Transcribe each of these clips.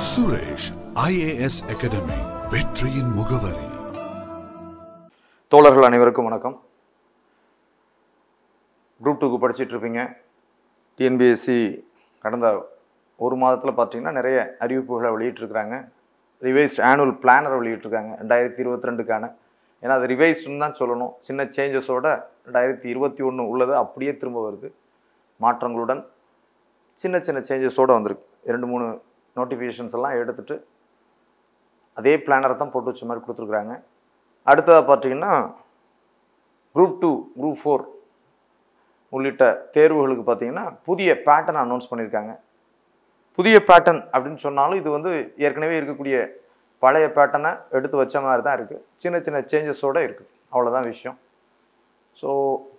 Suresh IAS academy வெற்றியின் முகவரி. தோழர்கள் அனைவருக்கும் வணக்கம். குரூப் 2க்கு படிச்சுட்டு இருப்பீங்க. டிஎன்பிஎஸ்சி கடந்த ஒரு மாதத்தில் பார்த்தீங்கன்னா நிறைய அறிவிப்புகளை வெளியிட்டிருக்கிறாங்க. ரிவைஸ்ட் ஆனுவல் பிளானரை வெளியிட்டிருக்காங்க 2022க்கான. ஏன்னா அது ரிவைஸ்டுன்னு தான் சொல்லணும். சின்ன சேஞ்சஸோட 2021 உள்ளது அப்படியே திரும்ப வருது. மாற்றங்களுடன் சின்ன சின்ன சேஞ்சஸோடு வந்திருக்கு. 2-3 நோட்டிஃபிகேஷன்ஸ் எல்லாம் எடுத்துகிட்டு அதே பிளானரை தான் போட்டு வச்ச மாதிரி கொடுத்துருக்குறாங்க. அடுத்ததாக பார்த்தீங்கன்னா குரூப் 2, குரூப் 4 உள்ளிட்ட தேர்வுகளுக்கு பார்த்தீங்கன்னா புதிய பேட்டர்ன் அனௌன்ஸ் பண்ணியிருக்காங்க. புதிய பேட்டர்ன் அப்படின்னு சொன்னாலும் இது வந்து ஏற்கனவே இருக்கக்கூடிய பழைய பேட்டர்னை எடுத்து வச்ச மாதிரி தான் இருக்குது. சின்ன சின்ன சேஞ்சஸோடு இருக்குது, அவ்வளோதான் விஷயம். ஸோ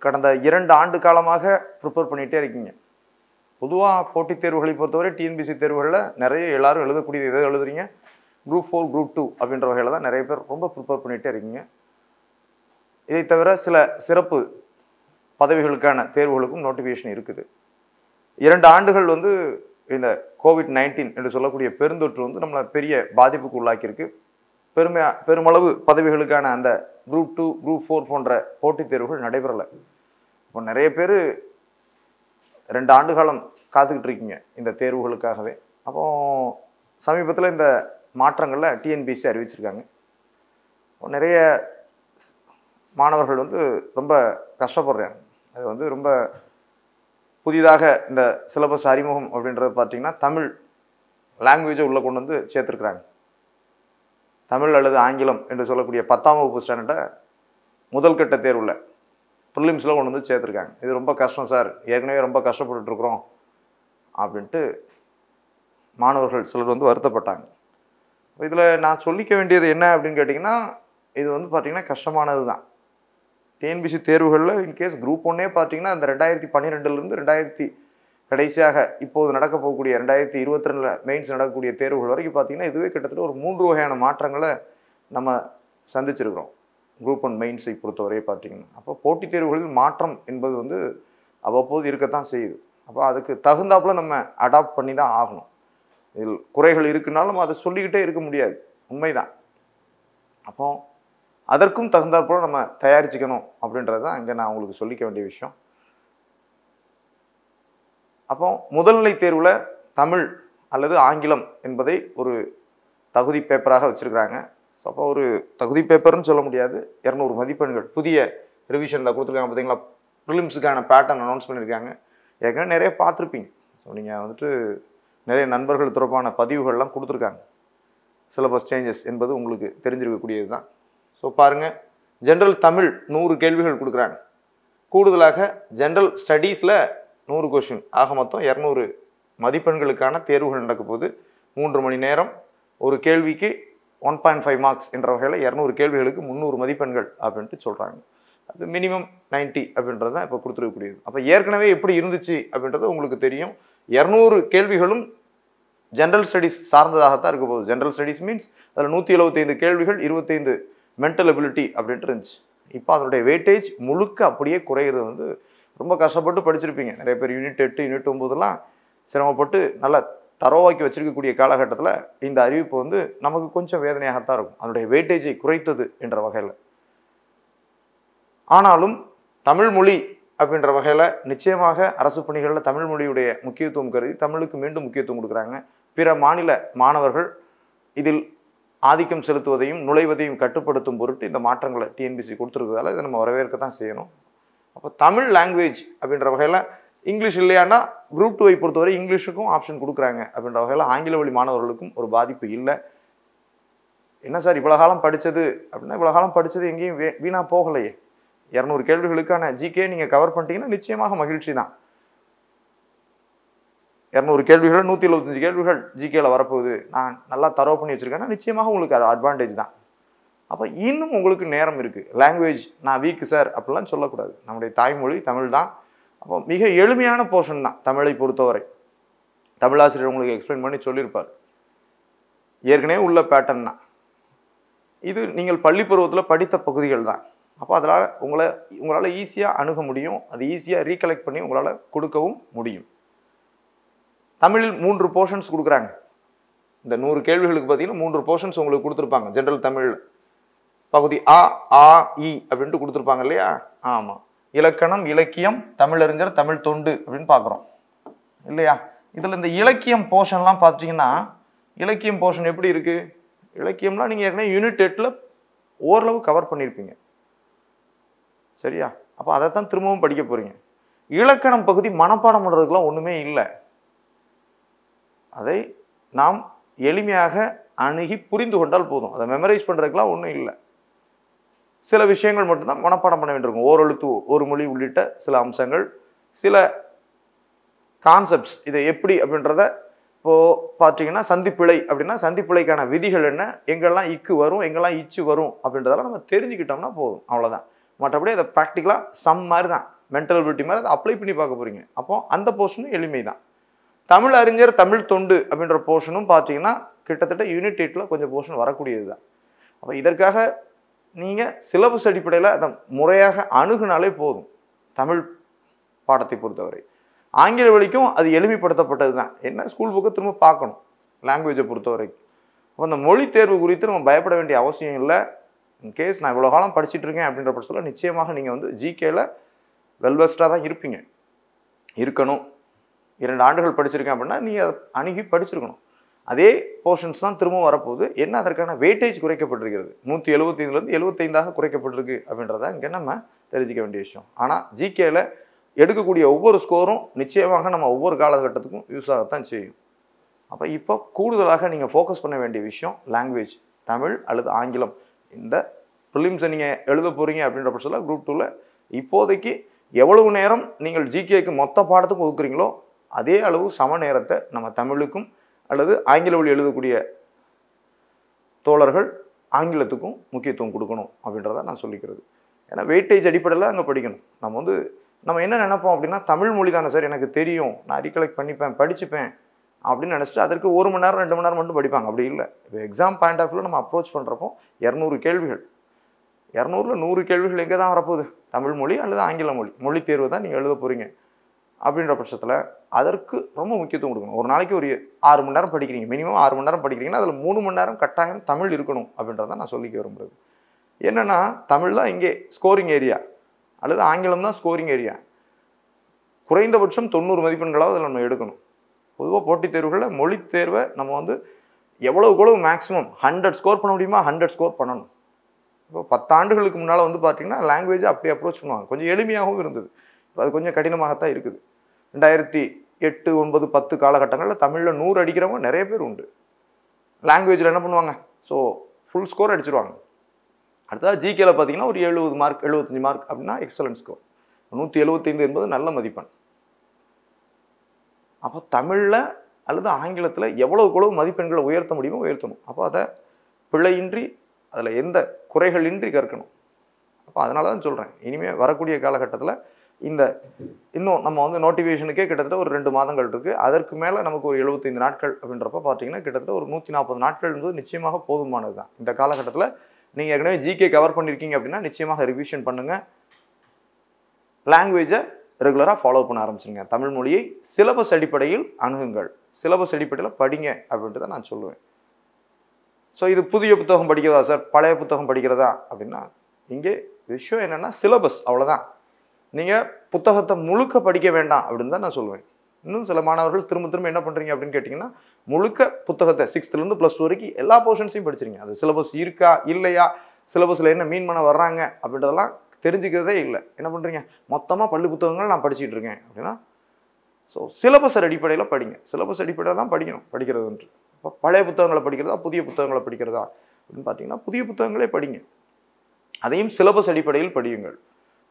கடந்த 2 ஆண்டு காலமாக ப்ரிப்பேர் பண்ணிகிட்டே இருக்கீங்க. பொதுவாக போட்டித் தேர்வுகளை பொறுத்தவரை டிஎன்பிஎஸ்சி தேர்வுகளில் நிறைய எல்லாரும் எழுதக்கூடிய இதை எழுதுறீங்க. குரூப் 4, குரூப் 2 அப்படின்ற வகையில் தான் நிறைய பேர் ரொம்ப ப்ரிப்பேர் பண்ணிகிட்டே இருக்கீங்க. இதை தவிர சில சிறப்பு பதவிகளுக்கான தேர்வுகளுக்கும் நோட்டிஃபிகேஷன் இருக்குது. 2 ஆண்டுகள் வந்து இந்த COVID-19 என்று சொல்லக்கூடிய பெருந்தொற்று வந்து நம்மளை பெரிய பாதிப்புக்கு உள்ளாக்கியிருக்கு. பெருமளவு பதவிகளுக்கான அந்த குரூப் 2, குரூப் 4 போன்ற போட்டித் தேர்வுகள் நடைபெறலை. இப்போ நிறைய பேர் 2 ஆண்டு காலம் காத்துக்கிட்டு இருக்கீங்க இந்த தேர்வுகளுக்காகவே. அப்போ சமீபத்தில் இந்த மாற்றங்களில் டிஎன்பிஎஸ்சி அறிவிச்சிருக்காங்க. நிறைய மாணவர்கள் வந்து ரொம்ப கஷ்டப்படுறாங்க. அது வந்து ரொம்ப புதிதாக இந்த சிலபஸ் அறிமுகம் அப்படின்றது பார்த்தீங்கன்னா தமிழ் லாங்குவேஜை உள்ளே கொண்டு வந்து சேர்த்துருக்குறாங்க. தமிழ் அல்லது ஆங்கிலம் என்று சொல்லக்கூடிய 10ஆம் வகுப்பு ஸ்டாண்டர்டை முதல் கட்ட தேர்வில் ப்ரிலிம்ஸில் கொண்டு வந்து சேர்த்துருக்காங்க. இது ரொம்ப கஷ்டம் சார், ஏற்கனவே ரொம்ப கஷ்டப்பட்டுருக்குறோம் அப்படின்ட்டு மாணவர்கள் சிலர் வந்து வருத்தப்பட்டாங்க. இதில் நான் சொல்லிக்க வேண்டியது என்ன அப்படின்னு கேட்டிங்கன்னா, இது வந்து பார்த்திங்கன்னா கஷ்டமானது தான். டிஎன்பிஎஸ்சி தேர்வுகளில் இன்கேஸ் குரூப் 1 பார்த்தீங்கன்னா அந்த 2012 கடைசியாக இப்போது நடக்க போகக்கூடிய 2022 மெயின்ஸ் நடக்கக்கூடிய தேர்வுகள் வரைக்கும் பார்த்திங்கன்னா இதுவே கிட்டத்தட்ட ஒரு 3 வகையான மாற்றங்களை நம்ம சந்திச்சிருக்கிறோம் குரூப் 1 மெயின்ஸை பொறுத்தவரையே பார்த்தீங்கன்னா. அப்போ போட்டித் தேர்வுகளில் மாற்றம் என்பது வந்து அவ்வப்போது இருக்கத்தான் செய்யுது. அப்போ அதுக்கு தகுந்தாப்புல நம்ம அடாப்ட் பண்ணி தான் ஆகணும். இதில் குறைகள் இருக்குனாலும் அதை சொல்லிக்கிட்டே இருக்க முடியாது, உண்மைதான். அப்போ அதற்கும் தகுந்தாற்போல் நம்ம தயாரிச்சுக்கணும் அப்படின்றது தான் இங்கே நான் உங்களுக்கு சொல்லிக்க வேண்டிய விஷயம். அப்போ முதல்நிலை தேர்வில் தமிழ் அல்லது ஆங்கிலம் என்பதை ஒரு தகுதி பேப்பராக வச்சுருக்கிறாங்க. ஸோ அப்போ ஒரு தகுதி பேப்பர்னு சொல்ல முடியாது, 200 மதிப்பெண்கள் புதிய ரிவிஷனில் கொடுத்துருக்காங்க. பார்த்தீங்களா, ப்ரிலிம்ஸுக்கான பேட்டர்ன் அனௌன்ஸ் பண்ணியிருக்காங்க. ஏற்கனவே நிறைய பார்த்துருப்பீங்க. ஸோ நீங்கள் வந்துட்டு நிறைய நண்பர்கள் தொடர்பான பதிவுகள்லாம் கொடுத்துருக்காங்க. சிலபஸ் சேஞ்சஸ் என்பது உங்களுக்கு தெரிஞ்சிருக்கக்கூடியது தான். ஸோ பாருங்கள், ஜென்ரல் தமிழ் 100 கேள்விகள் கொடுக்குறாங்க. கூடுதலாக ஜென்ரல் ஸ்டடீஸில் 100 கொஷின், ஆக மொத்தம் 200 மதிப்பெண்களுக்கான தேர்வுகள் நடக்க போது 3 மணி நேரம். ஒரு கேள்விக்கு 1.5 மார்க்ஸ் என்ற வகையில் 200 கேள்விகளுக்கு 300 மதிப்பெண்கள் அப்படின்ட்டு சொல்கிறாங்க. அது மினிமம் 90 அப்படின்றது தான் இப்போ கொடுத்துருக்கக்கூடியது. அப்போ ஏற்கனவே எப்படி இருந்துச்சு அப்படின்றது உங்களுக்கு தெரியும். 200 கேள்விகளும் ஜென்ரல் ஸ்டடீஸ் சார்ந்ததாகத்தான் இருக்க போகுது. ஜென்ரல் ஸ்டடீஸ் மீன்ஸ் அதில் 175 கேள்விகள், 25 மென்டல் எபிலிட்டி அப்படின்ட்டு இருந்துச்சு. இப்போ அதனுடைய வெயிட்டேஜ் முழுக்க அப்படியே குறையிறது வந்து ரொம்ப கஷ்டப்பட்டு படிச்சிருப்பீங்க. நிறைய பேர் யூனிட் 8, யூனிட் 9 சிரமப்பட்டு நல்லா தரோவாக்கி வச்சிருக்கக்கூடிய காலகட்டத்தில் இந்த அறிவிப்பு வந்து நமக்கு கொஞ்சம் வேதனையாகத்தான் இருக்கும், அதனுடைய வெயிட்டேஜை குறைத்தது என்ற வகையில். ஆனாலும் தமிழ் மொழி அப்படின்ற வகையில் நிச்சயமாக அரசு பணிகளில் தமிழ் மொழியுடைய முக்கியத்துவம் கருதி தமிழுக்கு மீண்டும் முக்கியத்துவம் கொடுக்குறாங்க. பிற மாநில மாணவர்கள் இதில் ஆதிக்கம் செலுத்துவதையும் நுழைவதையும் கட்டுப்படுத்தும் பொருட்டு இந்த மாற்றங்களை டிஎன்பிஎஸ்சி கொடுத்துருக்கிறதால இதை நம்ம வரவேற்க தான் செய்யணும். அப்போ தமிழ் லாங்குவேஜ் அப்படின்ற வகையில் இங்கிலீஷ் இல்லையானா குரூப் 2ஐ பொறுத்தவரை இங்கிலீஷுக்கும் ஆப்ஷன் கொடுக்குறாங்க. அப்படின்ற வகையில் ஆங்கில வழி மாணவர்களுக்கும் ஒரு பாதிப்பு இல்லை. என்ன சார் இவ்வளோ காலம் படித்தது அப்படின்னா, இவ்வளோ காலம் படித்தது எங்கேயும் வீணாக போகலையே. 200 கேள்விகளுக்கான ஜிகே நீங்கள் கவர் பண்ணிட்டீங்கன்னா நிச்சயமாக மகிழ்ச்சி தான். 200 கேள்விகள், 175 கேள்விகள் ஜிகேல வரப்போகுது, நான் நல்லா தரவு பண்ணி வச்சுருக்கேன்னா நிச்சயமாக உங்களுக்கு அது அட்வான்டேஜ் தான். அப்போ இன்னும் உங்களுக்கு நேரம் இருக்குது. லாங்குவேஜ் நான் வீக்கு சார் அப்படிலாம் சொல்லக்கூடாது. நம்முடைய தாய்மொழி தமிழ் தான். அப்போ மிக எளிமையான போர்ஷன் தான் தமிழை பொறுத்தவரை. தமிழாசிரியர் உங்களுக்கு எக்ஸ்பிளைன் பண்ணி சொல்லியிருப்பார். ஏற்கனவே உள்ள பேட்டர்ன் தான் இது. நீங்கள் பள்ளி பருவத்தில் படித்த பகுதிகள் தான். அப்போ அதனால் உங்களால் ஈஸியாக அணுக முடியும், அது ஈஸியாக ரீகலெக்ட் பண்ணி உங்களால் கொடுக்கவும் முடியும். தமிழில் 3 போர்ஷன்ஸ் கொடுக்குறாங்க. இந்த 100 கேள்விகளுக்கு பார்த்தீங்கன்னா 3 போர்ஷன்ஸ் உங்களுக்கு கொடுத்துருப்பாங்க. ஜென்ரல் தமிழ் பகுதி அ, ஆ, இ அப்படின்ட்டு கொடுத்துருப்பாங்க இல்லையா? ஆமாம். இலக்கணம், இலக்கியம், தமிழறிஞர், தமிழ் தொண்டு அப்படின்னு பார்க்குறோம் இல்லையா? இதில் இந்த இலக்கியம் போர்ஷன்லாம் பார்த்தீங்கன்னா, இலக்கியம் போர்ஷன் எப்படி இருக்கு? இலக்கியம்லாம் நீங்கள் ஏற்கனவே யூனிட் 8ல் ஓரளவு கவர் பண்ணியிருப்பீங்க. சரியா? அப்போ அதைத்தான் திரும்பவும் படிக்க போறீங்க. இலக்கணம் பகுதி மனப்பாடம் பண்ணுறதுக்குலாம் ஒன்றுமே இல்லை. அதை நாம் எளிமையாக அணுகி புரிந்து கொண்டால் போதும். அதை மெமரைஸ் பண்ணுறதுக்குலாம் ஒன்றும் இல்லை. சில விஷயங்கள் மட்டும்தான் மனப்பாடம் பண்ண வேண்டியிருக்கும். ஓரெழுத்து, ஒரு மொழி உள்ளிட்ட சில அம்சங்கள், சில கான்செப்ட்ஸ். இதை எப்படி அப்படின்றத இப்போ பார்த்தீங்கன்னா, சந்திப்பிழை அப்படின்னா சந்திப்பிழைக்கான விதிகள் என்ன, எங்கெல்லாம் இக்கு வரும், எங்கெல்லாம் இச்சு வரும் அப்படின்றதெல்லாம் நம்ம தெரிஞ்சுக்கிட்டோம்னா போதும். அவ்வளோதான். மற்றபடி அதை ப்ராக்டிக்கலாக சம் மாதிரி தான், மென்டல் அபிலிட்டி மாதிரி அதை அப்ளை பண்ணி பார்க்க போறீங்க. அப்போ அந்த போர்ஷனும் எளிமை தான். தமிழ் அறிஞர், தமிழ் தொண்டு அப்படின்ற போர்ஷனும் பார்த்தீங்கன்னா கிட்டத்தட்ட யூனிட் 8ல் கொஞ்சம் போர்ஷன் வரக்கூடியது தான். அப்போ இதற்காக நீங்கள் சிலபஸ் அடிப்படையில் அதை முறையாக அணுகுனாலே போதும். தமிழ் பாடத்தை பொறுத்தவரை ஆங்கில வழிக்கும் அது எளிமைப்படுத்தப்பட்டது தான். என்ன, ஸ்கூல் புக்கை திரும்ப பார்க்கணும் லாங்குவேஜை பொறுத்தவரைக்கும். அப்போ அந்த மொழி தேர்வு குறித்து நம்ம பயப்பட வேண்டிய அவசியம் இல்லை. இன்கேஸ் நான் இவ்வளோ காலம் படிச்சுட்டு இருக்கேன் அப்படின்ற பட்சத்தில் நிச்சயமாக நீங்கள் வந்து ஜிகேல வெல்வெஸ்டாக தான் இருப்பீங்க, இருக்கணும். 2 ஆண்டுகள் படிச்சிருக்கேன் அப்படின்னா நீங்கள் அதை அணுகி படிச்சிருக்கணும். அதே போர்ஷன்ஸ் தான் திரும்பவும் வரப்போகுது. என்ன, அதற்கான வெயிட்டேஜ் குறைக்கப்பட்டிருக்கிறது. 175லேருந்து 75ஆக குறைக்கப்பட்டிருக்கு அப்படின்றத இங்கே நம்ம தெரிஞ்சிக்க வேண்டிய விஷயம். ஆனால் ஜிகேல எடுக்கக்கூடிய ஒவ்வொரு ஸ்கோரும் நிச்சயமாக நம்ம ஒவ்வொரு காலகட்டத்துக்கும் யூஸ் ஆகத்தான் செய்யும். அப்போ இப்போ கூடுதலாக நீங்கள் ஃபோக்கஸ் பண்ண வேண்டிய விஷயம் லாங்குவேஜ், தமிழ் அல்லது ஆங்கிலம். இந்த ப்ரிலிம்ஸை நீங்கள் எழுத போகிறீங்க அப்படின்ற பட்சத்தில் குரூப் 2ல் இப்போதைக்கு எவ்வளவு நேரம் நீங்கள் ஜிகேக்கு மொத்த பாடத்துக்கும் ஒதுக்குறீங்களோ அதே அளவு சம நேரத்தை நம்ம தமிழுக்கும் அல்லது ஆங்கில வழி எழுதக்கூடிய தோழர்கள் ஆங்கிலத்துக்கும் முக்கியத்துவம் கொடுக்கணும் அப்படின்றத நான் சொல்லிக்கிறது. ஏன்னா வெயிட்டேஜ் அடிப்படையில் அங்கே படிக்கணும். நம்ம என்ன நினைப்போம் அப்படின்னா, தமிழ் மொழி தானே சார் எனக்கு தெரியும், நான் ரீகலெக்ட் பண்ணிப்பேன், படிச்சுப்பேன் அப்படின்னு நினச்சிட்டு அதற்கு 1 மணி நேரம் 2 மணி நேரம் மட்டும் படிப்பாங்க. அப்படி இல்லை. இப்போ எக்ஸாம் பாயிண்ட் ஆஃப் வியூவில் நம்ம அப்ரோச் பண்ணுறப்போ 200 கேள்விகள், 200ல் 100 கேள்விகள் எங்கே தான் வரப்போகுது? தமிழ் மொழி அல்லது ஆங்கில மொழி, மொழி தேர்வு தான் நீங்கள் எழுத போகிறீங்க. அப்படின்ற பட்சத்தில் அதற்கு ரொம்ப முக்கியத்துவம் கொடுக்கணும். ஒரு நாளைக்கு ஒரு 6 மணி நேரம் படிக்கிறீங்க, மினிமம் 6 மணி நேரம் படிக்கிறீங்கன்னா அதில் 3 மணி நேரம் கட்டாயம் தமிழ் இருக்கணும் அப்படின்றத நான் சொல்லிக்க விரும்புகிறது. என்னென்னா, தமிழ் தான் இங்கே ஸ்கோரிங் ஏரியா அல்லது ஆங்கிலம் தான் ஸ்கோரிங் ஏரியா. குறைந்தபட்சம் 90 மதிப்பெண்களாவது அதில் நம்ம எடுக்கணும். பொதுவாக போட்டித் தேர்வுகளில் மொழி தேர்வை நம்ம வந்து எவ்வளவு மேக்ஸிமம் 100 ஸ்கோர் பண்ண முடியுமா 100 ஸ்கோர் பண்ணணும். இப்போ 10 ஆண்டுகளுக்கு முன்னால் வந்து பார்த்தீங்கன்னா லாங்குவேஜை அப்படி அப்ரோச் பண்ணுவாங்க. கொஞ்சம் எளிமையாகவும் இருந்தது. இப்போ அது கொஞ்சம் கடினமாகத்தான் இருக்குது. 2008, 9, 10 காலகட்டங்களில் தமிழில் 100 அடிக்கிறவங்க நிறைய பேர் உண்டு. லாங்குவேஜில் என்ன பண்ணுவாங்க, ஸோ ஃபுல் ஸ்கோர் அடிச்சிருவாங்க. அடுத்தது ஜிகேல பார்த்தீங்கன்னா ஒரு 70 மார்க் 75 மார்க் அப்படின்னா எக்ஸலன்ட் ஸ்கோர். 175 என்பது நல்ல மதிப்பெண். அப்போ தமிழில் அல்லது ஆங்கிலத்தில் எவ்வளவு மதிப்பெண்களை உயர்த்த முடியுமோ உயர்த்தணும். அப்போ அதை பிழையின்றி, அதில் எந்த குறைகளின்றி கற்கணும். அப்போ அதனால தான் சொல்கிறேன், இனிமேல் வரக்கூடிய காலகட்டத்தில் இன்னும் நம்ம வந்து நோட்டிஃபிகேஷனுக்கே கிட்டத்தட்ட ஒரு 2 மாதங்கள் இருக்குது. அதற்கு மேலே நமக்கு ஒரு 75 நாட்கள் அப்படின்றப்ப பார்த்தீங்கன்னா கிட்டத்தட்ட ஒரு 140 நாட்கள் என்பது நிச்சயமாக போதுமானது தான். இந்த காலகட்டத்தில் நீங்கள் ஏற்கனவே ஜிகே கவர் பண்ணியிருக்கீங்க அப்படின்னா நிச்சயமாக ரிவிஷன் பண்ணுங்கள். லாங்குவேஜை ரெகுலராக ஃபாலோ பண்ண ஆரம்பிச்சிருங்க. தமிழ் மொழியை சிலபஸ் அடிப்படையில் அணுகுங்கள், சிலபஸ் அடிப்படையில் படிங்க அப்படின்ட்டு தான் நான் சொல்லுவேன். ஸோ இது புதிய புத்தகம் படிக்கிறதா சார், பழைய புத்தகம் படிக்கிறதா அப்படின்னா, இங்கே விஷயம் என்னென்னா சிலபஸ், அவ்வளோதான். நீங்கள் புத்தகத்தை முழுக்க படிக்க வேண்டாம் அப்படின்னு தான் நான் சொல்லுவேன். இன்னும் சில மாணவர்கள் திரும்ப என்ன பண்ணுறீங்க அப்படின்னு கேட்டிங்கன்னா, முழுக்க புத்தகத்தை 6th + 2 வரைக்கும் எல்லா போர்ஷன்ஸையும் படிச்சிருங்க. அது சிலபஸ் இருக்கா இல்லையா, சிலபஸில் என்ன மீன் பண்ண வர்றாங்க அப்படின்றதெல்லாம் தெரிஞ்சுக்கிறதே இல்லை. என்ன பண்ணுறீங்க, மொத்தமாக பள்ளி புத்தகங்கள் நான் படிச்சுட்டு இருக்கேன் அப்படின்னா, ஸோ சிலபஸ் அடிப்படையில் படிங்க. சிலபஸ் அடிப்படையில் தான் படிக்கிறது. இப்போ பழைய புத்தகங்களை படிக்கிறதா புதிய புத்தகங்களை படிக்கிறதா அப்படின்னு பார்த்தீங்கன்னா, புதிய புத்தகங்களே படிங்க. அதையும் சிலபஸ் அடிப்படையில் படியுங்கள்.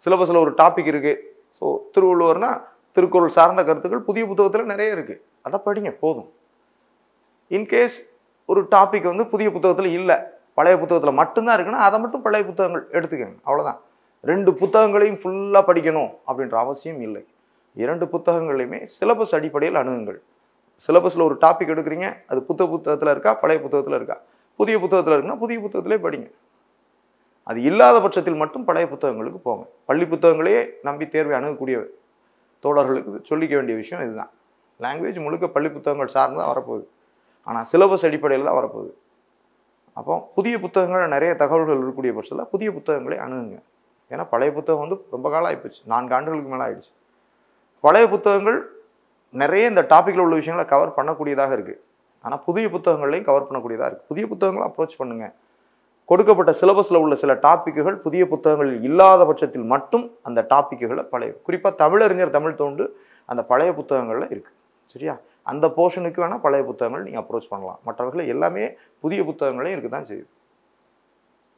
சிலபஸில் ஒரு டாபிக் இருக்குது, ஸோ திருவள்ளுவர்னா திருக்குறள் சார்ந்த கருத்துக்கள் புதிய புத்தகத்தில் நிறைய இருக்குது, அதை படிங்க போதும். இன்கேஸ் ஒரு டாபிக் வந்து புதிய புத்தகத்தில் இல்லை, பழைய புத்தகத்தில் மட்டும்தான் இருக்குன்னா அதை மட்டும் பழைய புத்தகங்கள் எடுத்துக்கங்க, அவ்வளோதான். 2 புத்தகங்களையும் ஃபுல்லாக படிக்கணும் அப்படின்ற அவசியம் இல்லை. 2 புத்தகங்களையுமே சிலபஸ் அடிப்படையில் அணுகுங்கள். சிலபஸில் ஒரு டாபிக் எடுக்கிறீங்க, அது புத்தகத்தில் இருக்கா பழைய புத்தகத்தில் இருக்கா, புதிய புத்தகத்தில் இருக்குன்னா புதிய புத்தகத்திலே படிங்க. அது இல்லாத பட்சத்தில் மட்டும் பழைய புத்தகங்களுக்கு போங்க. பள்ளி புத்தகங்களையே நம்பி தேர்வை அணுகக்கூடிய தோழர்களுக்கு சொல்லிக்க வேண்டிய விஷயம் இதுதான். லாங்குவேஜ் முழுக்க பள்ளி புத்தகங்கள் சார்ந்து தான் வரப்போகுது. ஆனால் சிலபஸ் அடிப்படையில் தான் வரப்போகுது. அப்போ புதிய புத்தகங்கள் நிறைய தகவல்கள் இருக்கக்கூடிய பட்சத்தில் புதிய புத்தகங்களை அணுகுங்க. ஏன்னா பழைய புத்தகம் வந்து ரொம்ப காலம் ஆகிப்போச்சு, 4 ஆண்டுகளுக்கு மேலே ஆயிடுச்சு. பழைய புத்தகங்கள் நிறைய இந்த டாப்பிக்கில் உள்ள விஷயங்களை கவர் பண்ணக்கூடியதாக இருக்குது. ஆனால் புதிய புத்தகங்களையும் கவர் பண்ணக்கூடியதாக இருக்குது. புதிய புத்தகங்களை அப்ரோச் பண்ணுங்கள். கொடுக்கப்பட்ட சிலபஸில் உள்ள சில டாப்பிக்குகள் புதிய புத்தகங்களில் இல்லாத பட்சத்தில் மட்டும் அந்த டாப்பிக்குகளை பழைய, குறிப்பாக தமிழறிஞர் தமிழ் தோண்டு அந்த பழைய புத்தகங்களில் இருக்குது. சரியா? அந்த போர்ஷனுக்கு வேணால் பழைய புத்தகங்கள் நீங்கள் அப்ரோச் பண்ணலாம். மற்றவர்கள் எல்லாமே புதிய புத்தகங்களே இருக்குது தான் செய்யுது.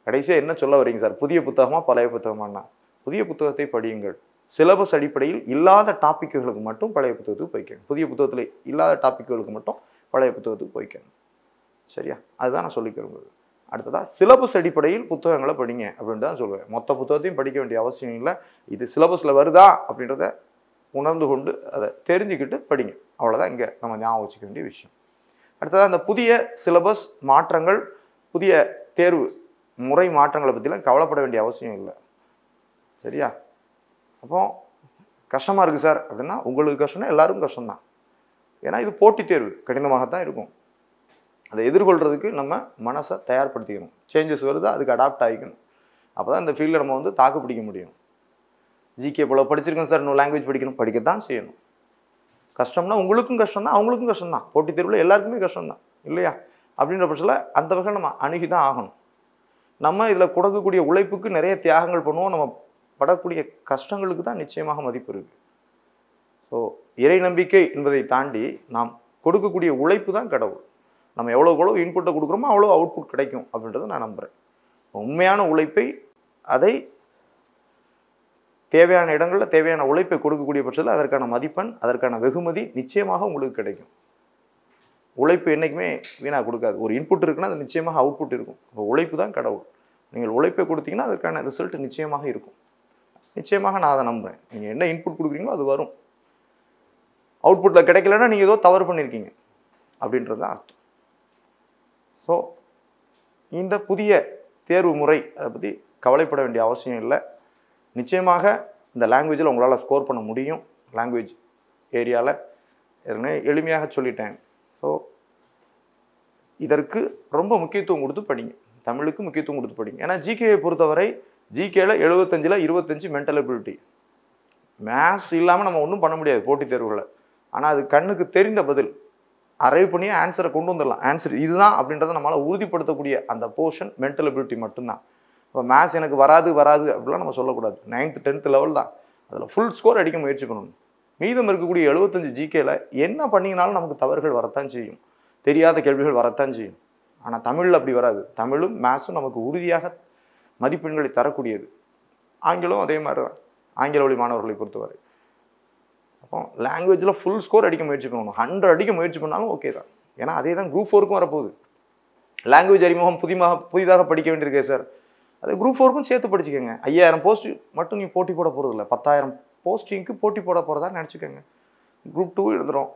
கடைசியாக என்ன சொல்ல வரீங்க சார், புதிய புத்தகமா பழைய புத்தகமானா? புதிய புத்தகத்தை படியுங்கள். சிலபஸ் அடிப்படையில் இல்லாத டாப்பிக்குகளுக்கு மட்டும் பழைய புத்தகத்துக்கு போய்க்கணும். புதிய புத்தகத்தில் இல்லாத டாப்பிக்குகளுக்கு மட்டும் பழைய புத்தகத்துக்கு போய்க்கணும். சரியா? அதுதான் நான் சொல்லிக்க விரும்புது. அடுத்ததாக சிலபஸ் அடிப்படையில் புத்தகங்களை படிங்க அப்படின்னு தான் சொல்லுவேன். மொத்த புத்தகத்தையும் படிக்க வேண்டிய அவசியம் இல்லை. இது சிலபஸில் வருதா அப்படின்றத உணர்ந்து கொண்டு அதை தெரிஞ்சுக்கிட்டு படிங்க. அவ்வளோதான் இங்கே நம்ம ஞாபகம் வச்சுக்க வேண்டிய விஷயம். அடுத்ததாக அந்த புதிய சிலபஸ் மாற்றங்கள், புதிய தேர்வு முறை மாற்றங்களை பற்றிலாம் கவலைப்பட வேண்டிய அவசியம் இல்லை. சரியா? அப்போ கஷ்டமாக இருக்குது சார் அப்படின்னா உங்களுக்கு கஷ்டம்னா எல்லாருக்கும் கஷ்டம்தான். ஏன்னா இது போட்டித் தேர்வு, கடினமாகத்தான் இருக்கும். அதை எதிர்கொள்கிறதுக்கு நம்ம மனசை தயார்படுத்திக்கணும். சேஞ்சஸ் வருதா அதுக்கு அடாப்ட் ஆகிக்கணும். அப்போ தான் இந்த ஃபீல்டில் நம்ம வந்து தாக்கு பிடிக்க முடியும். ஜிகே போல படிச்சிருக்கோம் சார், இன்னும் லாங்குவேஜ் படிக்கணும், படிக்கத்தான் செய்யணும். கஷ்டம்னா உங்களுக்கும் கஷ்டம் தான், அவங்களுக்கும் கஷ்டம் தான். போட்டித் தேர்வில் எல்லாருக்குமே கஷ்டம் தான் இல்லையா? அப்படின்ற பட்சத்தில் அந்த வகையில் நம்ம அணுகி தான் ஆகணும். நம்ம இதில் கொடுக்கக்கூடிய உழைப்புக்கு நிறைய தியாகங்கள் பண்ணுவோம். நம்ம படக்கூடிய கஷ்டங்களுக்கு தான் நிச்சயமாக மதிப்பு இருக்குது. ஸோ இறை நம்பிக்கை என்பதை தாண்டி நாம் கொடுக்கக்கூடிய உழைப்பு தான் கடவுள். நம்ம எவ்வளோ இன்புட்டை கொடுக்குறோமோ அவ்வளோ அவுட்புட் கிடைக்கும் அப்படின்றத நான் நம்புகிறேன். உண்மையான உழைப்பை, அதை தேவையான இடங்களில் தேவையான உழைப்பை கொடுக்கக்கூடிய பட்சத்தில் அதற்கான மதிப்பெண், அதற்கான வெகுமதி நிச்சயமாக உங்களுக்கு கிடைக்கும். உழைப்பு என்றைக்குமே வீணாக கொடுக்காது. ஒரு இன்புட் இருக்குன்னா அது நிச்சயமாக அவுட்புட் இருக்கும். இப்போ உழைப்பு தான் கடவுள். நீங்கள் உழைப்பை கொடுத்தீங்கன்னா அதற்கான ரிசல்ட் நிச்சயமாக இருக்கும். நிச்சயமாக நான் அதை நம்புகிறேன். நீங்கள் என்ன இன்புட் கொடுக்குறீங்களோ அது வரும். அவுட்புட்டில் கிடைக்கலன்னா நீங்கள் ஏதோ தவறு பண்ணியிருக்கீங்க அப்படின்றது தான் அர்த்தம். ஸோ இந்த புதிய தேர்வு முறை அதை பற்றி கவலைப்பட வேண்டிய அவசியம் இல்லை. நிச்சயமாக இந்த லாங்குவேஜில் உங்களால் ஸ்கோர் பண்ண முடியும். லாங்குவேஜ் ஏரியாவில் ஏற்கனவே எளிமையாக சொல்லிட்டேன். ஸோ இதற்கு ரொம்ப முக்கியத்துவம் கொடுத்து படிங்க. தமிழுக்கு முக்கியத்துவம் கொடுத்து படிங்க. ஏன்னா ஜிகேயை பொறுத்தவரை ஜிகேல 75ல் 25 மென்டல் எபிலிட்டி. மேத்ஸ் இல்லாமல் நம்ம ஒன்றும் பண்ண முடியாது போட்டித் தேர்வுகளை. ஆனால் அது கண்ணுக்கு தெரிந்த பதில் அரைவ் பண்ணி ஆன்சரை கொண்டு வந்துடலாம். ஆன்சர் இதுதான் அப்படின்றத நம்மளால் உறுதிப்படுத்தக்கூடிய அந்த போர்ஷன் மென்டல் எபிலிட்டி மட்டும்தான். இப்போ மேத்ஸ் எனக்கு வராது அப்படிலாம் நம்ம சொல்லக்கூடாது. 9th 10th லெவல் தான். அதில் ஃபுல் ஸ்கோர் அடிக்க முயற்சி பண்ணணும். மீதம் இருக்கக்கூடிய 75 ஜிகேல என்ன பண்ணிங்கனாலும் நமக்கு தவறுகள் வரத்தான் செய்யும், தெரியாத கேள்விகள் வரத்தான் செய்யும். ஆனால் தமிழில் அப்படி வராது. தமிழும் மேத்ஸும் நமக்கு உறுதியாக மதிப்பெண்களை தரக்கூடியது. ஆங்கிலம் அதே மாதிரி தான், ஆங்கில வழி மாணவர்களை பொறுத்தவரை. அப்போ லாங்குவேஜில் ஃபுல் ஸ்கோர் அடிக்க முயற்சி பண்ணணும். 100 அடிக்க முயற்சி பண்ணாலும் ஓகே தான். ஏன்னா அதே தான் குரூப் 4க்கும் வரப்போகுது. லாங்குவேஜ் அறிமுகம் புதிதாக படிக்க வேண்டியிருக்கே சார், அது குரூப் 4க்கும் சேர்த்து படிச்சுக்கோங்க. 5000 போஸ்ட் மட்டும் நீ போட்டி போட போகிறது இல்லை, 10,000 போஸ்டிங்க்கு போட்டி போட போகிறதா நினச்சிக்கோங்க. குரூப் 2 எழுதுகிறோம்,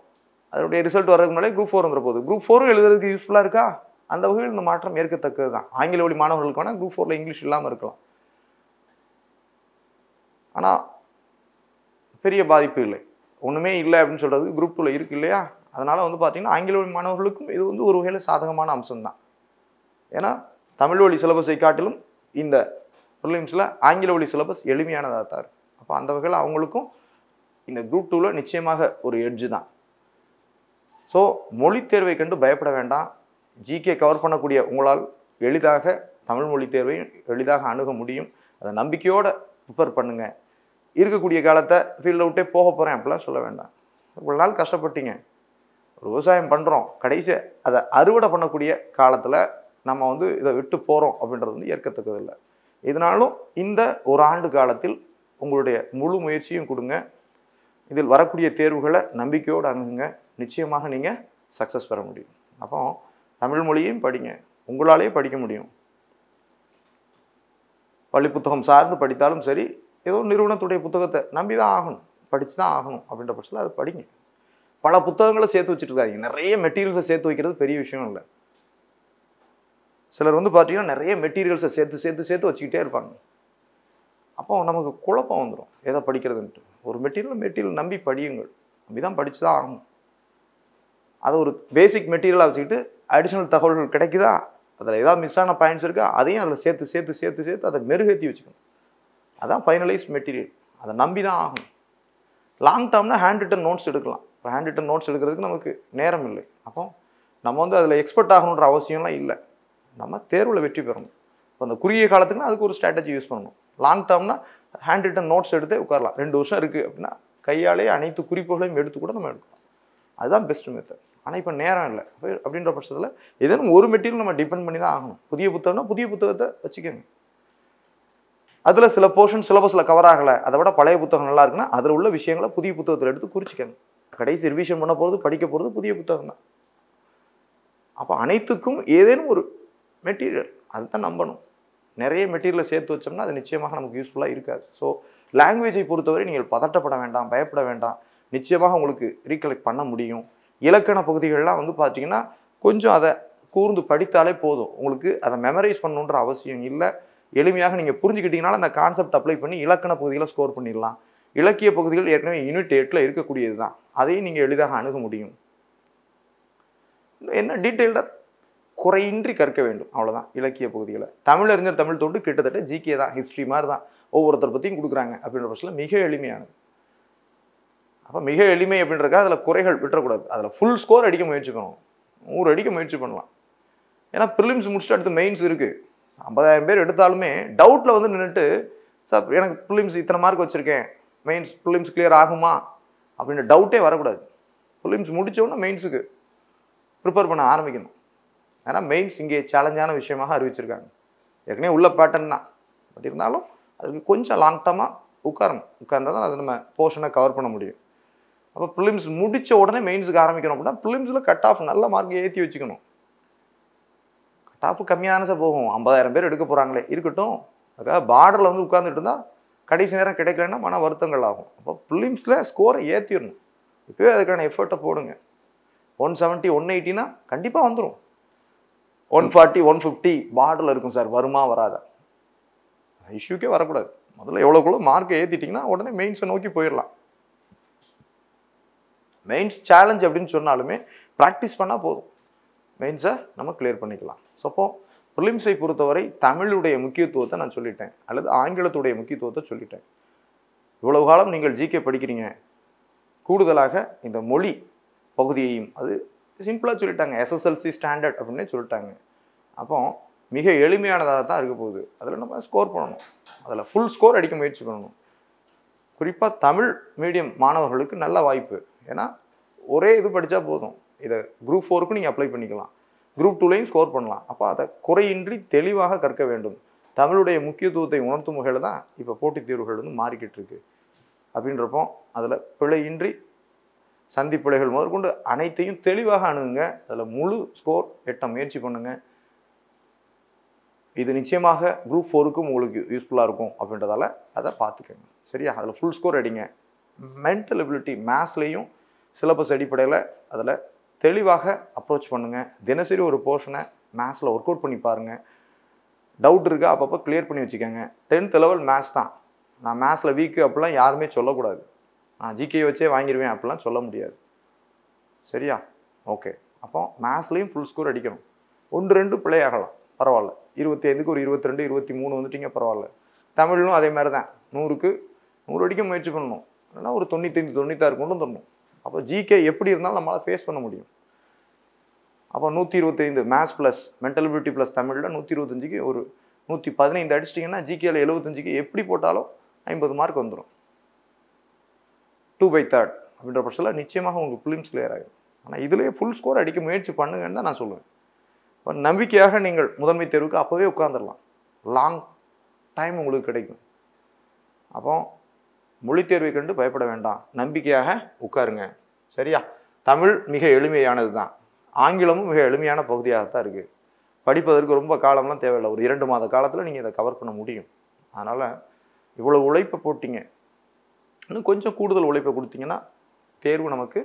அதனுடைய ரிசல்ட் வர்றதுக்கு முன்னாலே குரூப் 4 வந்துட போகுது. குரூப் 4 எழுதுறதுக்கு யூஸ்ஃபுல்லாக இருக்கா? அந்த வகையில் இந்த மாற்றம் ஏற்கத்தக்கது தான். ஆங்கில வழி மாணவர்களுக்கு வேணால் குரூப் 4ல் இங்கிலீஷ் இல்லாமல் இருக்கலாம், ஆனால் பெரிய பாதிப்பு இல்லை. ஒன்றுமே இல்லை அப்படின்னு சொல்கிறது குரூப் 2ல் இருக்குது இல்லையா? அதனால் வந்து பார்த்திங்கன்னா ஆங்கில வழி மாணவர்களுக்கும் இது வந்து ஒரு வகையில் சாதகமான அம்சம்தான். ஏன்னா தமிழ் வழி சிலபஸை காட்டிலும் இந்த ப்ரிலிம்ஸில் ஆங்கில வழி சிலபஸ் எளிமையானதாக தான் இருக்குது. அப்போ அந்த வகையில் அவங்களுக்கும் இந்த குரூப் 2ல் நிச்சயமாக ஒரு எட்ஜு தான். ஸோ மொழி தேர்வை கண்டு பயப்பட வேண்டாம். ஜிகே கவர் பண்ணக்கூடிய உங்களால் எளிதாக தமிழ் மொழி தேர்வை எளிதாக அணுக முடியும். அதை நம்பிக்கையோடு ப்ரிப்பேர் பண்ணுங்கள். இருக்கக்கூடிய காலத்தை ஃபீல்டை விட்டே போக போகிறேன் அப்படிலாம் சொல்ல வேண்டாம். இவ்வளோ நாள் கஷ்டப்பட்டீங்க, ஒரு விவசாயம் பண்ணுறோம், கடைசி அதை அறுவடை பண்ணக்கூடிய காலத்தில் நம்ம வந்து இதை விட்டு போகிறோம் அப்படின்றது வந்து ஏற்கத்தக்கது இல்லை. இதனாலும் இந்த ஒரு ஆண்டு காலத்தில் உங்களுடைய முழு முயற்சியும் கொடுங்க. இதில் வரக்கூடிய தேர்வுகளை நம்பிக்கையோடு அணுகுங்க. நிச்சயமாக நீங்கள் சக்ஸஸ் பெற முடியும். அப்போ தமிழ் மொழியையும் படிங்க, உங்களாலே படிக்க முடியும். பள்ளி புத்தகம் சார்ந்து படித்தாலும் சரி, ஏதோ நிறுவனத்துடைய புத்தகத்தை நம்பி தான் ஆகணும், படித்து தான் ஆகணும் அப்படின்ற பட்சத்தில் அதை படிங்க. பல புத்தகங்களை சேர்த்து வச்சுட்டு இருக்காங்க. நிறைய மெட்டீரியல்ஸை சேர்த்து வைக்கிறது பெரிய விஷயம் இல்லை. சிலர் வந்து பார்த்தீங்கன்னா நிறைய மெட்டீரியல்ஸை சேர்த்து வச்சுக்கிட்டே இருப்பாங்க. அப்போ நமக்கு குழப்பம் வந்துடும் எதை படிக்கிறதுன்ட்டு. ஒரு மெட்டீரியல் நம்பி படியுங்கள். நம்பி தான் படித்து தான் ஆகணும். அதை ஒரு பேசிக் மெட்டீரியலாக வச்சுக்கிட்டு அடிஷ்னல் தகவல்கள் கிடைக்குதா, அதில் ஏதாவது மிஸ் ஆன பாயிண்ட்ஸ் இருக்கா, அதையும் அதில் சேர்த்து அதை மெருகேற்றி வச்சுக்கணும். அதான் ஃபைனலைஸ்ட் மெட்டீரியல். அதை நம்பி தான் ஆகணும். லாங் டேர்ம்னா ஹேண்ட் ரிட்டன் நோட்ஸ் எடுக்கலாம். இப்போ ஹேண்ட் ரிட்டன் நோட்ஸ் எடுக்கிறதுக்கு நமக்கு நேரம் இல்லை. அப்போ நம்ம வந்து அதில் எக்ஸ்பர்ட் ஆகணுன்ற அவசியம்லாம் இல்லை. நம்ம தேர்வில் வெற்றி பெறணும். இப்போ அந்த குறுகிய காலத்துக்குன்னா அதுக்கு ஒரு ஸ்ட்ராட்டஜி யூஸ் பண்ணணும். லாங் டேர்ம்னா ஹேண்ட் ரிட்டன் நோட்ஸ் எடுத்து உட்காரலாம். 2 வருஷம் இருக்குது அப்படின்னா கையாலே அனைத்து குறிப்புகளையும் எடுத்து கூட நம்ம எடுக்கலாம். அதுதான் பெஸ்ட் மெத்தட். ஆனால் இப்போ நேரம் இல்லை அப்படின்ற பட்சத்தில் ஏதேனும் ஒரு மெட்டீரியல் நம்ம டிபெண்ட் பண்ணி தான் ஆகணும். புதிய புத்தகம்னா புதிய புத்தகத்தை வச்சுக்கோங்க. அதில் சில போர்ஷன் சிலபஸில் கவர் ஆகலை, அதை விட பழைய புத்தகம் நல்லா இருக்குன்னா அதில் உள்ள விஷயங்களை புதிய புத்தகத்தில் எடுத்து குறிச்சிக்கணும். கடைசி ரிவிஷன் பண்ண போகிறது, படிக்க போகிறது புதிய புத்தகம் தான். அப்போ அனைத்துக்கும் ஏதேனும் ஒரு மெட்டீரியல் அதுதான் நம்பணும். நிறைய மெட்டீரியலை சேர்த்து வச்சோம்னா அது நிச்சயமாக நமக்கு யூஸ்ஃபுல்லாக இருக்காது. ஸோ லாங்குவேஜை பொறுத்தவரை நீங்கள் பதட்டப்பட வேண்டாம், பயப்பட வேண்டாம். நிச்சயமாக உங்களுக்கு ரீகலெக்ட் பண்ண முடியும். இலக்கண பகுதிகள்லாம் வந்து பார்த்தீங்கன்னா கொஞ்சம் அதை கூர்ந்து படித்தாலே போதும். உங்களுக்கு அதை மெமரைஸ் பண்ணணுன்ற அவசியம் இல்லை. எளிமையாக நீங்கள் புரிஞ்சுக்கிட்டீங்கனால அந்த கான்செப்ட் அப்ளை பண்ணி இலக்கண பகுதிகளை ஸ்கோர் பண்ணிடலாம். இலக்கிய பகுதிகள் ஏற்கனவே யூனிட் 8ல் இருக்கக்கூடியது தான். அதையும் நீங்கள் எளிதாக அணுக முடியும். என்ன டீட்டெயில்டாக குறையின்றி கற்க வேண்டும், அவ்வளோதான். இலக்கிய பகுதிகளை தமிழறிஞர் தமிழ் தொண்டு கிட்டத்தட்ட ஜிகே தான், ஹிஸ்ட்ரி மாதிரி தான். ஒவ்வொருத்தர் பற்றியும் கொடுக்குறாங்க அப்படின்ற பட்சத்தில் மிக எளிமையானது. அப்போ மிக எளிமை அப்படின்றக்கா அதில் குறைகள் விட்டுறக்கூடாது. அதில் ஃபுல் ஸ்கோர் அடிக்க முயற்சிக்கணும். 100 அடிக்க முயற்சி பண்ணலாம். ஏன்னா ப்ரிலிம்ஸ் முடிச்சுட்டு அடுத்து மெயின்ஸ் இருக்குது. 50,000 பேர் எடுத்தாலுமே டவுட்டில் வந்து நின்றுட்டு, சார் எனக்கு ப்ரிலிம்ஸ் இத்தனை மார்க் வச்சுருக்கேன், மெயின்ஸ் ப்ரிலிம்ஸ் கிளியர் ஆகுமா அப்படின்ற டவுட்டே வரக்கூடாது. ப்ரிலிம்ஸ் முடித்தோன்னா மெயின்ஸுக்கு ப்ரிப்பேர் பண்ண ஆரம்பிக்கணும். ஏன்னா மெயின்ஸ் இங்கே சேலஞ்சான விஷயமாக அறிவிச்சிருக்காங்க. ஏற்கனவே உள்ள பேட்டர்ன் தான். பட் இருந்தாலும் அதுக்கு கொஞ்சம் லாங் டேர்மாக உட்கார்ந்தா தான் அது நம்ம போர்ஷனை கவர் பண்ண முடியும். அப்போ ப்ரிலிம்ஸ் முடித்த உடனே மெயின்ஸுக்கு ஆரம்பிக்கணும் அப்படின்னா ப்ரிலிம்ஸில் கட் ஆஃப் நல்ல மார்க் ஏற்றி வச்சுக்கணும். கட் ஆஃப் கம்மியான சார் போகும், 50,000 பேர் எடுக்க போகிறாங்களே இருக்கட்டும். அதுக்காக பார்டரில் வந்து உட்கார்ந்துட்டு இருந்தால் கடைசி நேரம் கிடைக்கலன்னா மன வருத்தங்கள் ஆகும். அப்போ ப்ரிலிம்ஸில் ஸ்கோரை ஏற்றிடணும். இப்போவே அதுக்கான எஃபர்ட்டை போடுங்க. 170 180னா கண்டிப்பாக வந்துடும். 140 150 பார்டரில் இருக்கும் சார், வருமா வராதா இஷ்யூக்கே வரக்கூடாது. முதல்ல எவ்வளோக்குள்ள மார்க்கை ஏற்றிட்டிங்கன்னா உடனே மெயின்ஸை நோக்கி போயிடலாம். மெயின்ஸ் சேலஞ்ச் அப்படின்னு சொன்னாலுமே ப்ராக்டிஸ் பண்ணால் போதும், மெயின்ஸை நம்ம கிளியர் பண்ணிக்கலாம். ஸோ அப்போ ப்ரிலிம்ஸை பொறுத்தவரை தமிழுடைய முக்கியத்துவத்தை நான் சொல்லிட்டேன், அல்லது ஆங்கிலத்துடைய முக்கியத்துவத்தை சொல்லிட்டேன். இவ்வளவு காலம் நீங்கள் ஜிகே படிக்கிறீங்க, கூடுதலாக இந்த மொழி பகுதியையும் அது சிம்பிளாக சொல்லிட்டாங்க. எஸ்எஸ்எல்சி ஸ்டாண்டர்ட் அப்படின்னே சொல்லிட்டாங்க. அப்போ மிக எளிமையானதாக தான் இருக்க போகுது. அதில் நம்ம ஸ்கோர் பண்ணணும். அதில் ஃபுல் ஸ்கோர் அடிக்க முயற்சி பண்ணணும். குறிப்பாக தமிழ் மீடியம் மாணவர்களுக்கு நல்ல வாய்ப்பு. ஏன்னா ஒரே இது படித்தா போதும். இதை குரூப் 4க்கும் நீங்கள் அப்ளை பண்ணிக்கலாம், குரூப் 2லையும் ஸ்கோர் பண்ணலாம். அப்போ அதை குறையின்றி தெளிவாக கற்க வேண்டும். தமிழுடைய முக்கியத்துவத்தை உணர்த்தும் வகையில் தான் இப்போ போட்டித் தேர்வுகள் வந்து மாறிக்கிட்டு இருக்கு. அப்படின்றப்போ அதில் பிழையின்றி சந்திப்பிழைகள் முதற்கொண்டு அனைத்தையும் தெளிவாக அணுகுங்க. அதில் முழு ஸ்கோர் எட்ட முயற்சி பண்ணுங்க. இது நிச்சயமாக குரூப் 4க்கும் உங்களுக்கு யூஸ்ஃபுல்லாக இருக்கும் அப்படின்றதால அதை பார்த்துக்கோங்க. சரியா? அதில் ஃபுல் ஸ்கோர் அடிங்க. மென்டல் எபிலிட்டி மேத்ஸ்லேயும் சிலபஸ் அடிப்படையில் அதில் தெளிவாக அப்ரோச் பண்ணுங்கள். தினசரி ஒரு போர்ஷனை மேத்ஸில் ஒர்க் அவுட் பண்ணி பாருங்கள். டவுட் இருக்கா அப்பப்போ கிளியர் பண்ணி வச்சுக்கோங்க. 10th லெவல் மேத்ஸ் தான். நான் மேத்ஸில் வீக்கு அப்படிலாம் யாருமே சொல்லக்கூடாது. நான் ஜிகே வச்சே வாங்கிடுவேன் அப்படிலாம் சொல்ல முடியாது. சரியா? ஓகே. அப்போ மேத்ஸ்லேயும் ஃபுல் ஸ்கோர் அடிக்கணும். 1-2 பிழை ஆகலாம், பரவாயில்ல. 25க்கு ஒரு 22 23 வந்துட்டீங்க, பரவாயில்ல. தமிழும் அதே மாதிரி தான். 100க்கு 100 அடிக்க முயற்சி பண்ணணும். இல்லைன்னா ஒரு 95 96 கொண்டு வந்துடணும். அப்போ ஜிகே எப்படி இருந்தாலும் நம்மளால் ஃபேஸ் பண்ண முடியும். அப்போ 125 maths plus mental ability plus தமிழில் 125க்கு ஒரு 115 அடிச்சிட்டிங்கன்னா ஜிகேல 75க்கு எப்படி போட்டாலும் 50 மார்க் வந்துடும். 2/3 அப்படின்ற பட்சத்தில் நிச்சயமாக உங்களுக்கு ப்ரிலிம்ஸ் கிளியர் ஆகிடும். ஆனால் இதுலேயே ஃபுல் ஸ்கோர் அடிக்க முயற்சி பண்ணுங்கன்னு தான் நான் சொல்லுவேன். இப்போ நம்பிக்கையாக நீங்கள் முதன்மை தேர்வுக்கு அப்போவே உட்காந்துடலாம். லாங் டைம் உங்களுக்கு கிடைக்கும். அப்போ மொழித் தேர்வை கண்டு பயப்பட வேண்டாம், நம்பிக்கையாக உட்காருங்க. சரியா? தமிழ் மிக எளிமையானது தான். ஆங்கிலமும் மிக எளிமையான பகுதியாகத்தான் இருக்குது. படிப்பதற்கு ரொம்ப காலம்லாம் தேவையில்லை. ஒரு 2 மாத காலத்தில் நீங்கள் இதை கவர் பண்ண முடியும். அதனால் இவ்வளோ உழைப்பை போட்டிங்க, இன்னும் கொஞ்சம் கூடுதல் உழைப்பை கொடுத்தீங்கன்னா தேர்வு நமக்கு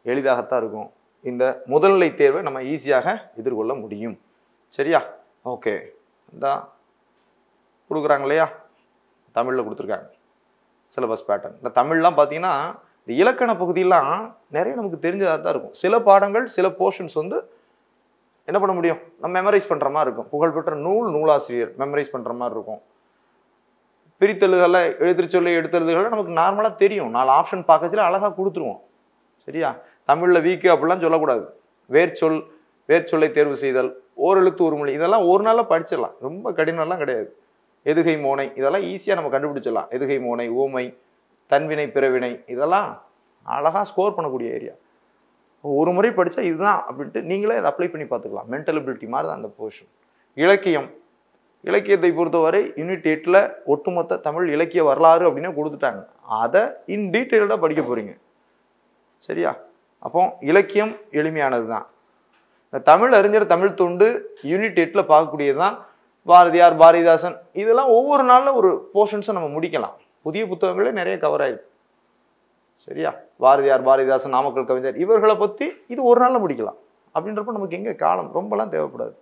எளிதாகத்தான் இருக்கும். இந்த முதல்நிலை தேர்வை நம்ம ஈஸியாக எதிர்கொள்ள முடியும். சரியா? ஓகே. இந்த கொடுக்குறாங்க இல்லையா, தமிழில் கொடுத்துருக்காங்க சிலபஸ் பேட்டர்ன். இந்த தமிழ்லாம் பார்த்தீங்கன்னா இந்த இலக்கண பகுதியெல்லாம் நிறைய நமக்கு தெரிஞ்சதாக தான் இருக்கும். சில பாடங்கள் சில போர்ஷன்ஸ் வந்து என்ன பண்ண முடியும், நம்ம மெமரைஸ் பண்ணுற மாதிரி இருக்கும். புகழ்பெற்ற நூலாசிரியர் மெமரைஸ் பண்ணுற மாதிரி இருக்கும். பிரித்தெழுதுகளை எழுதிச்சொல்லை எடுத்தெழுதுகளை நமக்கு நார்மலாக தெரியும். 4 ஆப்ஷன் பார்க்கச்சில அழகாக கொடுத்துருவோம். சரியா? தமிழில் வீக்கு அப்படிலாம் சொல்லக்கூடாது. வேர்ச்சொல்லை தேர்வு செய்தல், ஓரெழுத்து ஒரு மொழி, இதெல்லாம் ஒரு நாளில் படிச்சிடலாம். ரொம்ப கடினம்லாம் கிடையாது. எதுகை மோனை இதெல்லாம் ஈஸியாக நம்ம கண்டுபிடிச்சிடலாம். எதுகை மோனை, ஓமை, தன்வினை, பிறவினை, இதெல்லாம் அழகாக ஸ்கோர் பண்ணக்கூடிய ஏரியா. ஒரு முறை படித்தா இதுதான் அப்படின்ட்டு நீங்களே அதை அப்ளை பண்ணி பார்த்துக்கலாம். மென்டல் எபிலிட்டி மாதிரி தான் அந்த போர்ஷன். இலக்கியத்தை பொறுத்தவரை யூனிட் 8ல் ஒட்டுமொத்த தமிழ் இலக்கிய வரலாறு அப்படின்னு கொடுத்துட்டாங்க. அதை இன் டீட்டெயில்டாக படிக்க போறீங்க. சரியா? அப்போ இலக்கியம் எளிமையானது தான். இந்த தமிழ் அறிஞர் தமிழ் தொண்டு யூனிட் 8ல் பார்க்கக்கூடியது தான். பாரதியார், பாரதிதாசன், இதெல்லாம் ஒவ்வொரு நாளில் ஒரு போர்ஷன்ஸை நம்ம முடிக்கலாம். புதிய புத்தகங்களே நிறைய கவர் ஆயிருக்கு. சரியா? பாரதியார், பாரதிதாசன், நாமக்கல் கவிஞர், இவர்களை பற்றி இது ஒரு நாளில் முடிக்கலாம். அப்படின்றப்ப நமக்கு எங்கே காலம் ரொம்பலாம் தேவைப்படாது,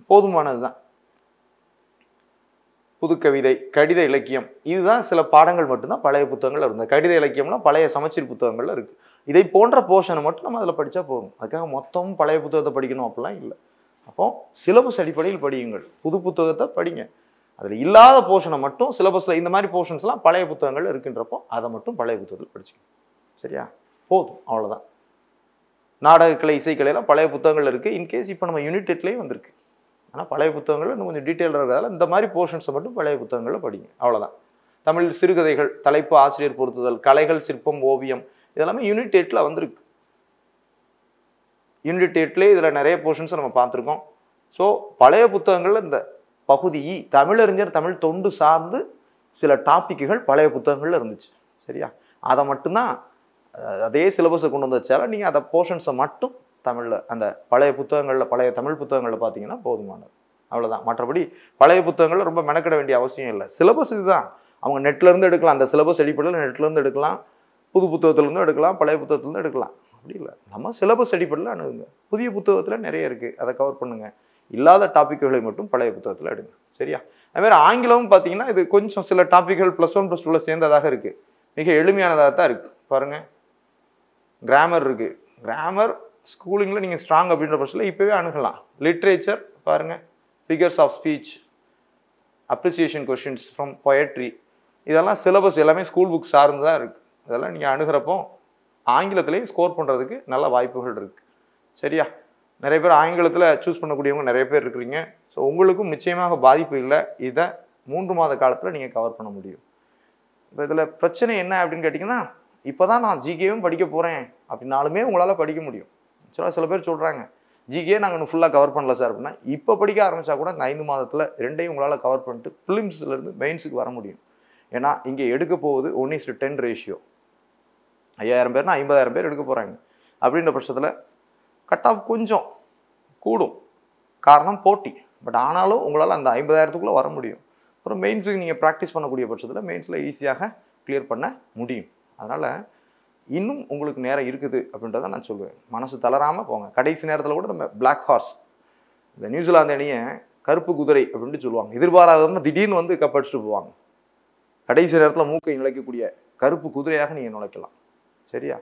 போதுமானது தான். புதுக்கவிதை, கடித இலக்கியம், இதுதான் சில பாடங்கள் மட்டும்தான் பழைய புத்தகங்கள் இருந்தது. கடித இலக்கியம்லாம் பழைய சமச்சீர் புத்தகங்கள்ல இருக்கு. இதை போன்ற போர்ஷனை மட்டும் நம்ம அதில் படித்தா போதும். அதுக்காக மொத்தமும் பழைய புத்தகத்தை படிக்கணும் அப்படிலாம் இல்லை. அப்போ சிலபஸ் அடிப்படையில் படியுங்கள். புது புத்தகத்தை படிங்க. அதில் இல்லாத போர்ஷனை மட்டும் சிலபஸில் இந்த மாதிரி போர்ஷன்ஸ்லாம் பழைய புத்தகங்கள் இருக்குன்றப்போ அதை மட்டும் பழைய புத்தகத்தில் படிச்சுக்கணும். சரியா? போதும், அவ்வளோதான். நாடகக்கலை, இசைக்கலையெல்லாம் பழைய புத்தகங்கள் இருக்குது. இன்கேஸ் இப்போ நம்ம யூனிட் 8லேயும் வந்திருக்கு. ஆனால் பழைய புத்தகங்கள் இன்னும் கொஞ்சம் டீட்டெயில் இருக்கிறதால இந்த மாதிரி போர்ஷன்ஸை மட்டும் பழைய புத்தகங்களில் படிங்க. அவ்வளோதான். தமிழ் சிறுகதைகள், தலைப்பு, ஆசிரியர் பொருத்துதல், கலைகள், சிற்பம், ஓவியம், இதெல்லாமே யூனிட் 8ல் வந்திருக்கு. யூனிட் 8லேயே இதில் நிறைய போர்ஷன்ஸை நம்ம பார்த்துருக்கோம். ஸோ பழைய புத்தகங்களில் இந்த பகுதி தமிழறிஞர் தமிழ் தொண்டு சார்ந்து சில டாப்பிக்குகள் பழைய புத்தகங்களில் இருந்துச்சு. சரியா? அதை மட்டும்தான் அதே சிலபஸை கொண்டு வந்தால நீங்கள் அந்த போர்ஷன்ஸை மட்டும் தமிழில் அந்த பழைய புத்தகங்களில், பழைய தமிழ் புத்தகங்களில் பார்த்தீங்கன்னா போதுமானது. அவ்வளோதான். மற்றபடி பழைய புத்தகங்களில் ரொம்ப மெனக்கிட வேண்டிய அவசியம் இல்லை. சிலபஸ் இதுதான். அவங்க நெட்லேருந்து எடுக்கலாம். அந்த சிலபஸ் அடிப்படையில் நெட்லேருந்து எடுக்கலாம், புது புத்தகத்துலேருந்து எடுக்கலாம், பழைய புத்தகத்துலேருந்து எடுக்கலாம். அப்படி இல்லை, நம்ம சிலபஸ் அடிப்படையில் அணுகுங்க. புதிய புத்தகத்தில் நிறைய இருக்குது, அதை கவர் பண்ணுங்கள். இல்லாத டாப்பிக்குகளை மட்டும் பழைய புத்தகத்தில் எடுங்க. சரியா? அதுமாதிரி ஆங்கிலமும் பார்த்தீங்கன்னா இது கொஞ்சம் சில டாப்பிக்குகள் +1 +2 சேர்ந்ததாக இருக்குது. மிக எளிமையானதாக தான் இருக்குது. பாருங்கள், கிராமர் இருக்குது. கிராமர் ஸ்கூலிங்கில் நீங்கள் ஸ்ட்ராங் அப்படின்ற பட்சத்தில் இப்போவே அணுகலாம். லிட்ரேச்சர் பாருங்கள், figures of speech, appreciation questions from poetry, இதெல்லாம் சிலபஸ் எல்லாமே ஸ்கூல் புக் சார்ந்து தான் இருக்குது. இதெல்லாம் நீங்கள் அணுகிறப்போ ஆங்கிலத்திலேயே ஸ்கோர் பண்ணுறதுக்கு நல்ல வாய்ப்புகள் இருக்குது. சரியா? நிறைய பேர் ஆங்கிலத்தில் சூஸ் பண்ணக்கூடியவங்க நிறைய பேர் இருக்கிறீங்க. ஸோ உங்களுக்கும் நிச்சயமாக பாதிப்பு இல்லை. இதை 3 மாத காலத்தில் நீங்கள் கவர் பண்ண முடியும். இப்போ இதில் பிரச்சனை என்ன அப்படின்னு கேட்டிங்கன்னா, இப்போ தான் நான் ஜிகேவும் படிக்க போகிறேன் அப்படின்னாலுமே உங்களால் படிக்க முடியும். சில பேர் சொல்கிறாங்க ஜிகே நாங்கள் இன்னும் ஃபுல்லாக கவர் பண்ணல சார் அப்படின்னா, இப்போ படிக்க ஆரம்பித்தா கூட இந்த 5 மாதத்தில் 2ஐயும் உங்களால் கவர் பண்ணிட்டு ஃபிலிம்ஸ்லேருந்து மெயின்ஸுக்கு வர முடியும். ஏன்னா இங்கே எடுக்க போகுது 1:10 ரேஷியோ. 5000 பேர்னா 50,000 பேர் எடுக்க போகிறாங்க. அப்படின்ற பட்சத்தில் கட் ஆஃப் கொஞ்சம் கூடும், காரணம் போட்டி. பட் ஆனாலும் உங்களால் அந்த 50,000க்குள்ளே வர முடியும். அப்புறம் மெயின்ஸுக்கு நீங்கள் ப்ராக்டிஸ் பண்ணக்கூடிய பட்சத்தில் மெயின்ஸில் ஈஸியாக கிளியர் பண்ண முடியும். அதனால் இன்னும் உங்களுக்கு நேரம் இருக்குது அப்படின்றத நான் சொல்லுவேன். மனசு தளராமல் போங்க. கடைசி நேரத்தில் கூட நம்ம பிளாக் ஹார்ஸ், இந்த நியூசிலாந்து அணியை கருப்பு குதிரை அப்படின்ட்டு சொல்லுவாங்க. எதிர்பாராதமாக திடீர்னு வந்து கப் அடிச்சுட்டு போவாங்க. கடைசி நேரத்தில் மூக்கை நுழைக்கக்கூடிய கருப்பு குதிரையாக நீங்கள் நுழைக்கலாம். சரியா?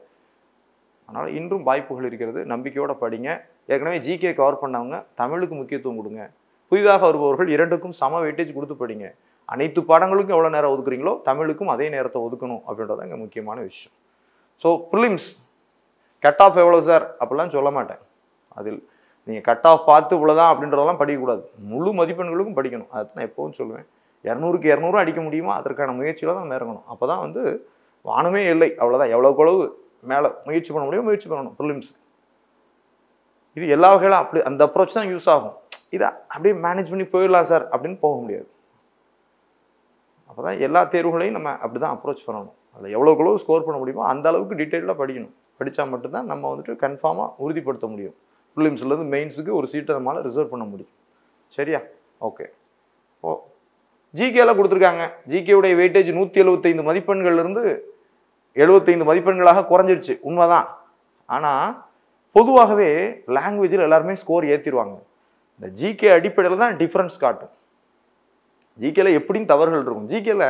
அதனால் இன்றும் வாய்ப்புகள் இருக்கிறது. நம்பிக்கையோடு படிங்க. ஏற்கனவே ஜிகே கவர் பண்ணவங்க தமிழுக்கு முக்கியத்துவம் கொடுங்க. புதிதாக வருபவர்கள் 2க்கும் சம வெயிட்டேஜ் கொடுத்து படிங்க. அனைத்து பாடங்களுக்கும் எவ்வளோ நேரம் ஒதுக்குறீங்களோ தமிழுக்கும் அதே நேரத்தை ஒதுக்கணும் அப்படின்றத இங்கே முக்கியமான விஷயம். ஸோ ப்ரிலிம்ஸ் கட் ஆஃப் எவ்வளோ சார் அப்படிலாம் சொல்ல மாட்டேன். அதில் நீங்கள் கட் ஆஃப் பார்த்து இவ்வளோதான் அப்படின்றதெல்லாம் படிக்கக்கூடாது. முழு மதிப்பெண்களுக்கும் படிக்கணும். அதை நான் எப்போவும் சொல்லுவேன். 200க்கு 200 அடிக்க முடியுமா அதற்கான முயற்சியில் தான் நம்ம இறங்கணும். அப்போ தான் வந்து வானமே இல்லை, அவ்வளோதான். எவ்வளோக்கு எவ்வளவு மேலே முயற்சி பண்ண முடியும் முயற்சி பண்ணணும். ப்ரிலிம்ஸ் இது எல்லா வகையிலும் அப்படி அந்த அப்ரோச் தான் யூஸ் ஆகும். இதை அப்படியே மேனேஜ் பண்ணி போயிடலாம் சார் அப்படின்னு போக முடியாது. அப்போ தான் எல்லா தேர்வுகளையும் நம்ம அப்படி தான் அப்ரோச் பண்ணணும். அதில் எவ்வளோக்கு எவ்வளோ ஸ்கோர் பண்ண முடியுமோ அந்த அளவுக்கு டீட்டெயிலாக படிக்கணும். படித்தா மட்டும்தான் நம்ம வந்துட்டு கன்ஃபார்மாக உறுதிப்படுத்த முடியும். ப்ரிலிம்ஸ்லேருந்து மெயின்ஸுக்கு ஒரு சீட்டை நம்மளால் ரிசர்வ் பண்ண முடியும். சரியா? ஓகே. ஓ ஜிகேலாம் கொடுத்துருக்காங்க. ஜிகேவுடைய வெயிட்டேஜ் 175 மதிப்பெண்கள்லேருந்து 75 மதிப்பெண்களாக குறைஞ்சிருச்சு, உண்மைதான். ஆனால் பொதுவாகவே லாங்குவேஜில் எல்லாருமே ஸ்கோர் ஏற்றிடுவாங்க. இந்த ஜிகே அடிப்படையில் தான் டிஃப்ரென்ஸ் காட்டும். ஜிகேல எப்படின்னு தவறுகள் இருக்கும். ஜிகேல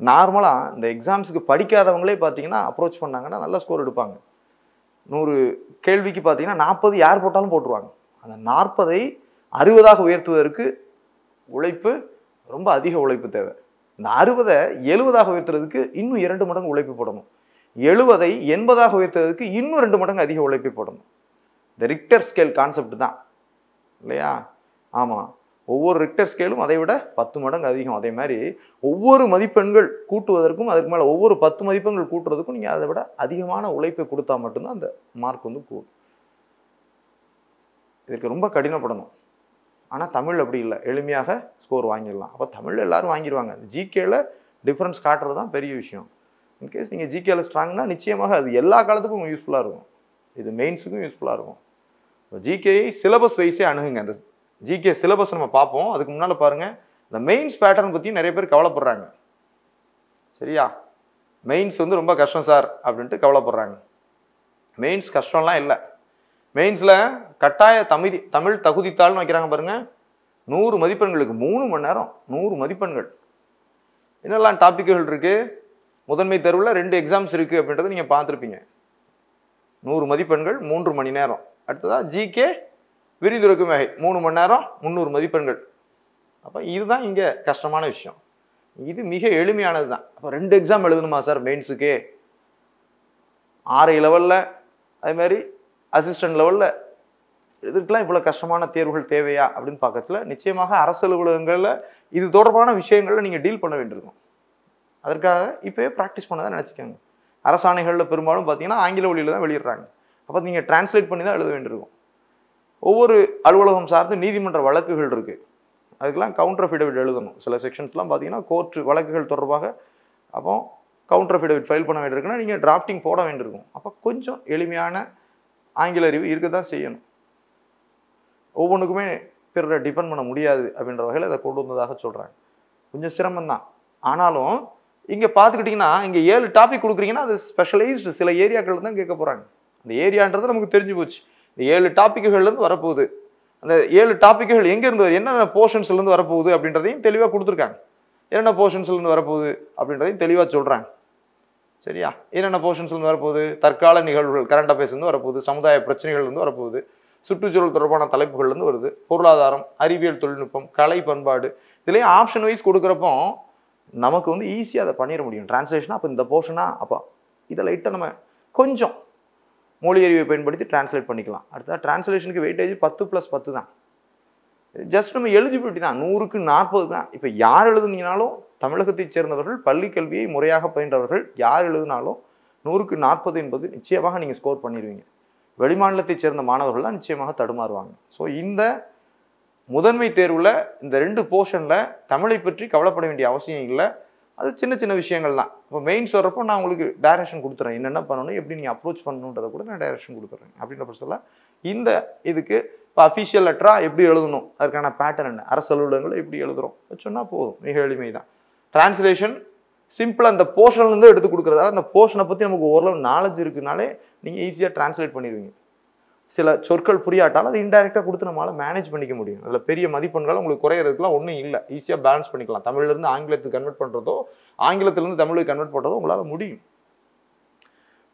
நார்மலாக இந்த எக்ஸாம்ஸுக்கு படிக்காதவங்களே பார்த்தீங்கன்னா அப்ரோச் பண்ணாங்கன்னா நல்ல ஸ்கோர் எடுப்பாங்க. 100 கேள்விக்கு பார்த்தீங்கன்னா 40 யார் போட்டாலும் போட்டுருவாங்க. அந்த 40ஐ 60ஆக உயர்த்துவதற்கு உழைப்பு, ரொம்ப அதிக உழைப்பு தேவை. இந்த 60ஐ 70ஆக உயர்த்துறதுக்கு இன்னும் 2 மடங்கு உழைப்பு போடணும். 70ஐ 80ஆக உயர்த்துறதுக்கு இன்னும் 2 மடங்கு அதிக உழைப்பு போடணும். இந்த ரிக்டர் ஸ்கேல் கான்செப்ட் தான் இல்லையா? ஆமாம், ஒவ்வொரு ரிக்டர் ஸ்கேலும் அதை விட 10 மடங்கு அதிகம். அதே மாதிரி ஒவ்வொரு மதிப்பெண்கள் கூட்டுவதற்கும் அதுக்கு மேலே ஒவ்வொரு 10 மதிப்பெண்கள் கூட்டுறதுக்கும் நீங்கள் அதை விட அதிகமான உழைப்பை கொடுத்தா மட்டும்தான் அந்த மார்க் வந்து கூடும். இதுக்கு ரொம்ப கடினப்படணும். ஆனால் தமிழ் அப்படி இல்லை, எளிமையாக ஸ்கோர் வாங்கிடலாம். அப்போ தமிழில் எல்லாரும் வாங்கிடுவாங்க. ஜிகேல டிஃப்ரென்ஸ் காட்டுறது தான் பெரிய விஷயம். இன்கேஸ் நீங்கள் ஜிகேல ஸ்ட்ராங்னா நிச்சயமாக அது எல்லா காலத்துக்கும் யூஸ்ஃபுல்லாக இருக்கும். இது மெயின்ஸுக்கும் யூஸ்ஃபுல்லாக இருக்கும். இப்போ ஜிகேயை சிலபஸ் வைஸே அணுகுங்க. அந்த ஜிகே சிலபஸ் நம்ம பார்ப்போம். அதுக்கு முன்னால் பாருங்கள், இந்த மெயின்ஸ் பேட்டர்ன் பற்றியும் நிறைய பேர் கவலைப்படுறாங்க. சரியா? மெயின்ஸ் வந்து ரொம்ப கஷ்டம் சார் அப்படின்ட்டு கவலைப்படுறாங்க. மெயின்ஸ் கஷ்டம்லாம் இல்லை. மெயின்ஸில் கட்டாய தமிழ் தகுதித்தாள்னு வைக்கிறாங்க பாருங்கள். 100 மதிப்பெண்களுக்கு 3 மணி நேரம், 100 மதிப்பெண்கள். என்னெல்லாம் டாப்பிக்குகள் இருக்குது? முதன்மை தேர்வில் 2 எக்ஸாம்ஸ் இருக்குது அப்படின்றத நீங்கள் பார்த்துருப்பீங்க. 100 மதிப்பெண்கள் 3 மணி நேரம். அடுத்ததாக ஜிகே விரிதுரைக்கும் வகை 3 மணி நேரம் 300 மதிப்பெண்கள். அப்போ இதுதான் இங்கே கஷ்டமான விஷயம். இது மிக எளிமையானது தான். அப்போ 2 எக்ஸாம் எழுதணுமா சார் மெயின்ஸுக்கு? RI லெவலில் அதே மாதிரி அசிஸ்டன்ட் லெவலில் இதுக்கெல்லாம் இவ்வளோ கஷ்டமான தேர்வுகள் தேவையா அப்படின்னு பார்க்கறதுல நிச்சயமாக அரசு அலுவலகங்களில் இது தொடர்பான விஷயங்களில் நீங்கள் டீல் பண்ண வேண்டியிருக்கும். அதற்காக இப்போயே ப்ராக்டிஸ் பண்ண தான் நினச்சிக்கோங்க. அரசாணைகளில் பெரும்பாலும் பார்த்தீங்கன்னா ஆங்கில மொழியில் தான் வெளியிடுறாங்க. அப்போ நீங்கள் டிரான்ஸ்லேட் பண்ணி தான் எழுத வேண்டியிருக்கும். ஒவ்வொரு அலுவலகம் சார்ந்து நீதிமன்ற வழக்குகள் இருக்குது. அதுக்கெல்லாம் கவுண்டர் அஃபிடவிட் எழுதணும். சில செக்ஷன்ஸ்லாம் பார்த்தீங்கன்னா கோர்ட் வழக்குகள் தொடர்பாக அப்போ கவுண்டர் அஃபிடவிட் ஃபைல் பண்ண வேண்டியிருக்குன்னா நீங்கள் டிராஃப்டிங் போட வேண்டியிருக்கும். அப்போ கொஞ்சம் எளிமையான ஆங்கில அறிவு இருக்க தான் செய்யணும். ஒவ்வொன்றுக்குமே பிறரை டிபெண்ட் பண்ண முடியாது அப்படின்ற வகையில் அதை கொண்டு வந்ததாக சொல்கிறாங்க. கொஞ்சம் சிரமம்தான். ஆனாலும் இங்கே பார்த்துக்கிட்டிங்கன்னா இங்கே 7 டாபிக் கொடுக்குறீங்கன்னா அது ஸ்பெஷலைஸ்டு சில ஏரியாக்கள் தான் கேட்க போகிறாங்க. அந்த ஏரியான்றது நமக்கு தெரிஞ்சு போச்சு. இந்த 7 டாப்பிக்குகள்லேருந்து வரப்போகுது. அந்த 7 டாப்பிக்குகள் எங்கேருந்து என்னென்ன போர்ஷன்ஸ்லேருந்து வரப்போகுது அப்படின்றதையும் தெளிவாக கொடுத்துருக்காங்க. என்னென்ன போர்ஷன்ஸ்லேருந்து வரப்போகுது அப்படின்றதையும் தெளிவாக சொல்கிறாங்க. சரியா? என்னென்ன போர்ஷன்ஸ்லேருந்து வரப்போகுது? தற்கால நிகழ்வுகள், கரண்ட் அஃபேர்ஸ்லேருந்து வரப்போகுது, சமுதாய பிரச்சனைகள்லேருந்து வரப்போகுது, சுற்றுச்சூழல் தொடர்பான தலைப்புகள்லேருந்து வருது, பொருளாதாரம், அறிவியல் தொழில்நுட்பம், கலை பண்பாடு, இதுலேயும் ஆப்ஷன் வைஸ் கொடுக்குறப்போ நமக்கு வந்து ஈஸியாக அதை பண்ணிட முடியும். டிரான்ஸ்லேஷனாக அப்போ இந்த போர்ஷனா அப்போ இதை லைட்டாக நம்ம கொஞ்சம் மொழி அறிவை பயன்படுத்தி டிரான்ஸ்லேட் பண்ணிக்கலாம். அடுத்த டிரான்ஸ்லேஷனுக்கு வெயிட்டேஜ் 10+10 தான். ஜஸ்ட் நம்ம எலிஜிபிலிட்டி தான். 100க்கு 40 தான். இப்போ யார் எழுதுனீங்கனாலும் தமிழகத்தைச் சேர்ந்தவர்கள், பள்ளி கல்வியை முறையாக பயின்றவர்கள் யார் எழுதினாலும் 100க்கு 40 என்பது நிச்சயமாக நீங்கள் ஸ்கோர் பண்ணிடுவீங்க. வெளிமாநிலத்தைச் சேர்ந்த மாணவர்கள் தான் நிச்சயமாக தடுமாறுவாங்க. ஸோ இந்த முதன்மை தேர்வில் இந்த 2 போர்ஷனில் தமிழை பற்றி கவலைப்பட வேண்டிய அவசியம் இல்லை. அது சின்ன சின்ன விஷயங்கள் தான். இப்போ மெயின்ஸ் வர்றப்போ நான் உங்களுக்கு டைரக்ஷன் கொடுத்துறேன். என்னென்ன பண்ணணும், எப்படி நீங்கள் அப்ரோச் பண்ணணுன்றதை கூட நான் டைரக்ஷன் கொடுத்துட்றேன். அப்படின்ற பட்சத்தில் இந்த இதுக்கு இப்போ அஃபிஷியல் லெட்டராக எப்படி எழுதணும், அதுக்கான பேட்டர்ன் என்ன, அரசு அலுவலகங்களை எப்படி எழுதுகிறோம் சொன்னால் போதும். மிக எளிமை தான். டிரான்ஸ்லேஷன் சிம்பிளாக அந்த போர்ஷன்லேருந்து எடுத்து கொடுக்குறதால அந்த போர்ஷனை பற்றி நமக்கு ஓரளவு நாலேஜ் இருக்குனாலே நீங்கள் ஈஸியாக டிரான்ஸ்லேட் பண்ணிடுவீங்க. சில சொற்கள் புரியாட்டாலும் அது இன்டைரக்டாக கொடுத்து நம்மளால் மேனேஜ் பண்ணிக்க முடியும். அதில் பெரிய மதிப்பெண்கள் உங்களுக்கு குறையிறதுக்குலாம் ஒன்றும் இல்லை. ஈஸியாக பேலன்ஸ் பண்ணிக்கலாம். தமிழ்லேருந்து ஆங்கிலத்துக்கு கன்வெர்ட் பண்ணுறதோ ஆங்கிலத்திலேருந்து தமிழுக்கு கன்வெர்ட் பண்ணுறதோ உங்களால் முடியும்.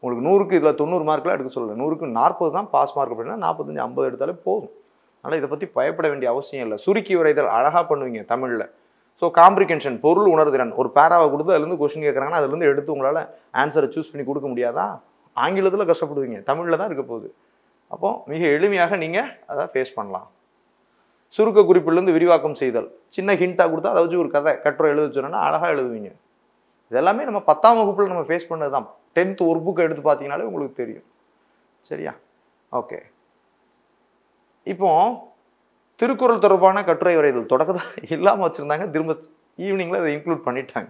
உங்களுக்கு 100க்கு இதில் 90 மார்க்லாம் எடுக்க சொல்லலை. 100க்கு 40 தான் பாஸ் மார்க் அப்படின்னா 45, 50 எடுத்தாலே போதும். அதனால் இதை பற்றி பயப்பட வேண்டிய அவசியம் இல்லை. சுருக்கி உரைதல் அழகாக பண்ணுவீங்க தமிழில். ஸோ காம்ப்ரிகென்ஷன், பொருள் உணர்திறன், ஒரு பேராவை கொடுத்து அதுலேருந்து கொஸ்டின் கேட்குறாங்கன்னா அதுலேருந்து எடுத்து உங்களால் ஆன்சரை சூஸ் பண்ணி கொடுக்க முடியாதா? ஆங்கிலத்தில் கஷ்டப்படுவீங்க, தமிழில் தான் இருக்க போகுது. அப்போ மிக எளிமையாக நீங்கள் அதை ஃபேஸ் பண்ணலாம். சுருக்க குறிப்பிலேருந்து விரிவாக்கம் செய்தல், சின்ன ஹிண்ட்டாக கொடுத்தா அதை வச்சு ஒரு கதை கட்டுரை எழுத சொன்னா அழகாக எழுதுவீங்க. இதெல்லாமே நம்ம 10ஆம் வகுப்பில் நம்ம ஃபேஸ் பண்ணது தான். 10th ஒரு புக்கை எடுத்து பார்த்தீங்கனாலே உங்களுக்கு தெரியும். சரியா? ஓகே. இப்போ திருக்குறள் தொடர்பான கட்டுரை வரைதல் தொடக்கத்தில் இல்லாமல் வச்சுருந்தாங்க. திரும்ப ஈவினிங்கில் அதை இன்க்ளூட் பண்ணிட்டாங்க.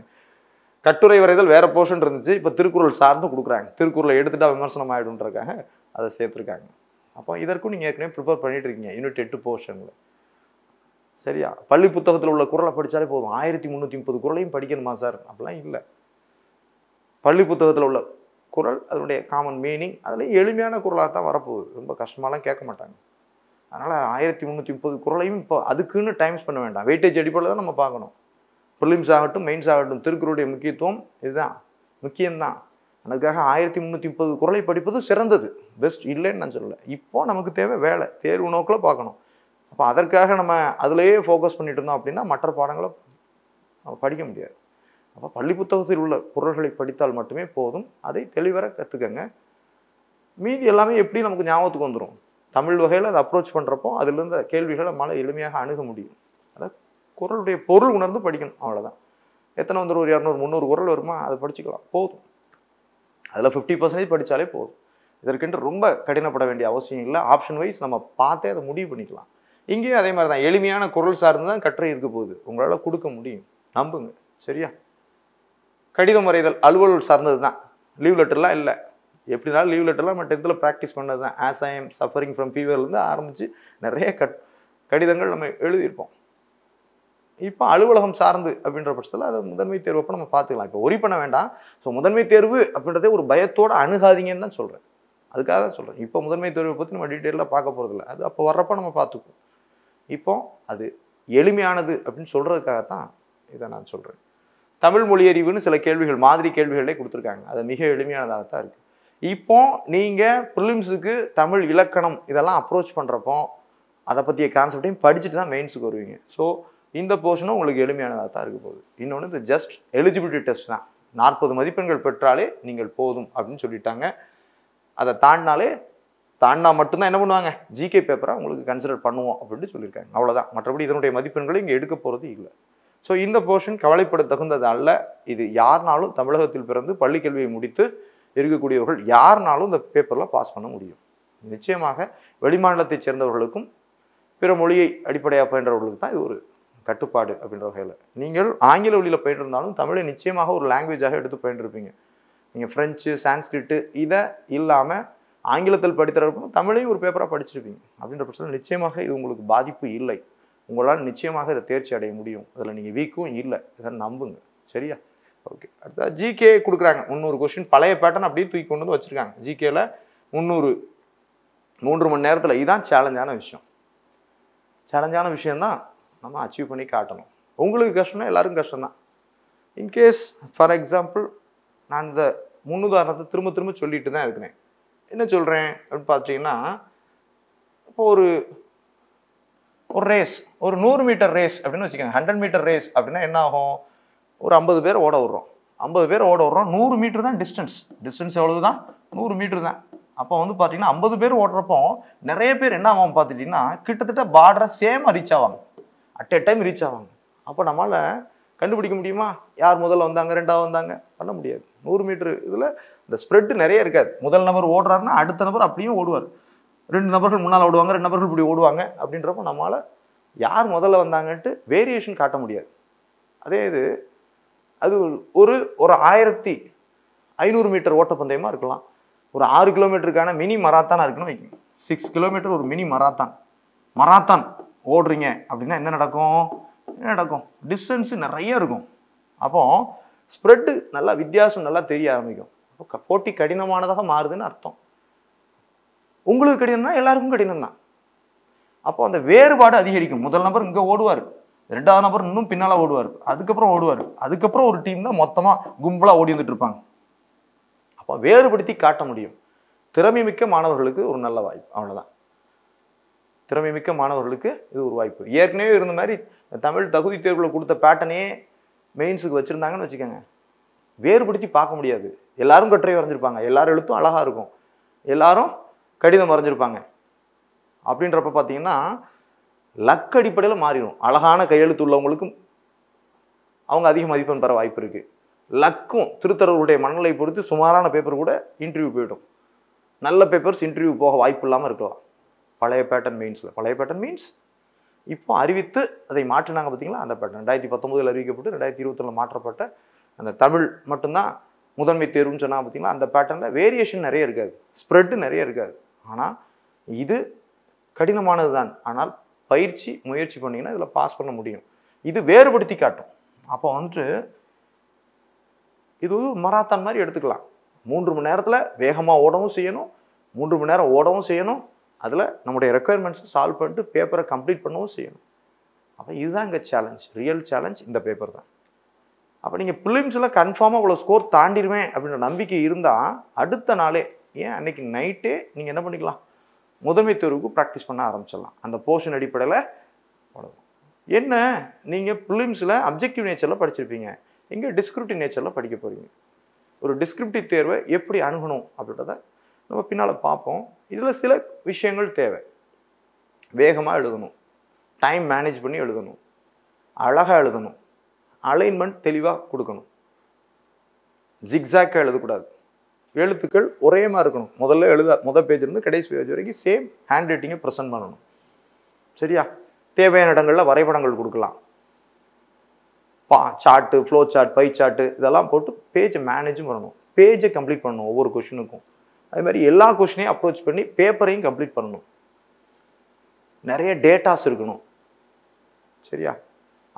கட்டுரை வரைதல் வேறு போர்ஷன் இருந்துச்சு. இப்போ திருக்குறள் சார்ந்து கொடுக்குறாங்க. திருக்குறளை எடுத்துட்டா விமர்சனம் ஆகிடும்ன்றக்காக அதை சேர்த்துருக்காங்க. அப்போ இதற்கும் நீங்கள் ஏற்கனவே ப்ரிப்பேர் பண்ணிட்டு இருக்கீங்க யூனிட் 8 போர்ஷனில். சரியா? பள்ளி புத்தகத்தில் உள்ள குறளை படித்தாலே போதும். 1330 குறளையும் படிக்கணுமா சார்? அப்படிலாம் இல்லை. பள்ளி புத்தகத்தில் உள்ள குறள், அதனுடைய காமன் மீனிங், அதில் எளிமையான குறளாக தான் வரப்போகுது. ரொம்ப கஷ்டமாலாம் கேட்க மாட்டாங்க. அதனால் 1330 குறளையும் இப்போ அதுக்குன்னு டைம் ஸ்பெண்ட் பண்ண வேண்டாம். வெயிட்டேஜ் அடிப்படையில் தான் நம்ம பார்க்கணும். ப்ரிலிம்ஸ் ஆகட்டும் மெயின்ஸ் ஆகட்டும் திருக்குறளுடைய முக்கியத்துவம் இதுதான், முக்கியம்தான். அதுக்காக 1330 குறளை படிப்பது சிறந்தது, பெஸ்ட், இல்லைன்னு நான் சொல்லலை. இப்போ நமக்கு தேவை வேலை, தேர்வு நோக்கில் பார்க்கணும். அப்போ அதற்காக நம்ம அதிலேயே ஃபோக்கஸ் பண்ணிட்டு இருந்தோம் அப்படின்னா மற்ற பாடங்களை நம்ம படிக்க முடியாது. அப்போ பள்ளி புத்தகத்தில் உள்ள குறள்களை படித்தால் மட்டுமே போதும், அதை தெளிவர கற்றுக்கங்க. மீதி எல்லாமே எப்படி நமக்கு ஞாபகத்துக்கு வந்துடும். தமிழ் வகையில் அதை அப்ரோச் பண்ணுறப்போ அதிலிருந்த கேள்விகளை நம்மளால் எளிமையாக அணுக முடியும். அதாவது குறளுடைய பொருள் உணர்ந்து படிக்கணும், அவ்வளோதான். எத்தனை வந்துடும், ஒரு 200 300 குறள் வருமா, அதை படிச்சுக்கலாம், போதும். அதில் 50% படித்தாலே போதும். இதற்கென்று ரொம்ப கடினப்பட வேண்டிய அவசியம் இல்லை. ஆப்ஷன் வைஸ் நம்ம பார்த்தே அதை முடிவு பண்ணிக்கலாம். இங்கேயும் அதே மாதிரி தான், எளிமையான குறள் சார்ந்து தான் கட்டுரை இருக்க போகுது, உங்களால் கொடுக்க முடியும், நம்புங்க. சரியா? கடிதம் வரைதல் அலுவல் சார்ந்தது தான், லீவ் லெட்டர்லாம் இல்லை. எப்படினாலும் லீவ் லெட்டர்லாம் நம்ம 10th ப்ராக்டிஸ் பண்ணது தான். As I am suffering from ஃபீவர்லேருந்து ஆரம்பித்து நிறைய கடிதங்கள் நம்ம எழுதியிருப்போம். இப்போ அலுவலகம் சார்ந்து அப்படின்ற பட்சத்தில் அதை முதன்மை தேர்வு அப்போ நம்ம பார்த்துக்கலாம். இப்போ ஒரி பண்ண வேண்டாம். ஸோ முதன்மை தேர்வு அப்படின்றதே ஒரு பயத்தோடு அணுகாதீங்கன்னு தான் சொல்கிறேன். அதுக்காக தான் சொல்கிறேன். இப்போ முதன்மை தேர்வை பற்றி நம்ம டீட்டெயிலாக பார்க்க போகிறதில்ல, அது அப்போ வர்றப்போ நம்ம பார்த்துக்குவோம். இப்போ அது எளிமையானது அப்படின்னு சொல்கிறதுக்காகத்தான் இதை நான் சொல்கிறேன். தமிழ் மொழி அறிவுன்னு சில கேள்விகள் மாதிரி கேள்விகளே கொடுத்துருக்காங்க, அது மிக எளிமையானதாக தான் இருக்குது. இப்போ நீங்கள் ப்ரிலிம்ஸுக்கு தமிழ் இலக்கணம் இதெல்லாம் அப்ரோச் பண்ணுறப்போ அதை பற்றிய கான்செப்டையும் படிச்சுட்டு தான் மெயின்ஸுக்கு வருவீங்க. ஸோ இந்த போர்ஷனும் உங்களுக்கு எளிமையானதாக தான் இருக்க போகுது. இன்னொன்று, இது ஜஸ்ட் எலிஜிபிலிட்டி டெஸ்ட் தான். 40 மதிப்பெண்கள் பெற்றாலே நீங்கள் போதும் அப்படின்னு சொல்லிட்டாங்க. அதை தாண்டினா மட்டும்தான் என்ன பண்ணுவாங்க, ஜிகே பேப்பராக உங்களுக்கு கன்சிடர் பண்ணுவோம் அப்படின்ட்டு சொல்லியிருக்காங்க, அவ்வளோதான். மற்றபடி இதனுடைய மதிப்பெண்களை இங்கே எடுக்க போகிறது இல்லை. ஸோ இந்த போர்ஷன் கவலைப்பட தகுந்தது அல்ல. இது யாருனாலும் தமிழகத்தில் பிறந்து பள்ளிக்கல்வியை முடித்து இருக்கக்கூடியவர்கள் யாருனாலும் இந்த பேப்பரில் பாஸ் பண்ண முடியும். நிச்சயமாக வெளிமாநிலத்தைச் சேர்ந்தவர்களுக்கும் பிற மொழியை அடிப்படையாக பயின்றவர்களுக்கு தான் இது ஒரு கட்டுப்பாடு அப்படின்ற வகையில். நீங்கள் ஆங்கில வழியில் பயின்றிருந்தாலும் தமிழை நிச்சயமாக ஒரு லாங்குவேஜாக எடுத்து பயின்றிருப்பீங்க. நீங்கள் ஃப்ரெஞ்சு, சான்ஸ்கிரிட்டு இதை இல்லாமல் ஆங்கிலத்தில் படித்தறப்போ தமிழையும் ஒரு பேப்பராக படிச்சிருப்பீங்க. அப்படின்ற பட்சத்தில் நிச்சயமாக இது உங்களுக்கு பாதிப்பு இல்லை. உங்களால் நிச்சயமாக இதை தேர்ச்சி அடைய முடியும். அதில் நீங்கள் வீக்கும் இல்லை, இதை நம்புங்க. சரியா? ஓகே. அடுத்த ஜிகே கொடுக்குறாங்க 300 கொஸ்டின், பழைய பேட்டர்ன் அப்படியே தூக்கி கொண்டு வந்து வச்சுருக்காங்க. ஜிகேல 3 மணி நேரத்தில். இதுதான் சேலஞ்சான விஷயம்தான் நம்ம அச்சீவ் பண்ணி காட்டணும். உங்களுக்கு கஷ்டம்னா எல்லாருக்கும் கஷ்டம்தான். இன்கேஸ் ஃபார் எக்ஸாம்பிள் நான் இந்த முன்னுதாரணத்தை திரும்ப சொல்லிட்டு தான் இருக்கிறேன். என்ன சொல்கிறேன் அப்படின்னு பார்த்தீங்கன்னா, இப்போ ஒரு ரேஸ், ஒரு 100 மீட்டர் ரேஸ் அப்படின்னு வச்சுக்கோங்க. 100 மீட்டர் ரேஸ் அப்படின்னா என்ன ஆகும், ஒரு 50 பேர் ஓட விடுறோம். 100 மீட்டர் தான் டிஸ்டன்ஸ் எவ்வளவு தான், 100 மீட்டர் தான். அப்போ வந்து பார்த்தீங்கன்னா 50 பேர் ஓடுறப்போ நிறைய பேர் என்ன ஆகும் பார்த்துட்டிங்கன்னா, கிட்டத்தட்ட பார்டரை சேமாக ரீச் ஆவாங்க, அட் எ டைம் ரீச் ஆவாங்க. அப்போ நம்மளால் கண்டுபிடிக்க முடியுமா யார் முதல்ல வந்தாங்க, ரெண்டாவது வந்தாங்க? பண்ண முடியாது. 100 மீட்டர் இதில் இந்த ஸ்ப்ரெட்டு நிறைய இருக்காது. முதல் நபர் ஓடுறாருன்னா அடுத்த நபர் அப்படியும் ஓடுவார், 2 நபர்கள் முன்னால் ஓடுவாங்க, 2 நபர்கள் இப்படி ஓடுவாங்க. அப்படின்றப்போ நம்மளால் யார் முதல்ல வந்தாங்கன்ட்டு வேரியேஷன் காட்ட முடியாது. அதே இது அது ஒரு 1500 மீட்டர் ஓட்டப்பந்தயமாக இருக்கலாம், ஒரு 6 கிலோமீட்டருக்கான மினி மராத்தானாக இருக்குன்னு வைக்கணும். 6 கிலோமீட்டர் ஒரு மினி மராத்தான் ஓடுறீங்க அப்படின்னா என்ன நடக்கும், டிஸ்டன்ஸு நிறைய இருக்கும். அப்போ ஸ்ப்ரெட்டு நல்லா வித்தியாசம் நல்லா தெரிய ஆரம்பிக்கும். போட்டி கடினமானதாக மாறுதுன்னு அர்த்தம். உங்களுக்கு கடினம்னா எல்லாருக்கும் கடினம் தான். அப்போ அந்த வேறுபாடு அதிகரிக்கும். முதல் நபர் இங்கே ஓடுவார், 2வது நபர் இன்னும் பின்னால் ஓடுவார், அதுக்கப்புறம் ஒரு டீம் தான் மொத்தமாக கும்பலாக ஓடி வந்துட்டு இருப்பாங்க. அப்போ வேறுபடுத்தி காட்ட முடியும். திறமை மிக்க மாணவர்களுக்கு ஒரு நல்ல வாய்ப்பு, அவ்வளோதான். திறமை மிக்க மாணவர்களுக்கு இது ஒரு வாய்ப்பு. ஏற்கனவே இருந்த மாதிரி தமிழ் தகுதி தேர்வில் கொடுத்த பேட்டர்னே மெயின்ஸுக்கு வச்சுருந்தாங்கன்னு வச்சுக்கோங்க, வேறுபடுத்தி பார்க்க முடியாது. எல்லாரும் கட்டுரை வரைஞ்சிருப்பாங்க, எல்லாரும் எழுத்தும் அழகாக இருக்கும், எல்லாரும் கடிதம் வரைஞ்சிருப்பாங்க. அப்படின்றப்ப பார்த்தீங்கன்னா லக் அடிப்படையில் மாறிடும். அழகான கையெழுத்து உள்ளவங்களுக்கும் அவங்க அதிக மதிப்பெண் பெற வாய்ப்பு இருக்குது. லக்கும் திருத்தரவருடைய மனநிலை பொறுத்து சுமாரான பேப்பர் கூட இன்டர்வியூ போய்டும். நல்ல பேப்பர்ஸ் இன்டர்வியூ போக வாய்ப்பு இல்லாமல் இருக்கலாம். பழைய பேட்டர்ன் மீன்ஸ் இப்போ அறிவித்து அதை மாற்றினாங்க பார்த்தீங்களா, அந்த பேட்டர்ன் 2019 அறிவிக்கப்பட்டு 2021 மாற்றப்பட்ட அந்த தமிழ் மட்டும்தான் முதன்மை தேர்வுன்னு சொன்னாங்க பார்த்தீங்களா, அந்த பேட்டர்னில் வேரியேஷன் நிறைய இருக்காது, ஸ்ப்ரெட்டு நிறைய இருக்காது. ஆனால் இது கடினமானது தான். ஆனால் முயற்சி பண்ணிங்கன்னா இதில் பாஸ் பண்ண முடியும். இது வேறுபடுத்தி காட்டும். அப்போ வந்துட்டு இது மராத்தான் மாதிரி எடுத்துக்கலாம். 3 மணி நேரத்தில் வேகமாக ஓடவும் செய்யணும், 3 மணி நேரம் ஓடவும் செய்யணும், அதில் நம்முடைய ரெக்குயர்மெண்ட்ஸை சால்வ் பண்ணிட்டு பேப்பரை கம்ப்ளீட் பண்ணவும் செய்யணும். அப்போ இதுதான் இங்கே சேலஞ்ச், ரியல் சேலஞ்ச் இந்த பேப்பர் தான். அப்போ நீங்கள் ப்ரிலிம்ஸில் கன்ஃபார்மாக இவ்வளோ ஸ்கோர் தாண்டிடுவேன் அப்படின்ற நம்பிக்கை இருந்தால் அடுத்த நாளே ஏன் அன்னைக்கு நைட்டே நீங்கள் என்ன பண்ணிக்கலாம், முதன்மை தேர்வுக்கு ப்ராக்டிஸ் பண்ண ஆரம்பிச்சிடலாம். அந்த போர்ஷன் அடிப்படையில் என்ன நீங்கள் ப்ரிலிம்ஸில் அப்ஜெக்டிவ் நேச்சரில் படிச்சிருப்பீங்க, இங்கே டிஸ்கிரிப்டிவ் நேச்சரில் படிக்க போகிறீங்க. ஒரு டிஸ்கிரிப்டிவ் தேர்வை எப்படி அணுகணும் அப்படின்றத நம்ம பின்னால் பார்ப்போம். இதில் சில விஷயங்கள் தேவை. வேகமாக எழுதணும், டைம் மேனேஜ் பண்ணி எழுதணும், அழகாக எழுதணும், அலைன்மெண்ட் தெளிவாக கொடுக்கணும், ஜிக்ஸாக்காக எழுதக்கூடாது, எழுத்துக்கள் ஒரே மாதிரி இருக்கணும். முதல் பேஜ்லேருந்து கடைசி பேஜ் வரைக்கும் சேம் ஹேண்ட் ரைட்டிங்கை ப்ரெசென்ட் பண்ணணும். சரியா? தேவையான இடங்களில் வரைபடங்கள் கொடுக்கலாம், chart, flow chart, pie chart இதெல்லாம் போட்டு பேஜை மேனேஜும் பண்ணணும். பேஜை கம்ப்ளீட் பண்ணணும் ஒவ்வொரு கொஷினுக்கும். அதே மாதிரி எல்லா கொஷினையும் அப்ரோச் பண்ணி பேப்பரையும் கம்ப்ளீட் பண்ணணும். நிறைய டேட்டாஸ் இருக்கணும். சரியா?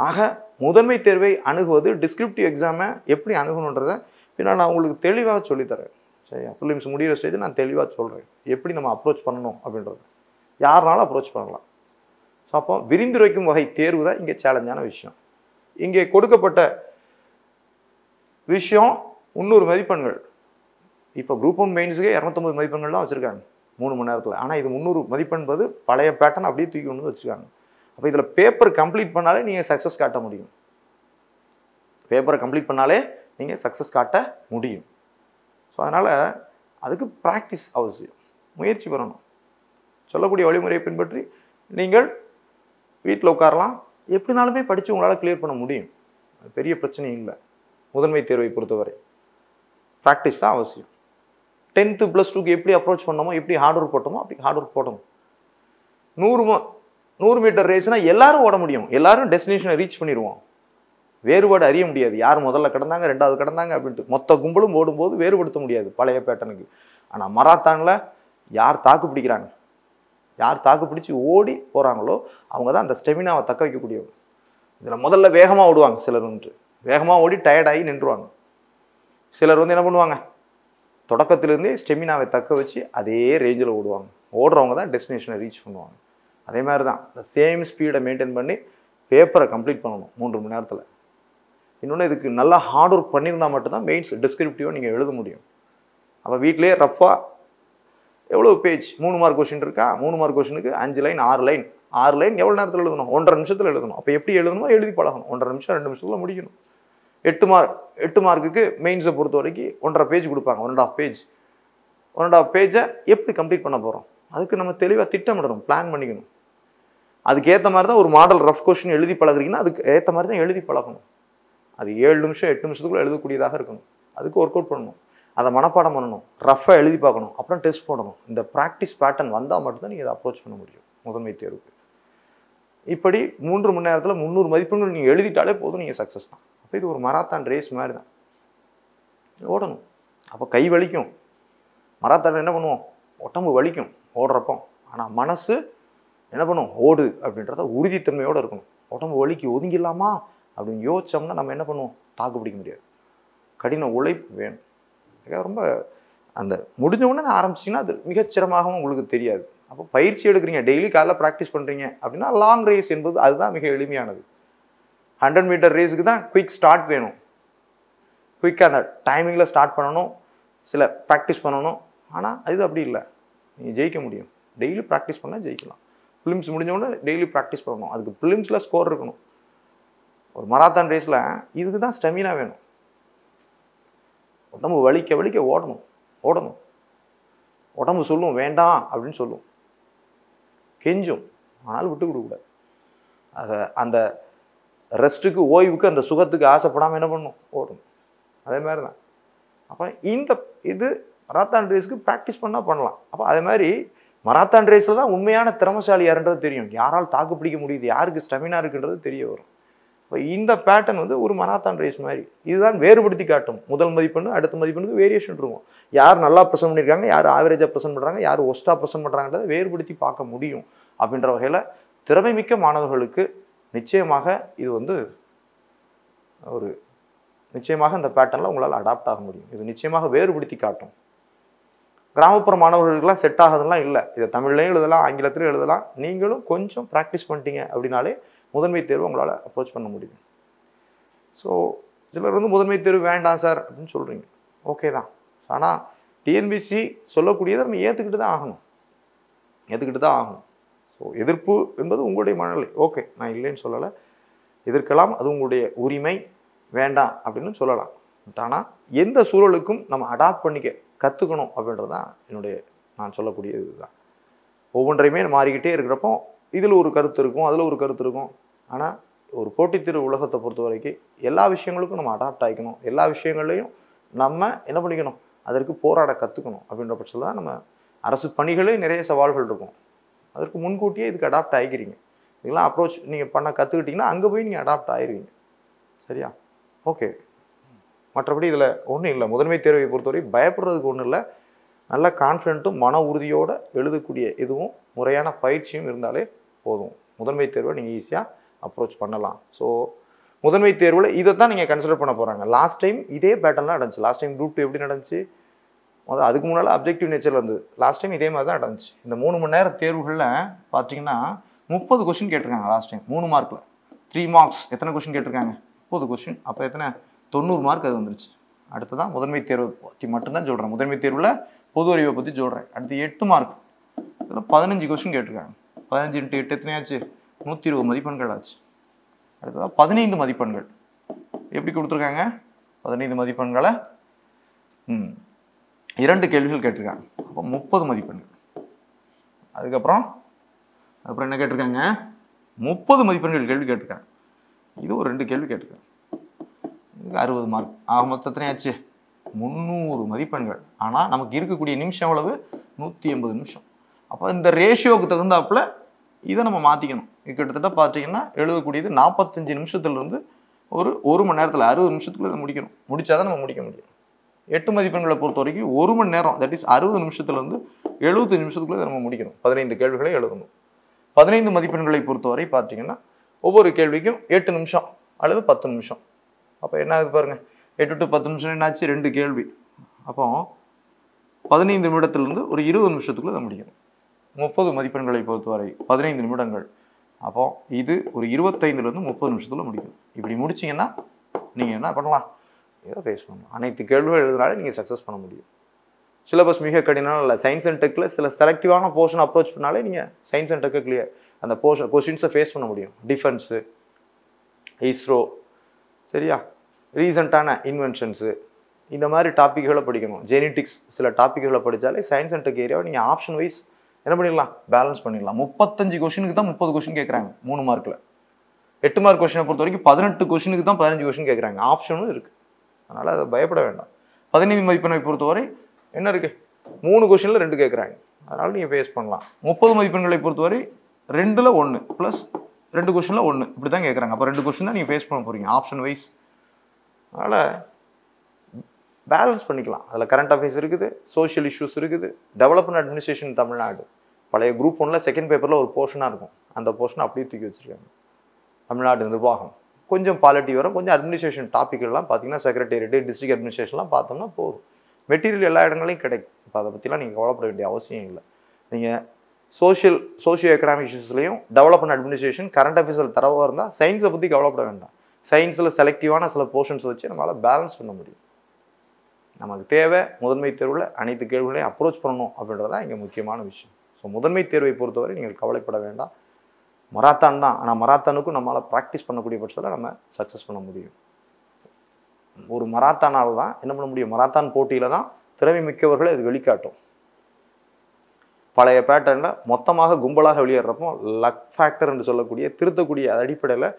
ஆக முதன்மை தேர்வை அணுகுவது, டிஸ்கிரிப்டிவ் எக்ஸாமை எப்படி அணுகணுன்றதை பின்னால் நான் உங்களுக்கு தெளிவாக சொல்லித்தரேன். சரியா? ப்ரிலிம்ஸ் முடிகிற ஸ்டேஜ் நான் தெளிவாக சொல்கிறேன் எப்படி நம்ம அப்ரோச் பண்ணணும் அப்படின்றது. யாருனாலும் அப்ரோச் பண்ணலாம். ஸோ அப்போ விரிந்துரைக்கும் வகை தேர்வு தான் இங்கே சேலஞ்சான விஷயம். இங்கே கொடுக்கப்பட்ட விஷயம் 300 மதிப்பெண்கள். இப்போ குரூப் 1 மெயின்ஸுக்கு 250 மதிப்பெண்கள் தான் வச்சுருக்காங்க 3 மணி நேரத்தில். ஆனால் இது 300 மதிப்பெண்பது பழைய பேட்டர்ன் அப்படியே தூக்கி கொண்டு வச்சுருக்காங்க. அப்போ இதில் பேப்பர் கம்ப்ளீட் பண்ணாலே நீங்கள் சக்ஸஸ் காட்ட முடியும். பேப்பரை கம்ப்ளீட் பண்ணாலே நீங்கள் சக்ஸஸ் காட்ட முடியும். ஸோ அதனால் அதுக்கு ப்ராக்டிஸ் அவசியம், முயற்சி பண்ணணும். சொல்லக்கூடிய வழிமுறையை பின்பற்றி நீங்கள் வீட்டில் உட்காரலாம், எப்படினாலுமே படித்து உங்களால் கிளியர் பண்ண முடியும். பெரிய பிரச்சனை இல்லை. முதன்மை தேர்வை பொறுத்தவரை ப்ராக்டிஸ் தான் அவசியம். 10th +2க்கு எப்படி அப்ரோச் பண்ணோமோ, எப்படி ஹார்ட் ஒர்க் போட்டோமோ அப்படி ஹார்ட் ஒர்க் போடணும். 100 மீட்டர் ரேஸ்னால் எல்லாரும் ஓட முடியும், எல்லாரும் டெஸ்டினேஷனை ரீச் பண்ணிடுவோம். வேறுபாடு அறிய முடியாது, யார் முதல்ல கடந்தாங்க ரெண்டாவது கடந்தாங்க அப்படின்ட்டு. மொத்த கும்பலும் ஓடும்போது வேறுபடுத்த முடியாது பழைய பேட்டனுக்கு. ஆனால் மராத்தானில் யார் தாக்கு பிடிக்கிறாங்க, யார் தாக்கு பிடிச்சி ஓடி போகிறாங்களோ அவங்க தான் அந்த ஸ்டெமினாவை தக்க வைக்கக்கூடியவங்க. இதில் முதல்ல வேகமாக ஓடுவாங்க சிலர், வேகமாக ஓடி டயர்டாகி நின்றுவாங்க. சிலர் என்ன பண்ணுவாங்க, தொடக்கத்திலேருந்தே ஸ்டெமினாவை தக்க வச்சு அதே ரேஞ்சில் ஓடுவாங்க. ஓடுறவங்க தான் டெஸ்டினேஷனை ரீச் பண்ணுவாங்க. அதே மாதிரி தான் இந்த சேம் ஸ்பீடை மெயின்டைன் பண்ணி பேப்பரை கம்ப்ளீட் பண்ணணும் 3 மணி நேரத்தில். இன்னொன்று, இதுக்கு நல்லா ஹார்ட் ஒர்க் பண்ணியிருந்தால் மட்டும்தான் மெயின்ஸ் டிஸ்கிரிப்டிவாக நீங்கள் எழுத முடியும். அப்போ வீட்டிலேயே ரஃபாக எவ்வளோ பேஜ், 3 மார்க் கொஷின் இருக்கா, 3 மார்க் கொஷினுக்கு 5 லைன் 6 லைன் 6 லைன் எவ்வளோ நேரத்தில் எழுதணும், 1.5 நிமிஷத்தில் எழுதணும். அப்போ எப்படி எழுதணுமோ எழுதி பழகணும். 1.5 நிமிஷம் 2 நிமிஷத்தில் முடிக்கணும். 8 மார்க்குக்கு மெயின்ஸை பொறுத்த வரைக்கும் 1.5 பேஜ் கொடுப்பாங்க, 1.5 பேஜை எப்படி கம்ப்ளீட் பண்ண போகிறோம், அதுக்கு நம்ம தெளிவாக திட்டமிடணும், பிளான் பண்ணிக்கணும். அதுக்கேற்ற மாதிரி தான் ஒரு மாடல் ரஃப் கொஷின் எழுதி பழகுறீங்கன்னா அதுக்கு ஏற்ற மாதிரி தான் எழுதி பழகணும். அது 7 நிமிஷம் 8 நிமிஷத்துக்குள்ள எழுதக்கூடியதாக இருக்கணும். அதுக்கு ஒர்க் அவுட் பண்ணணும், அதை மனப்பாடம் பண்ணணும், ரஃபாக எழுதி பார்க்கணும், அப்புறம் டெஸ்ட் போடணும். இந்த ப்ராக்டிஸ் பேட்டர்ன் வந்தால் மட்டும்தான் நீங்கள் அதை அப்ரோச் பண்ண முடியும் முதன்மை தேர்வுக்கு. இப்படி 3 மணி நேரத்தில் 300 மதிப்பெண்கள் நீங்கள் எழுதிட்டாலே போதும், நீங்கள் சக்ஸஸ் தான். அப்போ இது ஒரு மராத்தான் ரேஸ் மாதிரி தான், ஓடணும். அப்போ கை வலிக்கும், மராத்தான் என்ன பண்ணுவோம், உடம்பு வலிக்கும் ஓடுறப்போ. ஆனால் மனசு என்ன பண்ணும், ஓடு அப்படின்றத உறுதித்தன்மையோடு இருக்கணும். உடம்பு வலிக்கு ஒதுங்கிடலாமா அப்படின்னு யோசிச்சோம்னா நம்ம என்ன பண்ணுவோம், தாக்கு பிடிக்க முடியாது. கடின உழைப்பு வேணும். ரொம்ப அந்த முடிஞ்ச உடனே ஆரம்பிச்சிங்கன்னா அது மிகச்சிரமாகவும் உங்களுக்கு தெரியாது. அப்போ பயிற்சி எடுக்கிறீங்க, டெய்லி காலைல ப்ராக்டிஸ் பண்ணுறீங்க அப்படின்னா லாங் ரேஸ் என்பது அதுதான் மிக எளிமையானது. 100 மீட்டர் ரேஸுக்கு தான் குயிக் ஸ்டார்ட் வேணும். குயிக்காக அந்த டைமிங்கில் ஸ்டார்ட் பண்ணணும், சில ப்ராக்டிஸ் பண்ணணும். ஆனால் அது அப்படி இல்லை, நீங்கள் ஜெயிக்க முடியும். டெய்லி ப்ராக்டிஸ் பண்ணால் ஜெயிக்கலாம். ப்ரிலிம்ஸ் முடிஞ்சவொடனே டெய்லி ப்ராக்டிஸ் பண்ணணும். அதுக்கு ப்ரிலிம்ஸில் ஸ்கோர் இருக்கணும். ஒரு மராத்தான் ரேஸில் இதுக்கு தான் ஸ்டெமினா வேணும். உடம்பு வலிக்க வலிக்க ஓடணும். உடம்பு சொல்லும் வேண்டாம் அப்படின்னு சொல்லும், கெஞ்சும், ஆனால் விட்டு கொடுக்கூடாது. அதை அந்த ரெஸ்ட்டுக்கு, ஓய்வுக்கு, அந்த சுகத்துக்கு ஆசைப்படாமல் என்ன பண்ணணும், ஓடணும். அதே மாதிரி தான். அப்போ இது மராத்தான் ரேஸுக்கு ப்ராக்டிஸ் பண்ணால் பண்ணலாம். அப்போ அதே மாதிரி மராத்தான் ரேஸில் தான் உண்மையான திறமைசாலி யாருன்றது தெரியும். யாரால் தாக்கு பிடிக்க முடியுது, யாருக்கு ஸ்டெமினா இருக்குன்றது தெரிய வரும். இப்போ இந்த பேட்டர்ன் ஒரு மராத்தான் ரேஸ் மாதிரி. இதுதான் வேறுபடுத்தி காட்டும். முதல் மதிப்பெண்ணு அடுத்த மதிப்பெண்ணுக்கு வேரியேஷன் இருக்கும். யார் நல்லா ப்ரெசென்ட் பண்ணியிருக்காங்க, யார் ஆவரேஜாக ப்ரெசென்ட் பண்ணுறாங்க, யார் ஒஸ்ட்டாக ப்ரெசென்ட் பண்ணுறாங்கன்றதை வேறுபடுத்தி பார்க்க முடியும். அப்படின்ற வகையில் திறமைமிக்க மாணவர்களுக்கு நிச்சயமாக இது நிச்சயமாக இந்த பேட்டர்னில் உங்களால் அடாப்ட் ஆக முடியும். இது நிச்சயமாக வேறுபடுத்தி காட்டும். கிராமப்புற மாணவர்களுக்கெல்லாம் செட் ஆகுதுலாம் இல்லை. இதை தமிழ்லையும் எழுதலாம், ஆங்கிலத்திலையும் எழுதலாம். நீங்களும் கொஞ்சம் ப்ராக்டிஸ் பண்ணிட்டீங்க அப்படின்னாலே முதன்மை தேர்வு உங்களால் அப்ரோச் பண்ண முடியும். ஸோ சிலர் வந்து முதன்மை தேர்வு வேண்டாம் சார் அப்படின்னு சொல்கிறீங்க. ஓகே தான். ஆனால் டிஎன்பிஎஸ்சி சொல்லக்கூடியதை நம்ம ஏற்றுக்கிட்டு தான் ஆகணும். ஸோ எதிர்ப்பு என்பது உங்களுடைய மனநிலை. ஓகே, நான் இல்லைன்னு சொல்லலை. எதிர்க்கலாம், அது உங்களுடைய உரிமை. வேண்டாம் அப்படின்னு சொல்லலாம். பட் ஆனால் எந்த சூழலுக்கும் நம்ம அடாப்ட் பண்ணிக்க கற்றுக்கணும் அப்படின்றது தான் நான் சொல்லக்கூடிய இதுதான். ஒவ்வொன்றையுமே மாறிக்கிட்டே இருக்கிறப்போ இதில் ஒரு கருத்து இருக்கும், அதில் ஒரு கருத்து இருக்கும். ஆனால் ஒரு போட்டித் தேர்வு உலகத்தை பொறுத்த வரைக்கும் எல்லா விஷயங்களுக்கும் நம்ம அடாப்ட் ஆகிக்கணும். எல்லா விஷயங்கள்லையும் நம்ம என்ன பண்ணிக்கணும், அதற்கு போராட கற்றுக்கணும். அப்படின்ற பட்சத்தில் தான் நம்ம அரசு பணிகளே நிறைய சவால்கள் இருக்கும். அதற்கு முன்கூட்டியே இதுக்கு அடாப்ட் ஆகிக்கிறீங்க. இதெல்லாம் அப்ரோச் நீங்கள் பண்ண கற்றுக்கிட்டிங்கன்னா அங்கே போய் நீங்கள் அடாப்ட் ஆகிருவீங்க. சரியா? ஓகே. மற்றபடி இதில் ஒன்றும் இல்லை. முதன்மை தேர்வை பொறுத்தவரை பயப்படுறதுக்கு ஒன்றும் இல்லை. நல்ல கான்ஃபிடென்ட்டும் மன உறுதியோடு எழுதக்கூடிய இதுவும் முறையான பயிற்சியும் இருந்தாலே போதும். முதன்மை தேர்வை நீங்கள் ஈஸியாக அப்ரோச் பண்ணலாம். ஸோ முதன்மை தேர்வில் இதை தான் நீங்கள் கன்சிடர் பண்ண போகிறாங்க. லாஸ்ட் டைம் இதே பேட்டர்லாம் நடந்துச்சு. லாஸ்ட் டைம் குரூப் 2 எப்படி நடந்துச்சு, அதுக்கு முன்னால் அப்ஜெக்டிவ் நேச்சரில் இருந்தது. லாஸ்ட் டைம் இதே மாதிரி தான் நடந்துச்சு. இந்த 3 மணி நேர தேர்வுகளில் பார்த்தீங்கன்னா 30 கொஸ்டின் கேட்டிருக்காங்க. லாஸ்ட் டைம் 3 மார்க்கில் 3 மார்க்ஸ் எத்தனை கொஸ்டின் கேட்டிருக்காங்க? 30 கொஸ்டின். அப்போ எத்தனை? 90 மார்க் அது வந்துருச்சு. அடுத்து தான் முதன்மை தேர்வை பற்றி மட்டும்தான் சொல்கிறேன். முதன்மை தேர்வில் பொது அறிவை பற்றி சொல்கிறேன். அடுத்து 8 மார்க், இதில் 15 கொஸ்டின் கேட்டிருக்காங்க. 15 × 8 எத்தனையாச்சு? 120 மதிப்பெண்கள் ஆச்சு. அடுத்ததான் 15 மதிப்பெண்கள் எப்படி கொடுத்துருக்காங்க? 15 மதிப்பெண்களை 2 கேள்விகள் கேட்டிருக்காங்க. அப்போ 30 மதிப்பெண்கள். அதுக்கப்புறம் என்ன கேட்டிருக்காங்க? 30 மதிப்பெண்கள் கேள்வி கேட்டிருக்காங்க. இது ஒரு 2 கேள்வி கேட்டிருக்காங்க. இதுக்கு 60 மார்க். ஆக மொத்தத்தினே ஆச்சு 300 மதிப்பெண்கள். ஆனால் நமக்கு இருக்கக்கூடிய நிமிஷம் எவ்வளவு? 180 நிமிஷம். அப்போ இந்த ரேஷியோவுக்கு தகுந்தாப்புல இதை நம்ம மாற்றிக்கணும். கிட்டத்தட்ட பார்த்தீங்கன்னா எழுதக்கூடியது 45 நிமிஷத்துலேருந்து ஒரு மணி நேரத்தில் 60 நிமிஷத்துக்குள்ள இதை முடிக்கணும். முடிச்சாதான் நம்ம முடிக்க முடியும். 8 மதிப்பெண்களை பொறுத்த வரைக்கும் 1 மணி நேரம், தட் இஸ் 60 நிமிஷத்துலேருந்து 75 நிமிஷத்துக்குள்ள நம்ம முடிக்கணும். 15 கேள்விகளை எழுதணும். 15 மதிப்பெண்களை பொறுத்தவரை பார்த்தீங்கன்னா ஒவ்வொரு கேள்விக்கும் 8 நிமிஷம் அல்லது 10 நிமிஷம். அப்போ என்ன ஆகுது பாருங்க, 8 to 10 நிமிஷம் என்னாச்சு? 2 கேள்வி. அப்போ 15 நிமிடத்திலிருந்து ஒரு 20 நிமிஷத்துக்குள்ள அதை முடிக்கணும். 30 மதிப்பெண்களை பொறுத்தவரை 15 நிமிடங்கள். அப்போ இது ஒரு 25லேருந்து 30 நிமிஷத்துல முடிக்கும். இப்படி முடிச்சிங்கன்னா நீங்கள் என்ன பண்ணலாம்? இதை ஃபேஸ் பண்ணலாம். அனைத்து கேள்விகள் எழுதுனாலே நீங்கள் சக்ஸஸ் பண்ண முடியும். சிலபஸ் மிக கடினம் இல்லை. சயின்ஸ் அண்ட் டெக்கில் சில செலக்டிவான போர்ஷன் அப்ரோச் பண்ணாலே நீங்கள் சயின்ஸ் அண்ட் டெக்கை கிளியர் அந்த கொஸ்டின்ஸை ஃபேஸ் பண்ண முடியும். டிஃபென்ஸு, இஸ்ரோ, சரியா, ரீசண்டான இன்வென்ஷன்ஸு, இந்த மாதிரி டாப்பிக்குகளை படிக்கணும். ஜெனட்டிக்ஸ் சில டாப்பிக்குகளை படித்தாலே சயின்ஸ் அண்ட் டெக் ஏரியாவை நீங்கள் ஆப்ஷன் வைஸ் என்ன பண்ணிடலாம்? பேலன்ஸ் பண்ணிடலாம். 35 கொஸ்டினுக்கு தான் 30 கொஸ்டின் கேட்குறாங்க 3 மார்க்கில். 8 மார்க் கொஸ்டினை பொறுத்த வரைக்கும் 18 கொஸ்டினுக்கு தான் 15 கொஸ்டின் கேட்குறாங்க. ஆப்ஷனும் இருக்குது. அதனால் அதை பயப்பட வேண்டாம். 15 மதிப்பெண்ணை பொறுத்தவரை என்ன இருக்குது? 3 கொஸ்டினில் 2 கேட்குறாங்க. அதனால் நீங்கள் ஃபேஸ் பண்ணலாம். 30 மதிப்பெண்களை பொறுத்தவரை 2ல் 1 ப்ளஸ் 2 கொஸ்டினில் 1 இப்படி தான் கேட்குறாங்க. அப்போ 2 கொஸ்டின் தான் நீங்கள் ஃபேஸ் பண்ண போகிறீங்க ஆப்ஷன் வைஸ். அதனால் பேலன்ஸ் பண்ணிக்கலாம். அதில் கரண்ட் அஃபேர்ஸ் இருக்குது, சோஷியல் இஷ்யூஸ் இருக்குது, டெவலப்மெண்ட் அட்மினிஸ்ட்ரேஷன் தமிழ்நாடு. பழைய குரூப் 1ல் செகண்ட் பேப்பரில் ஒரு போர்ஷனாக இருக்கும். அந்த போர்ஷனை அப்படியே தூக்கி வச்சுருக்காங்க. தமிழ்நாடு நிர்வாகம் கொஞ்சம் பாலிட்டி வரும். கொஞ்சம் அட்மினிஸ்ட்ரேஷன் டாப்பிக்கெல்லாம் பார்த்தீங்கன்னா செக்ரட்டேரியட்டு, டிஸ்ட்ரிக்ட் அட்மினிஸ்ட்ரேஷன்லாம் பார்த்தோம்னா போதும். மெட்டீரியல் எல்லா இடங்களையும் கிடைக்கும். இப்போ அதை பற்றிலாம் நீங்கள் கவலைப்பட வேண்டிய அவசியம் இல்லை. நீங்கள் சோஷியோ எக்கனாமிக் இஷ்யூஸ்லையும் டெவலப்மெண்ட் அட்மினிஸ்ட்ரேஷன் கரண்ட் அஃபேர்ஸில் தரவாக இருந்தால் சயின்ஸை பற்றி கவலைப்பட வேண்டாம். சயின்ஸில் செலக்டிவான சில போர்ஷன்ஸ் வச்சு நம்மளால் பேலன்ஸ் பண்ண முடியும். நமக்கு தேவை முதன்மை தேர்வில் அனைத்து கேள்விகளையும் அப்ரோச் பண்ணணும் அப்படின்றதான் இங்கே முக்கியமான விஷயம். ஸோ முதன்மை தேர்வை பொறுத்தவரை நீங்கள் கவலைப்பட வேண்டாம். மராத்தான் தான். ஆனால் மராத்தானுக்கும் நம்மளால் ப்ராக்டிஸ் பண்ணக்கூடிய பட்சத்தில் நம்ம சக்ஸஸ் பண்ண முடியும். ஒரு மராத்தானால் தான் என்ன பண்ண முடியும்? மராத்தான் போட்டியில் தான் திறமை மிக்கவர்களை அது வெளிக்காட்டும். பழைய பேட்டர்னில் மொத்தமாக கும்பலாக வெளியேறப்போ லக் ஃபேக்டர் என்று சொல்லக்கூடிய திருத்தக்கூடிய அடிப்படையில்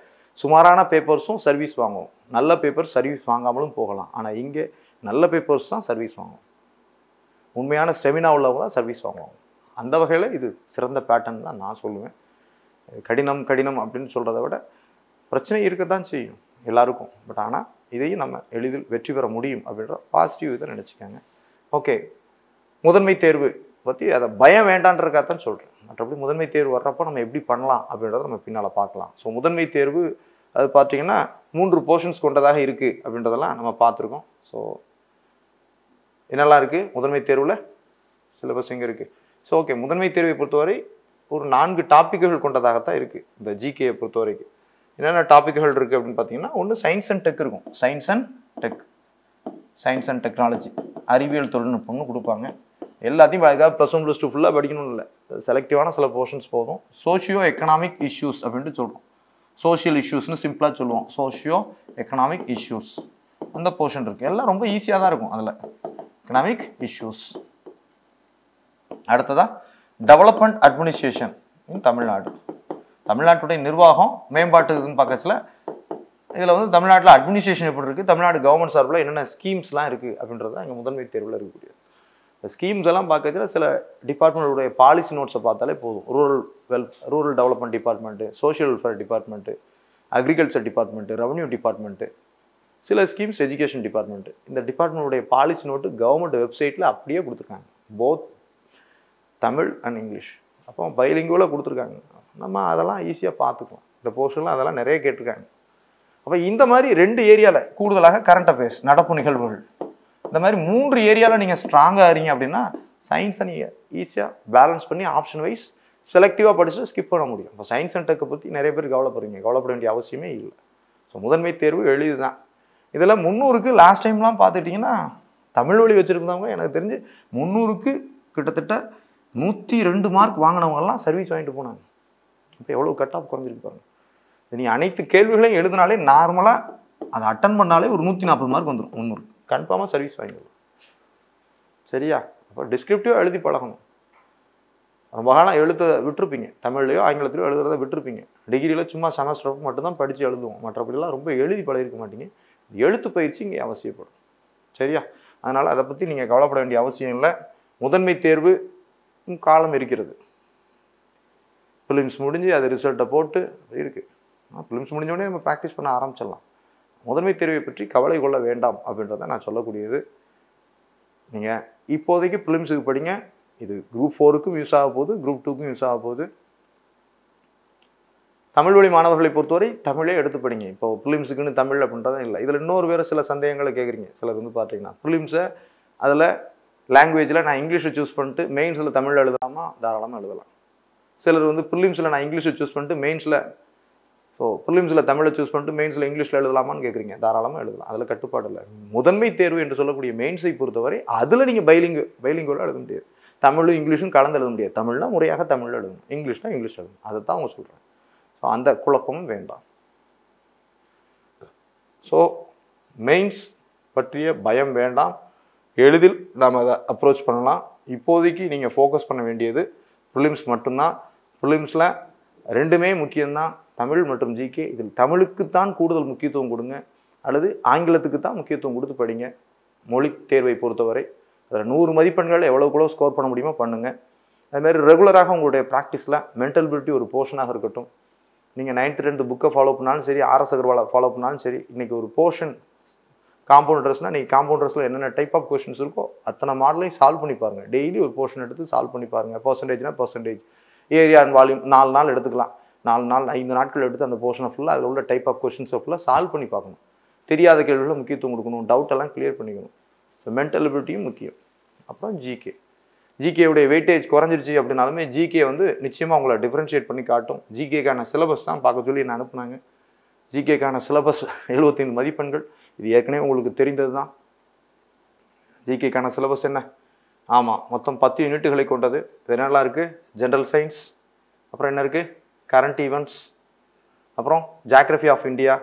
சுமாரான பேப்பர்ஸும் சர்வீஸ் வாங்குவோம். நல்ல பேப்பர் சர்வீஸ் வாங்காமலும் போகலாம். ஆனால் இங்கே நல்ல பேப்பர்ஸ் தான் சர்வீஸ் வாங்குவோம். உண்மையான ஸ்டெமினா உள்ளவங்க தான் சர்வீஸ் வாங்குவாங்க. அந்த வகையில் இது சிறந்த பேட்டர்ன் தான் நான் சொல்லுவேன். கடினம் அப்படின்னு சொல்கிறத விட பிரச்சனை இருக்க தான் செய்யும் எல்லாருக்கும். பட் ஆனால் இதையும் நம்ம எளிதில் வெற்றி பெற முடியும் அப்படின்ற பாசிட்டிவ் இதை நினச்சிக்காங்க. ஓகே, முதன்மை தேர்வு பற்றி அதை பயம் வேண்டான்றதுக்காகத்தான் சொல்கிறேன். மற்றபடி முதன்மை தேர்வு வர்றப்போ நம்ம எப்படி பண்ணலாம் அப்படின்றத நம்ம பின்னால் பார்க்கலாம். ஸோ முதன்மை தேர்வு அது பார்த்தீங்கன்னா 3 போர்ஷன்ஸ் கொண்டதாக இருக்குது அப்படின்றதெல்லாம் நம்ம பார்த்துருக்கோம். ஸோ என்னெல்லாம் இருக்குது முதன்மை தேர்வில்? சிலபஸ் எங்கே இருக்குது? ஸோ ஓகே, முதன்மை தேர்வை பொறுத்தவரை ஒரு 4 டாப்பிக்குகள் கொண்டதாகத்தான் இருக்குது இந்த ஜிகேயை பொறுத்த வரைக்கும். என்னென்ன டாபிக்கள் இருக்குது அப்படின்னு பார்த்தீங்கன்னா, ஒன்று சயின்ஸ் அண்ட் டெக் இருக்கும். சயின்ஸ் அண்ட் டெக்னாலஜி, அறிவியல் தொழில்நுட்பம்னு கொடுப்பாங்க. எல்லாத்தையும் அதுக்காக +1 +2 ஃபுல்லாக படிக்கணும் இல்லை, செலக்டிவான சில போர்ஷன்ஸ் போதும். சோஷியோ எக்கனாமிக் இஷ்யூஸ் அப்படின்ட்டு சொல்கிறோம். சோஷியல் இஷ்யூஸ்னு சிம்பிளாக சொல்லுவோம். சோஷியோ எக்கனாமிக் இஷ்யூஸ் அந்த போர்ஷன் இருக்குது. எல்லாம் ரொம்ப ஈஸியாக தான் இருக்கும். அதில் எக்கனாமிக் இஷ்யூஸ். அடுத்ததா டெவலப்மெண்ட் அட்மினிஸ்ட்ரேஷன் இன் தமிழ்நாடு. தமிழ்நாட்டுடைய நிர்வாகம் மேம்பாட்டுன்னு பக்கத்தில் இதில் வந்து தமிழ்நாட்டில் அட்மினிஸ்ட்ரேஷன் எப்படி இருக்குது, தமிழ்நாடு கவர்மெண்ட் சார்பில் என்னென்ன ஸ்கீம்ஸ்லாம் இருக்குது அப்படின்றது தான் எங்கள் முதன்மை தேர்வில் இருக்கக்கூடியது. இந்த ஸ்கீம்ஸ் எல்லாம் பார்க்கறதுல சில டிபார்ட்மெண்ட்டுடைய பாலிசி நோட்ஸை பார்த்தாலே போதும். Rural development department, social welfare department, agriculture department, revenue department, சில ஸ்கீம்ஸ் எஜுகேஷன் டிபார்ட்மெண்ட்டு. இந்த டிபார்ட்மெண்ட்டுடைய பாலிசி நோட்டு கவர்மெண்ட் வெப்சைட்டில் அப்படியே கொடுத்துருக்காங்க, போத் தமிழ் அண்ட் இங்கிலீஷ். அப்போ பைலிங்குவலாக கொடுத்துருக்காங்க. நம்ம அதெல்லாம் ஈஸியாக பார்த்துக்குவோம். இந்த போர்ஷன்லாம் அதெல்லாம் நிறைய கேட்டிருக்காங்க. அப்போ இந்த மாதிரி 2 ஏரியாவில் கூடுதலாக கரண்ட் அஃபேர்ஸ், நடப்பு நிகழ்வுகள், இந்த மாதிரி 3 ஏரியாவில் நீங்கள் ஸ்ட்ராங்காக இருங்க அப்படின்னா சயின்ஸை நீங்கள் ஈஸியாக பேலன்ஸ் பண்ணி ஆப்ஷன் வைஸ் செலக்டிவாக படிச்சுட்டு ஸ்கிப் பண்ண முடியும். இப்போ சயின்ஸ் அண்ட் டெக்கை பற்றி நிறைய பேர் கவலைப்பட வேண்டிய அவசியமே இல்லை. ஸோ முதன்மை தேர்வு எளிது தான். இதில் 300க்கு லாஸ்ட் டைம்லாம் பார்த்துட்டிங்கன்னா தமிழ் வழி வச்சுருந்தவங்க எனக்கு தெரிஞ்சு 300க்கு கிட்டத்தட்ட 102 மார்க் வாங்கினவங்கலாம் சர்வீஸ் வாங்கிட்டு போனாங்க. இப்போ எவ்வளோ கட் ஆஃப் குறைஞ்சிருக்கு பாருங்க. நீ அனைத்து கேள்விகளையும் எழுதினாலே நார்மலாக அதை அட்டன் பண்ணாலே ஒரு 140 மார்க் வந்துடும். 300 கன்ஃபார்மாக சர்வீஸ் வாங்கிடலாம். சரியா? அப்போ டிஸ்கிரிப்டிவாக எழுதி பழகணும். ரொம்ப காலம் எழுத விட்டுருப்பீங்க, தமிழ்லையோ ஆங்கிலத்திலையோ எழுதுறத விட்டுருப்பீங்க. டிகிரியில் சும்மா செமஸ்டர் மட்டும்தான் படித்து எழுதுவோம், மற்றபடிலாம் ரொம்ப எழுதி பழகிருக்க மாட்டீங்க. எழுத்து பயிற்சி இங்கே அவசியப்படும். சரியா? அதனால் அதை பற்றி நீங்கள் கவலைப்பட வேண்டிய அவசியம் இல்லை. முதன்மை தேர்வு காலம் இருக்கிறது. ஃபிலிம்ஸ் முடிஞ்சு அது ரிசல்ட்டை போட்டு இருக்குது. ஃபிலிம்ஸ் முடிஞ்சோடனே நம்ம ப்ராக்டிஸ் பண்ண ஆரம்பிச்சிடலாம். முதன்மை தேர்வை பற்றி கவலை கொள்ள வேண்டாம் அப்படின்றத நான் சொல்லக்கூடியது. நீங்கள் இப்போதைக்கு ஃபிலிம்ஸுக்கு படிங்க. இது குரூப் 4க்கும் யூஸ் ஆக போகுது, குரூப் 2க்கும் யூஸ் ஆக போகுது. தமிழ் வழி மாணவர்களை பொறுத்தவரை தமிழே எடுத்து படிங்க. இப்போ ஃபிலிம்ஸுக்குன்னு தமிழ் அப்படின்றதும் இல்லை. இதில் இன்னொரு வேறு சில சந்தேகங்களை கேட்குறீங்க. சிலர் வந்து பார்த்தீங்கன்னா ஃபிலிம்ஸை அதில் லாங்குவேஜில் நான் இங்கிலீஷை சூஸ் பண்ணிட்டு மெயின்ஸில் தமிழில் எழுதலாமா? தாராளமாக எழுதலாம். சிலர் வந்து ப்ரிலிம்ஸில் நான் இங்கிலீஷை சூஸ் பண்ணிட்டு மெயின்ஸில், ஸோ ப்ரிலிம்ஸில் தமிழை சூஸ் பண்ணிட்டு மெயின்ஸில் இங்கிலீஷில் எழுதலாமான்னு கேட்குறீங்க. தாராளமாக எழுதலாம். அதில் கட்டுப்பாடு இல்லை. முதன்மை தேர்வு என்று சொல்லக்கூடிய மெயின்ஸை பொறுத்தவரை அதில் நீங்கள் பைலிங்கோட எழுத முடியாது. தமிழும் இங்கிலீஷும் கலந்து எழுத முடியாது. தமிழ்னா முறையாக தமிழில் எழுதணும், இங்கிலீஷ்னா இங்கிலீஷ் எழுதணும். அதை தான் அவங்க சொல்கிறேன். ஸோ அந்த குழப்பமும் வேண்டாம். ஸோ மெயின்ஸ் பற்றிய பயம் வேண்டாம். எளிதில் நாம் அதை அப்ரோச் பண்ணலாம். இப்போதைக்கு நீங்கள் ஃபோக்கஸ் பண்ண வேண்டியது ப்ரிலிம்ஸ் மட்டும்தான். ப்ரிலிம்ஸில் 2மே முக்கியம்தான், தமிழ் மற்றும் ஜிகே. இதில் தமிழுக்குத்தான் கூடுதல் முக்கியத்துவம் கொடுங்க, அல்லது ஆங்கிலத்துக்கு தான் முக்கியத்துவம் கொடுத்து படிங்க. மொழி தேர்வை பொறுத்தவரை அதில் 100 மதிப்பெண்கள் எவ்வளோக்குள்ளோ ஸ்கோர் பண்ண முடியுமோ பண்ணுங்கள். அதுமாதிரி ரெகுலராக உங்களுடைய ப்ராக்டிஸில் மென்டல் பிலிட்டி ஒரு போர்ஷனாக இருக்கட்டும். நீங்கள் 9th 10th புக்கை ஃபாலோ பண்ணாலும் சரி, RS அகர்வாலை ஃபாலோ பண்ணாலும் சரி, இன்றைக்கி ஒரு போர்ஷன் காம்பவுண்டர்ஸ்னால் நீங்கள் காம்பவுண்டர்ஸில் என்னென்ன டைப் ஆஃப் கொஸ்டின்ஸ் இருக்கோ அத்தனை மாடலையும் சால்வ் பண்ணி பாருங்கள். டெய்லி ஒரு போர்ஷன் எடுத்து சால்வ் பண்ணி பாருங்கள். பர்சன்டேஜ், ஏரியா அண்ட் வால்யூம் 4 நாள் எடுத்துக்கலாம். 4 நாள் 5 நாட்கள் எடுத்து அந்த போர்ஷனை ஃபுல்லாக அதில் உள்ள டைப் ஆஃப் கொஸ்டின்ஸை ஃபுல்லாக சால்வ் பண்ணி பார்க்கணும். தெரியாத கேள்விகளில் முக்கியத்துவம் கொடுக்கணும், டவுட்டெல்லாம் கிளியர் பண்ணிக்கணும். ஸோ மென்டல் எபிலிட்டியும் முக்கியம். அப்புறம் ஜிகேவுடைய வெயிட்டேஜ் குறைஞ்சிருச்சு அப்படின்னாலுமே ஜிகே வந்து நிச்சயமாக உங்களை டிஃப்ரென்ஷியேட் பண்ணி காட்டும். ஜிகேக்கான சிலபஸ் தான் பார்க்க சொல்லி என்ன அனுப்புனாங்க. ஜிகேக்கான சிலபஸ் 75 மதிப்பெண்கள். இது ஏற்கனவே உங்களுக்கு தெரிந்தது தான். ஜிகேக்கான சிலபஸ் என்ன? ஆமாம், மொத்தம் 10 யூனிட்டுகளை கொண்டது. இது என்னெல்லாம் இருக்குது? ஜென்ரல் சயின்ஸ், அப்புறம் என்ன இருக்குது? கரண்ட் ஈவெண்ட்ஸ், அப்புறம் ஜியாகிரஃபி ஆஃப் இந்தியா,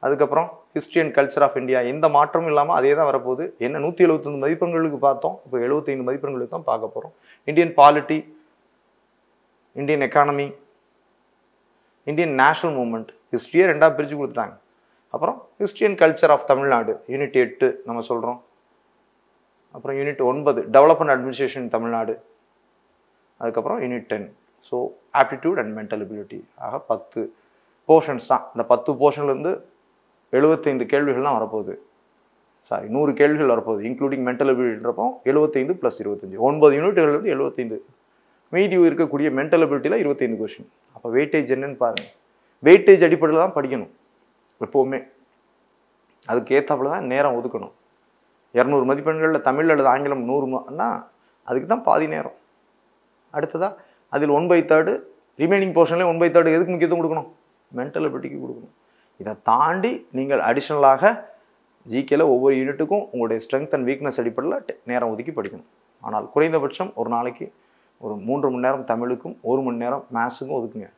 அதுக்கப்புறம் history and culture of India. எந்த மாற்றமும் இல்லாமல் அதே தான் வரப்போகுது. என்ன 175 மதிப்பெண்களுக்கு பார்த்தோம், இப்போ 75 மதிப்பெண்களுக்கு தான் பார்க்க போகிறோம். Indian polity, Indian economy, Indian national movement, ஹிஸ்ட்ரியே 2ஆக பிரித்து கொடுத்துட்டாங்க. அப்புறம் history and culture of Tamil Nadu unit 8 நம்ம சொல்கிறோம். அப்புறம் யூனிட் 9 டெவலப்மெண்ட் அட்மினிஸ்ட்ரேஷன் தமிழ்நாடு. அதுக்கப்புறம் unit 10 so aptitude and mental ability. ஆக 10 போர்ஷன்ஸ் தான். இந்த 10 போர்ஷன்லேருந்து 75 கேள்விகள் தான் வரப்போகுது. 100 கேள்விகள் வரப்போகுது, இன்க்ளூடிங் மென்டல் எபிலிட்டின்றப்போ 75 + 25 9 யூனிட்டுகள்லேருந்து 75. மீதி இருக்கக்கூடிய மென்டல் எபிலிட்டியில் 25 கொஸ்டின். அப்போ வெயிட்டேஜ் என்னன்னு பாருங்கள். வெயிட்டேஜ் அடிப்படையில் தான் படிக்கணும் எப்போவுமே. அதுக்கு ஏற்றாப்புல தான் நேரம் ஒதுக்கணும். 200 மதிப்பெண்களில் தமிழ் அல்லது ஆங்கிலம் 100னா அதுக்கு தான் பாதி நேரம். அடுத்ததாக அதில் 1/3 ரிமைனிங் போர்ஷன்லேயே 1/3 எதுக்கு முக்கியத்துவம் கொடுக்கணும்? மென்டல் எபிலிட்டிக்கு கொடுக்கணும். இதை தாண்டி நீங்கள் அடிஷ்னலாக ஜிகேல ஒவ்வொரு யூனிட்டுக்கும் உங்களுடைய ஸ்ட்ரென்த் அண்ட் வீக்னஸ் அடிப்படையில் நேரம் ஒதுக்கி படிக்கணும். ஆனால் குறைந்தபட்சம் ஒரு நாளைக்கு ஒரு 3 மணி நேரம் தமிழுக்கும் 1 மணி நேரம் மேத்ஸுக்கும் ஒதுக்குங்க.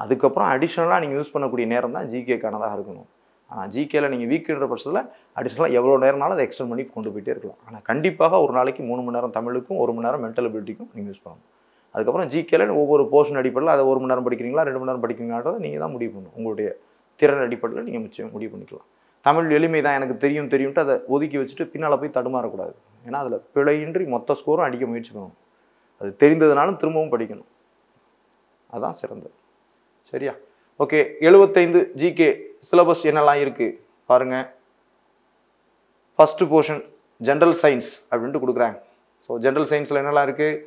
அதுக்கப்புறம் அடிஷ்னலாக நீங்கள் யூஸ் பண்ணக்கூடிய நேரம் தான் ஜிகேக்கானதாக இருக்கணும். ஆனால் ஜிகேல நீங்கள் வீக்குன்ற பட்சத்தில் அடிஷ்னலாக எவ்வளோ நேரம்னாலும் அதை எக்ஸ்டெண்ட் பண்ணி கொண்டு போயிட்டே இருக்கலாம். ஆனால் கண்டிப்பாக ஒரு நாளைக்கு 3 மணி நேரம் தமிழுக்கும் 1 மணி நேரம் மென்டல் எபிலிட்டிக்கும் நீங்கள் யூஸ் பண்ணணும். அதுக்கப்புறம் ஜிகேல ஒவ்வொரு போர்ஷன் அடிப்படையில் அதை 1 மணி நேரம் படிக்கிறீங்களா 2 மணி நேரம் படிக்கிறீங்களான்றதை நீங்கள் தான் முடிவு பண்ணணும். உங்களுடைய திறன் அடிப்படையில் நீங்கள் முடிவு பண்ணிக்கலாம். தமிழ் எளிமை தான் எனக்கு தெரியும்ட்டு அதை ஒதுக்கி வச்சுட்டு பின்னால் போய் தடுமாறக்கூடாது. ஏன்னா அதில் பிழையின்றி மொத்த ஸ்கோரும் அடிக்க முயற்சி பண்ணணும். அது தெரிந்ததுனாலும் திரும்பவும் படிக்கணும். அதுதான் சிறந்தது. சரியா? ஓகே, 75 ஜிகே சிலபஸ் என்னெல்லாம் இருக்குது பாருங்கள். ஃபஸ்ட்டு போர்ஷன் ஜென்ரல் சயின்ஸ் அப்படின்ட்டு கொடுக்குறாங்க. ஸோ ஜென்ரல் சயின்ஸில் என்னெல்லாம் இருக்குது?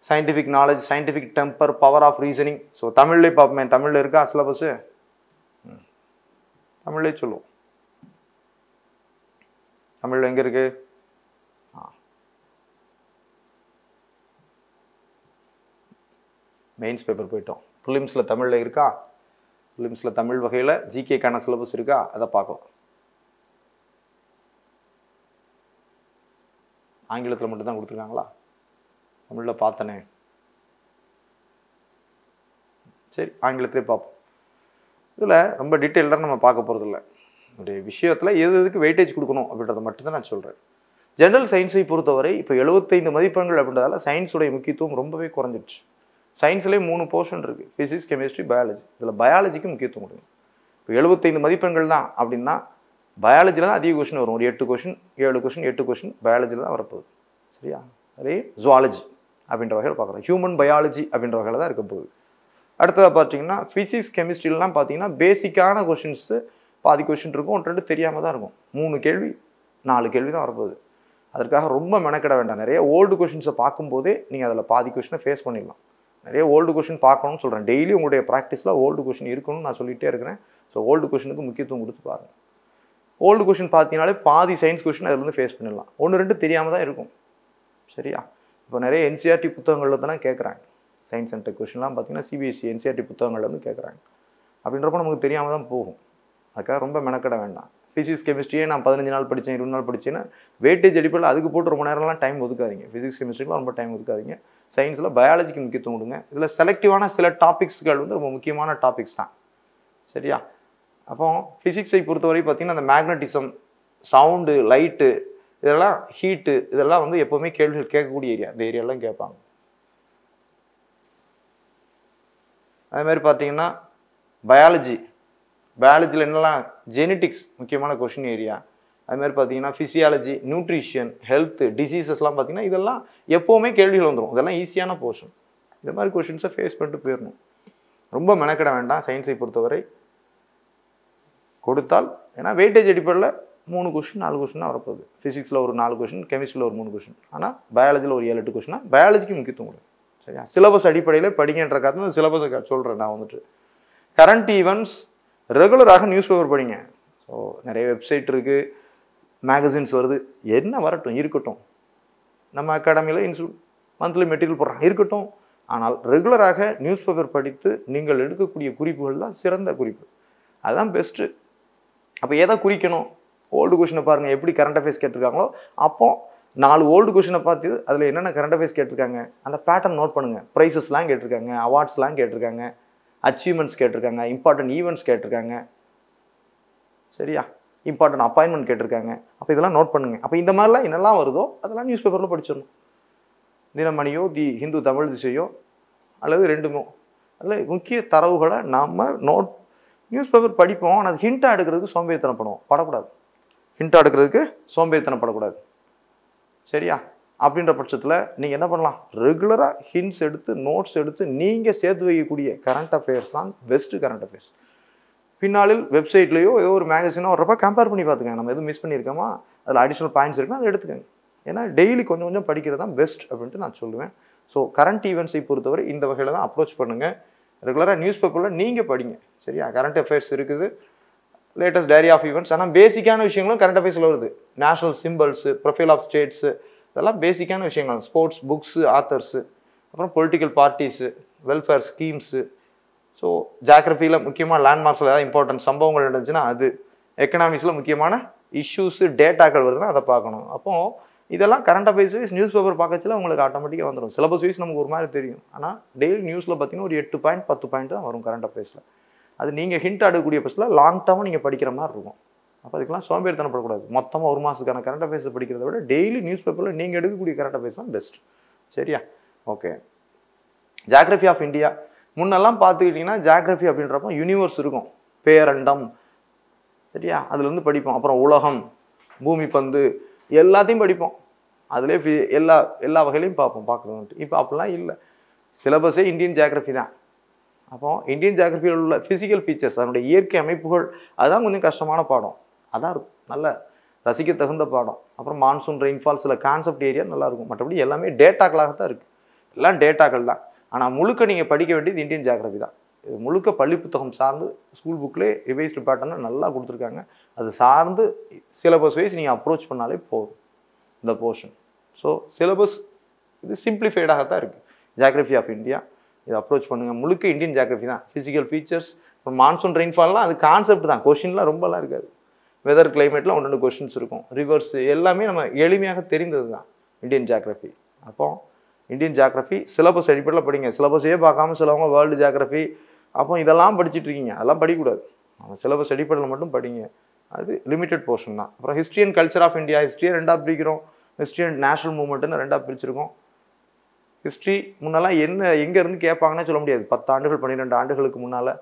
Scientific knowledge, scientific temper, power of reasoning. So தமிழ்லேயே பார்ப்போமே, தமிழில் இருக்கா சிலபஸ்ஸு? தமிழ்லேயே சொல்லுவோம். தமிழில் எங்கே இருக்குது? மெயின்ஸ் பேப்பர் போயிட்டோம். ப்ரிலிம்ஸில் தமிழில் இருக்கா? ப்ரிலிம்ஸில் தமிழ் வகையில் ஜிகேக்கான சிலபஸ் இருக்கா? அதை பார்க்கலாம். ஆங்கிலத்தில் மட்டும்தான் கொடுத்துருக்காங்களா? தமிழில் பார்த்தனே. சரி, ஆங்கிலத்திலே பார்ப்போம். இதில் ரொம்ப டீட்டெயிலாக நம்ம பார்க்க போகிறதில்ல. ஒரு விஷயத்தில் எதுக்கு வெயிட்டேஜ் கொடுக்கணும் அப்படின்றத மட்டும்தான் நான் சொல்கிறேன். ஜென்ரல் சயின்ஸை பொறுத்தவரை இப்போ 75 மதிப்பெண்கள் அப்படின்றதால சயின்ஸுடைய முக்கியத்துவம் ரொம்பவே குறைஞ்சிடுச்சு. சயின்ஸ்லேயே 3 போர்ஷன் இருக்குது, ஃபிசிக்ஸ், கெமிஸ்ட்ரி, பயாலஜி. இதில் பயாலஜிக்கு முக்கியத்துவம் கொடுங்க. இப்போ 75 மதிப்பெண்கள் தான் அப்படின்னா பயாலஜியில் தான் அதிக கொஷின் வரும். ஒரு 8 கொஷின் 7 கொஷின் 8 கொஷின் பயாலஜியில் தான் வரப்போகுது. சரியா? அதே ஜுவாலஜி அப்படின்ற வகையில் பார்க்குறோம். ஹியூமன் பயாலஜி அப்படின்ற வகையில் தான் இருக்க போகுது. அடுத்ததாக பார்த்தீங்கன்னா ஃபிசிக்ஸ், கெமிஸ்ட்ரிலாம் பார்த்தீங்கன்னா பேசிக்கான கொஷின்ஸு பாதி கொஷின் இருக்கும், 1-2 தெரியாமல் தான் இருக்கும். 3 கேள்வி 4 கேள்வி தான் வரப்போகுது. அதற்காக ரொம்ப மெனக்கிட வேண்டாம். நிறைய ஓல்டு கொஷின்ஸை பார்க்கும்போதே நீங்கள் அதில் பாதி கொஷினை ஃபேஸ் பண்ணிடலாம். நிறைய ஓல்டு கொஷின் பார்க்கணும்னு சொல்கிறேன். டெய்லி உங்களுடைய ப்ராக்டிஸில் ஓல்டு கொஷின் இருக்கணும்னு நான் சொல்லிகிட்டே இருக்கிறேன். ஸோ ஓல்டு கொஷினுக்கு முக்கியத்துவம் கொடுத்து பாருங்கள். ஓல்டு கொஷின் பார்த்தீங்கனாலே பாதி சயின்ஸ் கொஷின் அதில் ஃபேஸ் பண்ணிடலாம். 1-2 தெரியாமல் தான் இருக்கும். சரியா? இப்போ நிறைய என்சிஆர்டி புத்தகங்களில் தானே கேட்குறாங்க. சயின்ஸ் அண்ட் டெக் கொஷின்லாம் பார்த்தீங்கன்னா சிபிஎஸ்சி என்சிஆர்டி புத்தகங்களில் வந்து கேட்குறாங்க. அப்படின்றப்போ நமக்கு தெரியாமல் தான் போகும். அதுக்காக ரொம்ப மெனக்கிட வேண்டாம். ஃபிசிக்ஸ், கெமிஸ்ட்ரியே நான் 15 நாள் படித்தேன் 20 நாள் படித்தேன்னா வெயிட்டேஜ் அடிப்படையில் அதுக்கு போட்டு ரொம்ப நேரம்லாம் டைம் ஒதுக்காதீங்க. ஃபிசிக்ஸ், கெமிஸ்ட்ரிக்கெலாம் ரொம்ப டைம் ஒதுக்காதீங்க. சயின்ஸில் பயாலஜிக்கு முக்கியத்துவம் கொடுங்க. இதில் செலக்டிவான சில டாபிக்ஸ்கள் வந்து ரொம்ப முக்கியமான டாபிக்ஸ் தான். சரியா? அப்போ ஃபிசிக்ஸை பொறுத்தவரை பார்த்தீங்கன்னா அந்த மேக்னட்டிசம், சவுண்டு, லைட்டு, இதெல்லாம் ஹீட்டு, இதெல்லாம் வந்து எப்போவுமே கேள்விகள் கேட்கக்கூடிய ஏரியா. இந்த ஏரியாலாம் கேட்பாங்க. அதேமாதிரி பார்த்தீங்கன்னா பயாலஜியில் என்னெல்லாம் ஜெனட்டிக்ஸ் முக்கியமான கொஷின் ஏரியா. அதுமாதிரி பார்த்தீங்கன்னா ஃபிசியாலஜி, நியூட்ரிஷன், ஹெல்த்து, டிசீசஸ்லாம் பார்த்தீங்கன்னா இதெல்லாம் எப்போவுமே கேள்விகள் வந்துடும். இதெல்லாம் ஈஸியான போர்ஷன். இந்த மாதிரி கொஷின்ஸை ஃபேஸ் பண்ணிட்டு போயிடணும். ரொம்ப மெனக்கிட வேண்டாம். சயின்ஸை பொறுத்தவரை கொடுத்தால், ஏன்னா வெயிட்டேஜ் அடிப்படையில் 3 கொஷின் 4 கொஷின் தான் வரப்போகுது. ஃபிசிக்ஸில் ஒரு 4 கொஷின், கெமிஸ்ட்ரியில் ஒரு 3 கொஷின். ஆனால் பயாலஜியில் ஒரு 7-8 கொஷினா பயாலஜிக்கு முக்கியத்துவம் கொடுங்க. சரியா? சிலபஸ் அடிப்படையில் படிங்கன்ற காரணம் சிலபஸை சொல்கிறேன். நான் வந்துட்டு கரண்ட் ஈவெண்ட்ஸ் ரெகுலராக நியூஸ் பேப்பர் படிங்க. ஸோ நிறைய வெப்சைட் இருக்குது, மேகசின்ஸ் வருது, என்ன வரட்டும் இருக்கட்டும். நம்ம அகாடமியில் மந்த்லி மெட்டீரியல் போடுறாங்க இருக்கட்டும். ஆனால் ரெகுலராக நியூஸ் பேப்பர் படித்து நீங்கள் எடுக்கக்கூடிய குறிப்புகள் தான் சிறந்த குறிப்பு. அதுதான் பெஸ்ட்டு. அப்போ எதை குறிக்கணும்? ஓல்டு கொஷினை பாருங்கள், எப்படி கரண்ட் அஃபேர்ஸ் கேட்டிருக்காங்களோ அப்போ 4 ஓல்டு கொஷினை பார்த்து அதில் என்னென்ன கரண்ட் அஃபேர்ஸ் கேட்டிருக்காங்க அந்த பேட்டர்ன் நோட் பண்ணுங்கள். ப்ரைஸஸ்லாம் கேட்டிருக்காங்க, அவார்ட்ஸ்லாம் கேட்டிருக்காங்க, அச்சீவ்மெண்ட்ஸ் கேட்டிருக்காங்க, இம்பார்ட்டன்ட் ஈவெண்ட்ஸ் கேட்டிருக்காங்க. சரியா? இம்பார்ட்டன்ட் அப்பாயின்மெண்ட் கேட்டிருக்காங்க. அப்போ இதெல்லாம் நோட் பண்ணுங்கள். அப்போ இந்த மாதிரிலாம் என்னெல்லாம் வருதோ அதெல்லாம் நியூஸ் பேப்பரில் படிச்சிடணும். தினமணியோ ஹிந்து தமிழ் திசையோ அல்லது 2மோ அதில் முக்கிய தரவுகளை நாம் நியூஸ் பேப்பர் படிப்போம். ஆனால் அது ஹிண்ட்டாக எடுக்கிறதுக்கு சோம்பேறித்தனப்படுவோம். படக்கூடாது. ஹிண்ட்டாக எடுக்கிறதுக்கு சோம்பேறித்தனப்படக்கூடாது. சரியா? அப்படின்ற பட்சத்தில் நீங்கள் என்ன பண்ணலாம்? ரெகுலராக ஹிண்ட்ஸ் எடுத்து நோட்ஸ் எடுத்து நீங்கள் சேர்த்து வைக்கக்கூடிய கரண்ட் அஃபேர்ஸ் தான் பெஸ்ட்டு கரண்ட் அஃபேர்ஸ். பின்னாளில் வெப்சைட்லேயோ ஏதோ ஒரு மேகசினோ வர்றப்ப கம்பேர் பண்ணி பார்த்துக்கங்க. நம்ம எதுவும் மிஸ் பண்ணியிருக்கோமா, அதில் அடிஷ்னல் பாயிண்ட்ஸ் இருக்குன்னா அதை எடுத்துக்கங்க. ஏன்னா டெய்லி கொஞ்சம் கொஞ்சம் படிக்கிறது தான் பெஸ்ட் அப்படின்ட்டு நான் சொல்லுவேன். ஸோ கரண்ட் ஈவெண்ட்ஸை பொறுத்தவரை இந்த வகையில் தான் அப்ரோச் பண்ணுங்கள். ரெகுலராக நியூஸ் பேப்பரில் நீங்கள் படிங்க. சரியா? கரண்ட் அஃபேர்ஸ் இருக்குது, லேட்டஸ்ட் டைரி ஆஃப் ஈவெண்ட்ஸ். ஆனால் பேசிக்கான விஷயங்களும் கரண்ட் அஃபேர்ஸில் வருது. National symbols, profile of states, இதெல்லாம் பேசிக்கான விஷயங்கள். ஸ்போர்ட்ஸ் புக்ஸு, ஆத்தர்ஸு, அப்புறம் political parties, welfare schemes. So ஜியாகிரஃபியில் முக்கியமாக லேண்ட்மார்க்ஸில் ஏதாவது இம்பார்ட்டன்ட் சம்பவங்கள் இருந்துச்சுன்னா அது, எக்கனாமிக்ஸில் முக்கியமான இஷ்யூஸு டேட்டாக்கள் வருதுன்னா அதை பார்க்கணும். அப்போ இதெல்லாம் current affairs wise newspaper பார்க்கச்சில உங்களுக்கு ஆட்டோமேட்டிக்காக வந்துடும். சிலபஸ் வைஸ் நமக்கு ஒரு மாதிரி தெரியும், ஆனால் டெய்லி நியூஸில் பார்த்தீங்கன்னா ஒரு 8 பாயிண்ட் 10 பாயிண்ட் தான் வரும் கரண்ட் அஃபேர்ஸில். அது நீங்கள் ஹிண்ட் எடுக்கக்கூடிய பட்சத்தில் லாங் டேர்மாக நீங்கள் படிக்கிற மாதிரி இருக்கும். அப்போ அதுக்கெல்லாம் சோம்பேறித்தனப்படக்கூடாது. மொத்தமாக ஒரு மாதத்துக்கான கரண்ட் அஃபேர்ஸ் படிக்கிறத விட டெய்லி நியூஸ் பேப்பரில் நீங்கள் எடுக்கக்கூடிய கரண்ட் அஃபேர்ஸ் தான் பெஸ்ட். சரியா? ஓகே. ஜியாகிரஃபி ஆஃப் இந்தியா முன்னெல்லாம் பார்த்துக்கிட்டிங்கன்னா ஜியாகிரஃபி அப்படின்றப்போ யூனிவர்ஸ் இருக்கும், பேரண்டம், சரியா, அதுலேருந்து படிப்போம். அப்புறம் உலகம், பூமி பந்து எல்லாத்தையும் படிப்போம். அதுலேயே எல்லா வகையிலையும் பார்க்கணும். இப்போ அப்படிலாம் இல்லை. சிலபஸே இந்தியன் ஜியாகிரஃபி தான். அப்போ இந்தியன் ஜியாகிரஃபியில் உள்ள ஃபிசிக்கல் ஃபீச்சர்ஸ், அதனுடைய இயற்கை அமைப்புகள், அதுதான் கொஞ்சம் கஷ்டமான பாடம். அதான் இருக்கும் நல்ல ரசிக்க தகுந்த பாடம். அப்புறம் மான்சூன் ரெயின்ஃபால், சில கான்செப்ட் ஏரியா நல்லாயிருக்கும். மற்றபடி எல்லாமே டேட்டாக்களாக தான் இருக்குது. எல்லாம் டேட்டாக்கள் தான். ஆனால் முழுக்க நீங்கள் படிக்க வேண்டியது இந்தியன் ஜியாகிரஃபி தான். இது முழுக்க பள்ளி புத்தகம் சார்ந்து ஸ்கூல் புக்கிலே ரிவைஸ்டு பேட்டர்னாக நல்லா கொடுத்துருக்காங்க. அது சார்ந்து சிலபஸ் வைஸ் நீங்கள் அப்ரோச் பண்ணாலே போதும் இந்த போர்ஷன். ஸோ சிலபஸ் இது சிம்பிளிஃபைடாக தான் இருக்குது. ஜியாகிரஃபி ஆஃப் இந்தியா இதை அப்ரோச் பண்ணுங்கள். முழுக்க இந்தியன் ஜியாகிரஃபி தான். ஃபிசிக்கல் ஃபீச்சர்ஸ், அப்புறம் மான்சூன் ரெயின்ஃபால்லாம் அது கான்செப்ட் தான், கொஷின்லாம் ரொம்பலாம் இருக்காது. வெதர் கிளைமேட்டில் 1-2 கொஷின்ஸ் இருக்கும். ரிவர்ஸ் எல்லாமே நம்ம எளிமையாக தெரிந்தது தான் இந்தியன் ஜியாகிரஃபி. அப்போ இந்தியன் ஜியாகிரஃபி சிலபஸ் அடிப்படையில் படிங்க. சிலபஸே பார்க்காம சிலவங்க வேர்ல்டு ஜியாகிரஃபி அப்போ இதெல்லாம் படிச்சுட்டு இருக்கீங்க, அதெல்லாம் படிக்கக்கூடாது. நம்ம சிலபஸ் அடிப்படையில் மட்டும் படிங்க. அது லிமிட்டட் போர்ஷன் தான். அப்புறம் history and culture of India, ஹிஸ்ட்ரியை 2ஆக பிரிக்கிறோம். ஹிஸ்ட்ரி அண்ட் நேஷனல் மூவ்மெண்ட்னு 2ஆக பிரிச்சிருக்கோம். ஹிஸ்ட்ரி முன்னெல்லாம் எங்கேருந்து கேட்பாங்கன்னே சொல்ல முடியாது. 10 ஆண்டுகள் 12 ஆண்டுகளுக்கு முன்னால்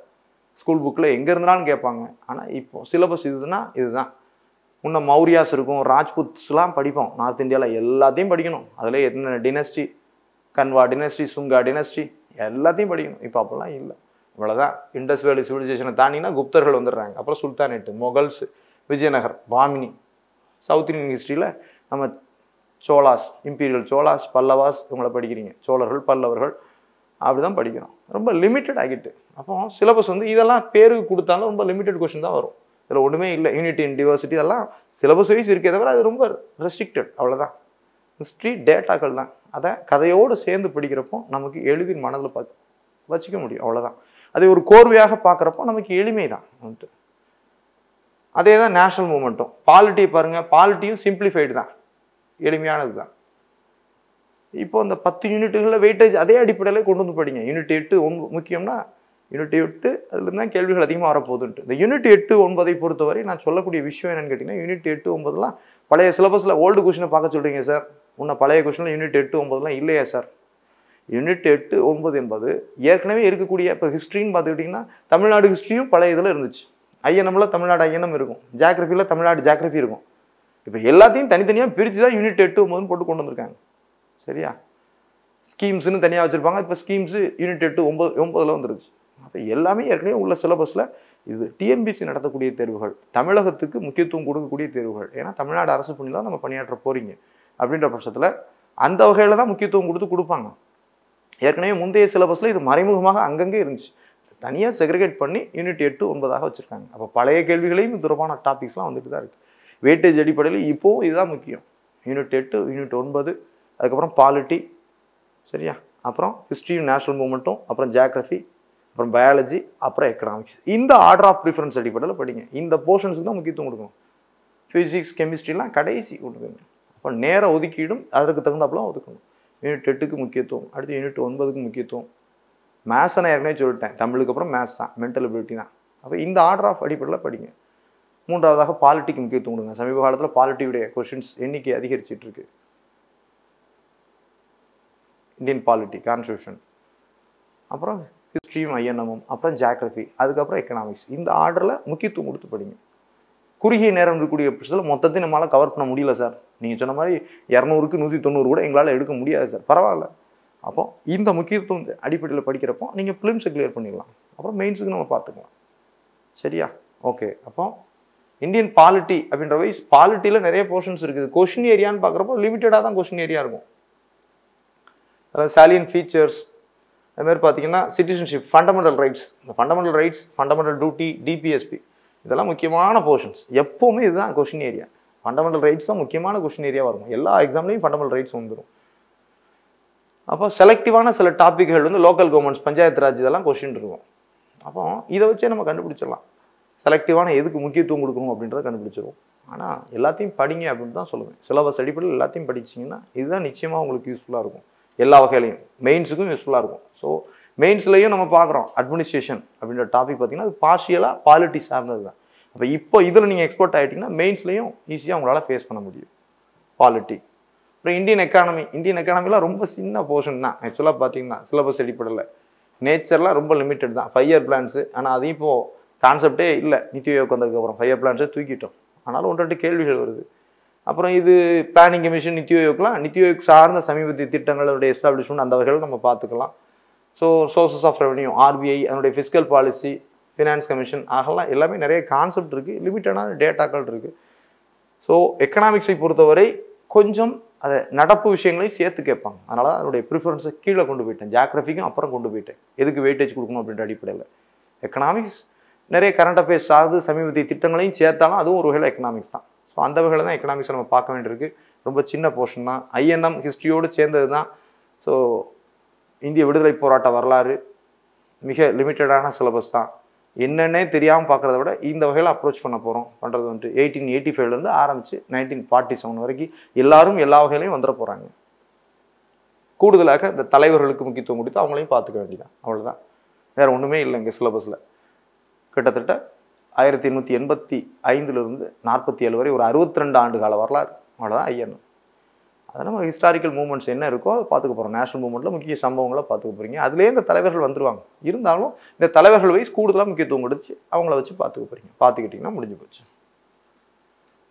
ஸ்கூல் புக்கில் எங்கே இருந்தாலும் கேட்பாங்க. ஆனால் இப்போ சிலபஸ் இதுதான். முன்ன மௌரியாஸ் இருக்கும், ராஜ்புத்ஸ்லாம் படிப்போம். நார்த் இந்தியாவில் எல்லாத்தையும் படிக்கணும். அதில் என்ன டினஸ்டி, கன்வா டினஸ்டி, சுங்கா டினஸ்டி எல்லாத்தையும் படிக்கணும். இப்போ அப்படிலாம் இல்லை. இவ்வளோதான். இண்டஸ் வேலி சிவிலைசேஷனை தாண்டினா குப்தர்கள் வந்துடுறாங்க. அப்புறம் sultanate, Mughals, Vijayanagar, Bahmani. South Indian ஹிஸ்ட்ரியில் நம்ம சோலாஸ், இம்பீரியல் சோலாஸ், பல்லவாஸ் இவங்களை படிக்கிறீங்க. சோழர்கள், பல்லவர்கள் அப்படி தான் படிக்கணும். ரொம்ப லிமிட்டட் ஆகிட்டு. அப்போ சிலபஸ் இதெல்லாம் பேருக்கு கொடுத்தாலும் ரொம்ப லிமிட்டட் கொஸ்டின் தான் வரும். இதில் ஒன்றுமே இல்லை. யூனிட்டி இன் டிவர்சிட்டி இதெல்லாம் சிலபஸ் வைஸ் இருக்கே தவிர அது ரொம்ப ரெஸ்ட்ரிக்டட். அவ்வளோதான். ஹிஸ்ட்ரி டேட்டாக்கள் தான். அதை கதையோடு சேர்ந்து படிக்கிறப்போ நமக்கு எளிதின் மனதில் வச்சுக்க முடியும். அவ்வளோதான். அதை ஒரு கோர்வையாக பார்க்குறப்போ நமக்கு எளிமை தான் வந்துட்டு. அதே தான் நேஷனல் மூவ்மெண்ட்டும். பாலிட்டியை பாருங்கள், பாலிட்டியும் சிம்பிளிஃபைடு தான், எளிமையானது தான். இப்போ இந்த 10 யூனிட்டுகளில் வெயிட்டேஜ் அதே அடிப்படையில் கொண்டு வந்து படிங்க. யூனிட் 8 முக்கியம்னா யூனிட் 8 அதுலேருந்து தான் கேள்விகள் அதிகமாக வரப்போகுதுன்ட்டு. இந்த யூனிட் 8, 9 பொறுத்தவரை நான் சொல்லக்கூடிய விஷயம் என்னன்னு கேட்டிங்கன்னா, யூனிட் 8, 9லாம் பழைய சிலபஸில் ஓல்டு கொஷினை பார்க்க சொல்கிறீங்க சார். முன்ன பழைய கொஷினில் யூனிட் 8, 9லாம் இல்லையா சார்? யூனிட் 8, 9 என்பது ஏற்கனவே இருக்கக்கூடிய, இப்போ ஹிஸ்ட்ரின்னு பார்த்துக்கிட்டிங்கன்னா தமிழ்நாடு ஹிஸ்ட்ரியும் பழைய இதில் இருந்துச்சு. ஐஎன்எம்மில் தமிழ்நாடு ஐஎன்எம் இருக்கும், ஜியாகிரஃபியில் தமிழ்நாடு ஜியாகிரஃபி இருக்கும். இப்போ எல்லாத்தையும் தனித்தனியாக பிரித்து தான் யூனிட் 8, 9 போட்டு கொண்டு வந்திருக்காங்க. சரியா? ஸ்கீம்ஸ்னு தனியாக வச்சுருப்பாங்க. இப்போ ஸ்கீம்ஸு யூனிட் 8, 9 வந்துருச்சு. அப்போ எல்லாமே ஏற்கனவே உள்ள சிலபஸில். இது டிஎன்பிசி நடத்தக்கூடிய தேர்வுகள், தமிழகத்துக்கு முக்கியத்துவம் கொடுக்கக்கூடிய தேர்வுகள். ஏன்னா தமிழ்நாடு அரசு பணியில் தான் நம்ம பணியாற்ற போகிறீங்க அப்படின்ற பட்சத்தில் அந்த வகையில் தான் முக்கியத்துவம் கொடுப்பாங்க. ஏற்கனவே முந்தைய சிலபஸில் இது மறைமுகமாக அங்கங்கே இருந்துச்சு. தனியாக செக்ரிகேட் பண்ணி யூனிட் 8, 9ஆக வச்சுருக்காங்க. அப்போ பழைய கேள்விகளையும் தொடர்பான டாபிக்ஸ்லாம் வந்துட்டு தான் இருக்குது. வெயிட்டேஜ் அடிப்படையில் இப்போவும் இதுதான் முக்கியம். யூனிட் 8, யூனிட் 9, அதுக்கப்புறம் பாலிட்டி, சரியா, அப்புறம் ஹிஸ்ட்ரியும் நேஷனல் மூவ்மெண்ட்டும், அப்புறம் ஜியாகிரஃபி, அப்புறம் பயாலஜி, அப்புறம் எக்கனாமிக்ஸ். இந்த ஆர்டர் ஆஃப் ப்ரிஃபரன்ஸ் அடிப்படையில் படிங்க. இந்த போர்ஷன்ஸுக்கு தான் முக்கியத்துவம் கொடுக்கணும். ஃபிசிக்ஸ், கெமிஸ்ட்ரிலாம் கடைசி கொடுக்குங்க. அப்போ நேர ஒதுக்கீடும் அதற்கு தகுந்தாப்பெல்லாம் ஒதுக்கணும். யூனிட் 8க்கு முக்கியத்துவம், அடுத்து யூனிட் 9க்கு முக்கியத்துவம். மேத்ஸை நான் ஏற்கனவே சொல்லிட்டேன், தமிழுக்கு அப்புறம் மேத்ஸ் தான், மென்டல் எபிலிட்டி தான். அப்போ இந்த ஆர்டர் ஆஃப் அடிப்படையில் படிங்க. மூன்றாவதாக பாலிட்டிக்கு முக்கியத்துவம் கொடுங்க. சமீப காலத்தில் பாலிட்டியுடைய கொஷின்ஸ் எண்ணிக்கை அதிகரிச்சிட்டு இருக்கு. இந்தியன் பாலிட்டி, கான்ஸ்டியூஷன், அப்புறம் ஹிஸ்ட்ரியும் ஐஎன்எம்மும், அப்புறம் ஜியாகிரஃபி, அதுக்கப்புறம் எக்கனாமிக்ஸ். இந்த ஆர்டரில் முக்கியத்துவம் கொடுத்து படிங்க. குறுகிய நேரம் இருக்கக்கூடிய பட்சத்தில் மொத்தத்தையும் நம்மளால் கவர் பண்ண முடியல சார். நீங்கள் சொன்ன மாதிரி 200க்கு 190 கூட எங்களால் எடுக்க முடியாது சார். பரவாயில்ல. அப்போ இந்த முக்கியத்துவம் அடிப்படையில் படிக்கிறப்போ நீங்கள் ஃபிலிம்ஸை கிளியர் பண்ணிடலாம். அப்புறம் மெயின்ஸுக்கு நம்ம பார்த்துக்கலாம். சரியா? ஓகே. அப்போ இந்தியன் பாலிட்டி அப்படின்ற வைஸ் பாலிட்டியில் நிறைய போர்ஷன்ஸ் இருக்குது. கொஷின் ஏரியான்னு பார்க்குறப்போ லிமிட்டடாக தான் கொஷின் ஏரியா இருக்கும். அதாவது சாலியன் ஃபீச்சர்ஸ், அதுமாதிரி பார்த்தீங்கன்னா சிட்டிசன்ஷிப், ஃபண்டமெண்டல் ரைட்ஸ், இந்த fundamental rights, fundamental duty, DPSP, இதெல்லாம் முக்கியமான போர்ஷன்ஸ். எப்போவுமே இதுதான் கொஷின் ஏரியா. ஃபண்டமெண்டல் ரைட்ஸ் தான் முக்கியமான கொஷின் ஏரியா வரும். எல்லா எக்ஸாம்லையும் ஃபண்டமெண்டல் ரைட்ஸ் வந்துடும். அப்போ செலக்டிவான சில டாப்பிக்கள் லோக்கல் கவர்மெண்ட்ஸ், பஞ்சாயத்து ராஜ், இதெல்லாம் கொஷின் இருக்கும். அப்போ இதை வச்சே நம்ம கண்டுபிடிச்சிடலாம் செலக்டிவான எதுக்கு முக்கியத்துவம் கொடுக்கணும் அப்படின்றத கண்டுபிடிச்சிருவோம். ஆனால் எல்லாத்தையும் படிங்க அப்படின்னு தான் சொல்லுவேன். சிலபஸ் அடிப்படையில் எல்லாத்தையும் படிச்சிங்கன்னா இதுதான் நிச்சயமாக உங்களுக்கு யூஸ்ஃபுல்லாக இருக்கும். எல்லா வகையிலையும் மெயின்ஸுக்கும் யூஸ்ஃபுல்லாக இருக்கும். ஸோ மெயின்ஸ்லையும் நம்ம பார்க்குறோம் அட்மினிஸ்ட்ரேஷன் அப்படின்ற டாபிக் பார்த்தீங்கன்னா அது பார்ஷியலாக பாலிட்டி சார்ந்தது தான். அப்போ இப்போ இதில் நீங்கள் எக்ஸ்போர்ட் ஆகிட்டிங்கன்னா மெயின்ஸ்லையும் ஈஸியாக உங்களால் ஃபேஸ் பண்ண முடியும் பாலிட்டி. அப்புறம் இந்தியன் எக்கானமிலாம் ரொம்ப சின்ன போர்ஷன் தான் ஆக்சுவலாக பார்த்தீங்கன்னா சிலபஸ் அடிப்படையில். நேச்சர்லாம் ரொம்ப லிமிட்டட் தான் 5 இயர் பிளான்ஸு. ஆனால் அதையும் இப்போது கான்செப்டே இல்லை நித்தி ஆயோக் வந்ததுக்கப்புறம் 5 இயர் பிளான்ஸே தூக்கிட்டோம். ஆனாலும் 1-2 கேள்விகள் வருது. அப்புறம் இது பிளானிங் கமிஷன் நித்தி ஆயோக் சார்ந்த சமீபத்திய திட்டங்களுடைய எஸ்டாப்ளிஷ்மெண்ட் அந்த வகையில் நம்ம பார்த்துக்கலாம். So sources of revenue, RBI, அதனுடைய ஃபிஸ்கல் பாலிசி, ஃபினான்ஸ் கமிஷன் ஆகலாம் எல்லாமே நிறைய கான்செப்ட் இருக்குது, லிமிட்டடான டேட்டாக்கள் இருக்குது. ஸோ எக்கனாமிக்ஸை பொறுத்தவரை கொஞ்சம் அதை நடப்பு விஷயங்களையும் சேர்த்து கேட்பாங்க. அதனால தான் அதனுடைய ப்ரிஃபரன்ஸை கீழே கொண்டு போயிட்டேன். ஜியாகிரபிக்கும் அப்புறம் கொண்டு போயிட்டேன். எதுக்கு வெயிட்டேஜ் கொடுக்கணும் அப்படின்ற அடிப்படையில். எக்கனாமிக்ஸ் நிறைய கரண்ட் அஃபேர்ஸ் சார்ந்து சமீபத்திய திட்டங்களையும் சேர்த்தாலும் அதுவும் ஒரு வகையில் எக்கனாமிக்ஸ் தான். ஸோ அந்த வகையில் தான் எக்கனாமிக்ஸை நம்ம பார்க்க வேண்டியிருக்கு. ரொம்ப சின்ன போர்ஷன் தான். INM ஹிஸ்ட்ரியோடு சேர்ந்தது தான். ஸோ இந்திய விடுதலை போராட்ட வரலாறு மிக லிமிட்டடான சிலபஸ் தான். என்னென்னே தெரியாமல் பார்க்குறத விட இந்த வகையில் அப்ரோச் பண்ண போகிறோம். பண்ணுறது வந்துட்டு 1885 ஆரம்பித்து 1947 வரைக்கும் எல்லாரும் எல்லா வகையிலையும் வந்துட போகிறாங்க. கூடுதலாக இந்த தலைவர்களுக்கு முக்கியத்துவம் கொடுத்து அவங்களையும் பார்த்துக்க வேண்டியதான். அவ்வளோதான், வேறு ஒன்றுமே இல்லை இங்கே சிலபஸில். கிட்டத்தட்ட 1885 47 வரை ஒரு 62 ஆண்டு கால வரலாறு. அவ்வளோதான் INM. அதை நம்ம ஹிஸ்டாரிக்கல் மூமெண்ட்ஸ் என்ன இருக்கோ அதை பார்த்துக்க போகிறோம். நேஷனல் மூமெண்ட்டில் முக்கிய சம்பவங்களை பார்த்துக்க போகிறீங்க. அதுலேயே இந்த தலைவர்கள் வந்துடுவாங்க. இருந்தாலும் இந்த தலைவர்கள் வைஸ் கூடுதலாக முக்கியத்துவம் கொடுத்து அவங்கள வச்சு பார்த்துக்க போகிறீங்க. பார்த்துக்கிட்டிங்கன்னா முடிஞ்சு போச்சு.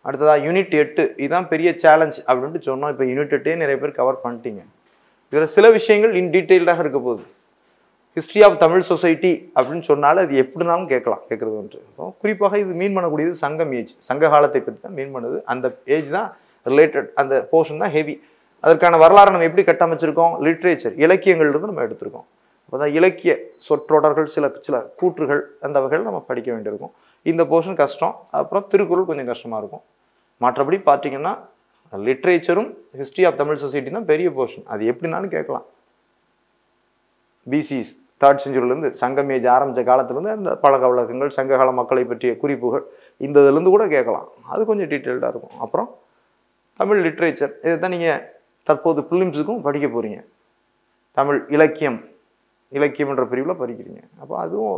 அடுத்ததாக யூனிட் 8. இதுதான் பெரிய சேலஞ்ச் அப்படின்ட்டு சொன்னோம். இப்போ யூனிட் 8 நிறைய பேர் கவர் பண்ணிட்டீங்க. இதில் சில விஷயங்கள் இன் டீட்டெயில்டாக இருக்க போகுது. ஹிஸ்ட்ரி ஆஃப் தமிழ் சொசைட்டி அப்படின்னு சொன்னாலும் அது எப்படினாலும் கேட்குறது ஒன்று. குறிப்பாக இது மீன் பண்ணக்கூடியது சங்கம் ஏஜ், சங்க காலத்தை பற்றி தான் மீன் பண்ணுது. அந்த ஏஜ் தான் ரிலேட்டட், அந்த போர்ஷன் தான் ஹெவி. அதற்கான வரலாறு நம்ம எப்படி கட்டமைச்சிருக்கோம்? லிட்ரேச்சர், இலக்கியங்கள்லேருந்து நம்ம எடுத்திருக்கோம். அப்போ தான் இலக்கிய சொற்றொடர்கள், சில கூற்றுகள் அந்த வகையில் நம்ம படிக்க வேண்டியிருக்கும். இந்த போர்ஷன் கஷ்டம். அப்புறம் திருக்குறள் கொஞ்சம் கஷ்டமாக இருக்கும். மற்றபடி பார்த்தீங்கன்னா லிட்ரேச்சரும் ஹிஸ்ட்ரி ஆஃப் தமிழ் சொசைட்டி தான் பெரிய போர்ஷன். அது எப்படினாலும் கேட்கலாம். BC 3rd செஞ்சுரியிலேருந்து சங்கம் ஏஜ் ஆரம்பித்த காலத்துலேருந்து அந்த பழக்க வழக்கங்கள், சங்ககால மக்களை பற்றிய குறிப்புகள் இந்த இதுலேருந்து கூட கேட்கலாம். அது கொஞ்சம் டீட்டெயில்டாக இருக்கும். அப்புறம் தமிழ் லிட்ரேச்சர், இதை தான் நீங்கள் தற்போது ப்ரிலிம்ஸுக்கும் படிக்க போகிறீங்க. தமிழ் இலக்கியம்ன்ற பிரிவில் படிக்கிறீங்க. அப்போ அதுவும்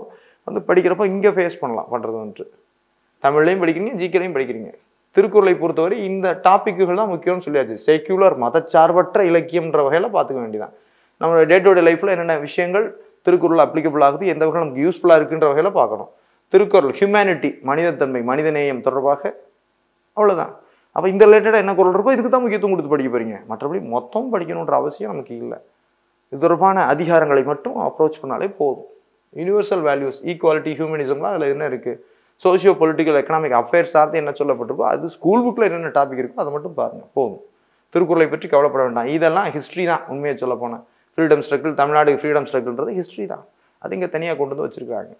வந்து படிக்கிறப்போ இங்கே ஃபேஸ் பண்ணலாம். பண்ணுறது வந்துட்டு தமிழ்லையும் படிக்கிறீங்க, ஜிகேலையும் படிக்கிறீங்க. திருக்குறளை பொறுத்தவரை இந்த டாப்பிக்குகள் தான் முக்கியம்னு சொல்லியாச்சு. செக்யூலர் மதச்சார்பற்ற இலக்கியம்ன்ற வகையில் பார்த்துக்க வேண்டியதான். நம்மளோட டே டு டே லைஃப்பில் என்னென்ன விஷயங்கள் திருக்குறள் அப்ளிகபிள் ஆகுது, எந்த வகையில் நமக்கு யூஸ்ஃபுல்லாக இருக்குன்ற வகையில் பார்க்கணும். திருக்குறள் ஹியூமனிட்டி, மனிதத்தன்மை, மனிதநேயம் தொடர்பாக, அவ்வளோதான். அப்போ இந்த ரிலேட்டடாக என்ன குரல் இருக்கோ இதுக்கு தான் முக்கியத்துவம் கொடுத்து படிக்க போகிறீங்க. மற்றபடி மொத்தம் படிக்கணுன்ற அவசியம் நமக்கு இல்லை. இது தொடர்பான அதிகாரங்களை மட்டும் அப்ரோச் பண்ணாலே போதும். யூனிவர்சல் வேல்யூஸ், ஈக்குவாலிட்டி, ஹியூமனிசம்லாம் அதில் என்ன இருக்குது, சோஷியோ பொலிட்டிக்கல் எக்கனாமிக் அஃபேர்ஸ் சார்ந்து என்ன சொல்லப்பட்டிருக்கோ அது ஸ்கூல் புக்கில் என்னென்ன டாபிக் இருக்கோ அதை மட்டும் பாருங்கள், போதும். திருக்குறளை பற்றி கவலைப்பட வேண்டாம். இதெல்லாம் ஹிஸ்ட்ரி தான். உண்மையை சொல்ல போனேன், ஃப்ரீடம் ஸ்ட்ரகிள், தமிழ்நாடு ஃப்ரீடம் ஸ்ட்ரகிள்ன்றது ஹிஸ்ட்ரி தான். அது இங்கே தனியாக கொண்டு வந்து வச்சுருக்காங்க.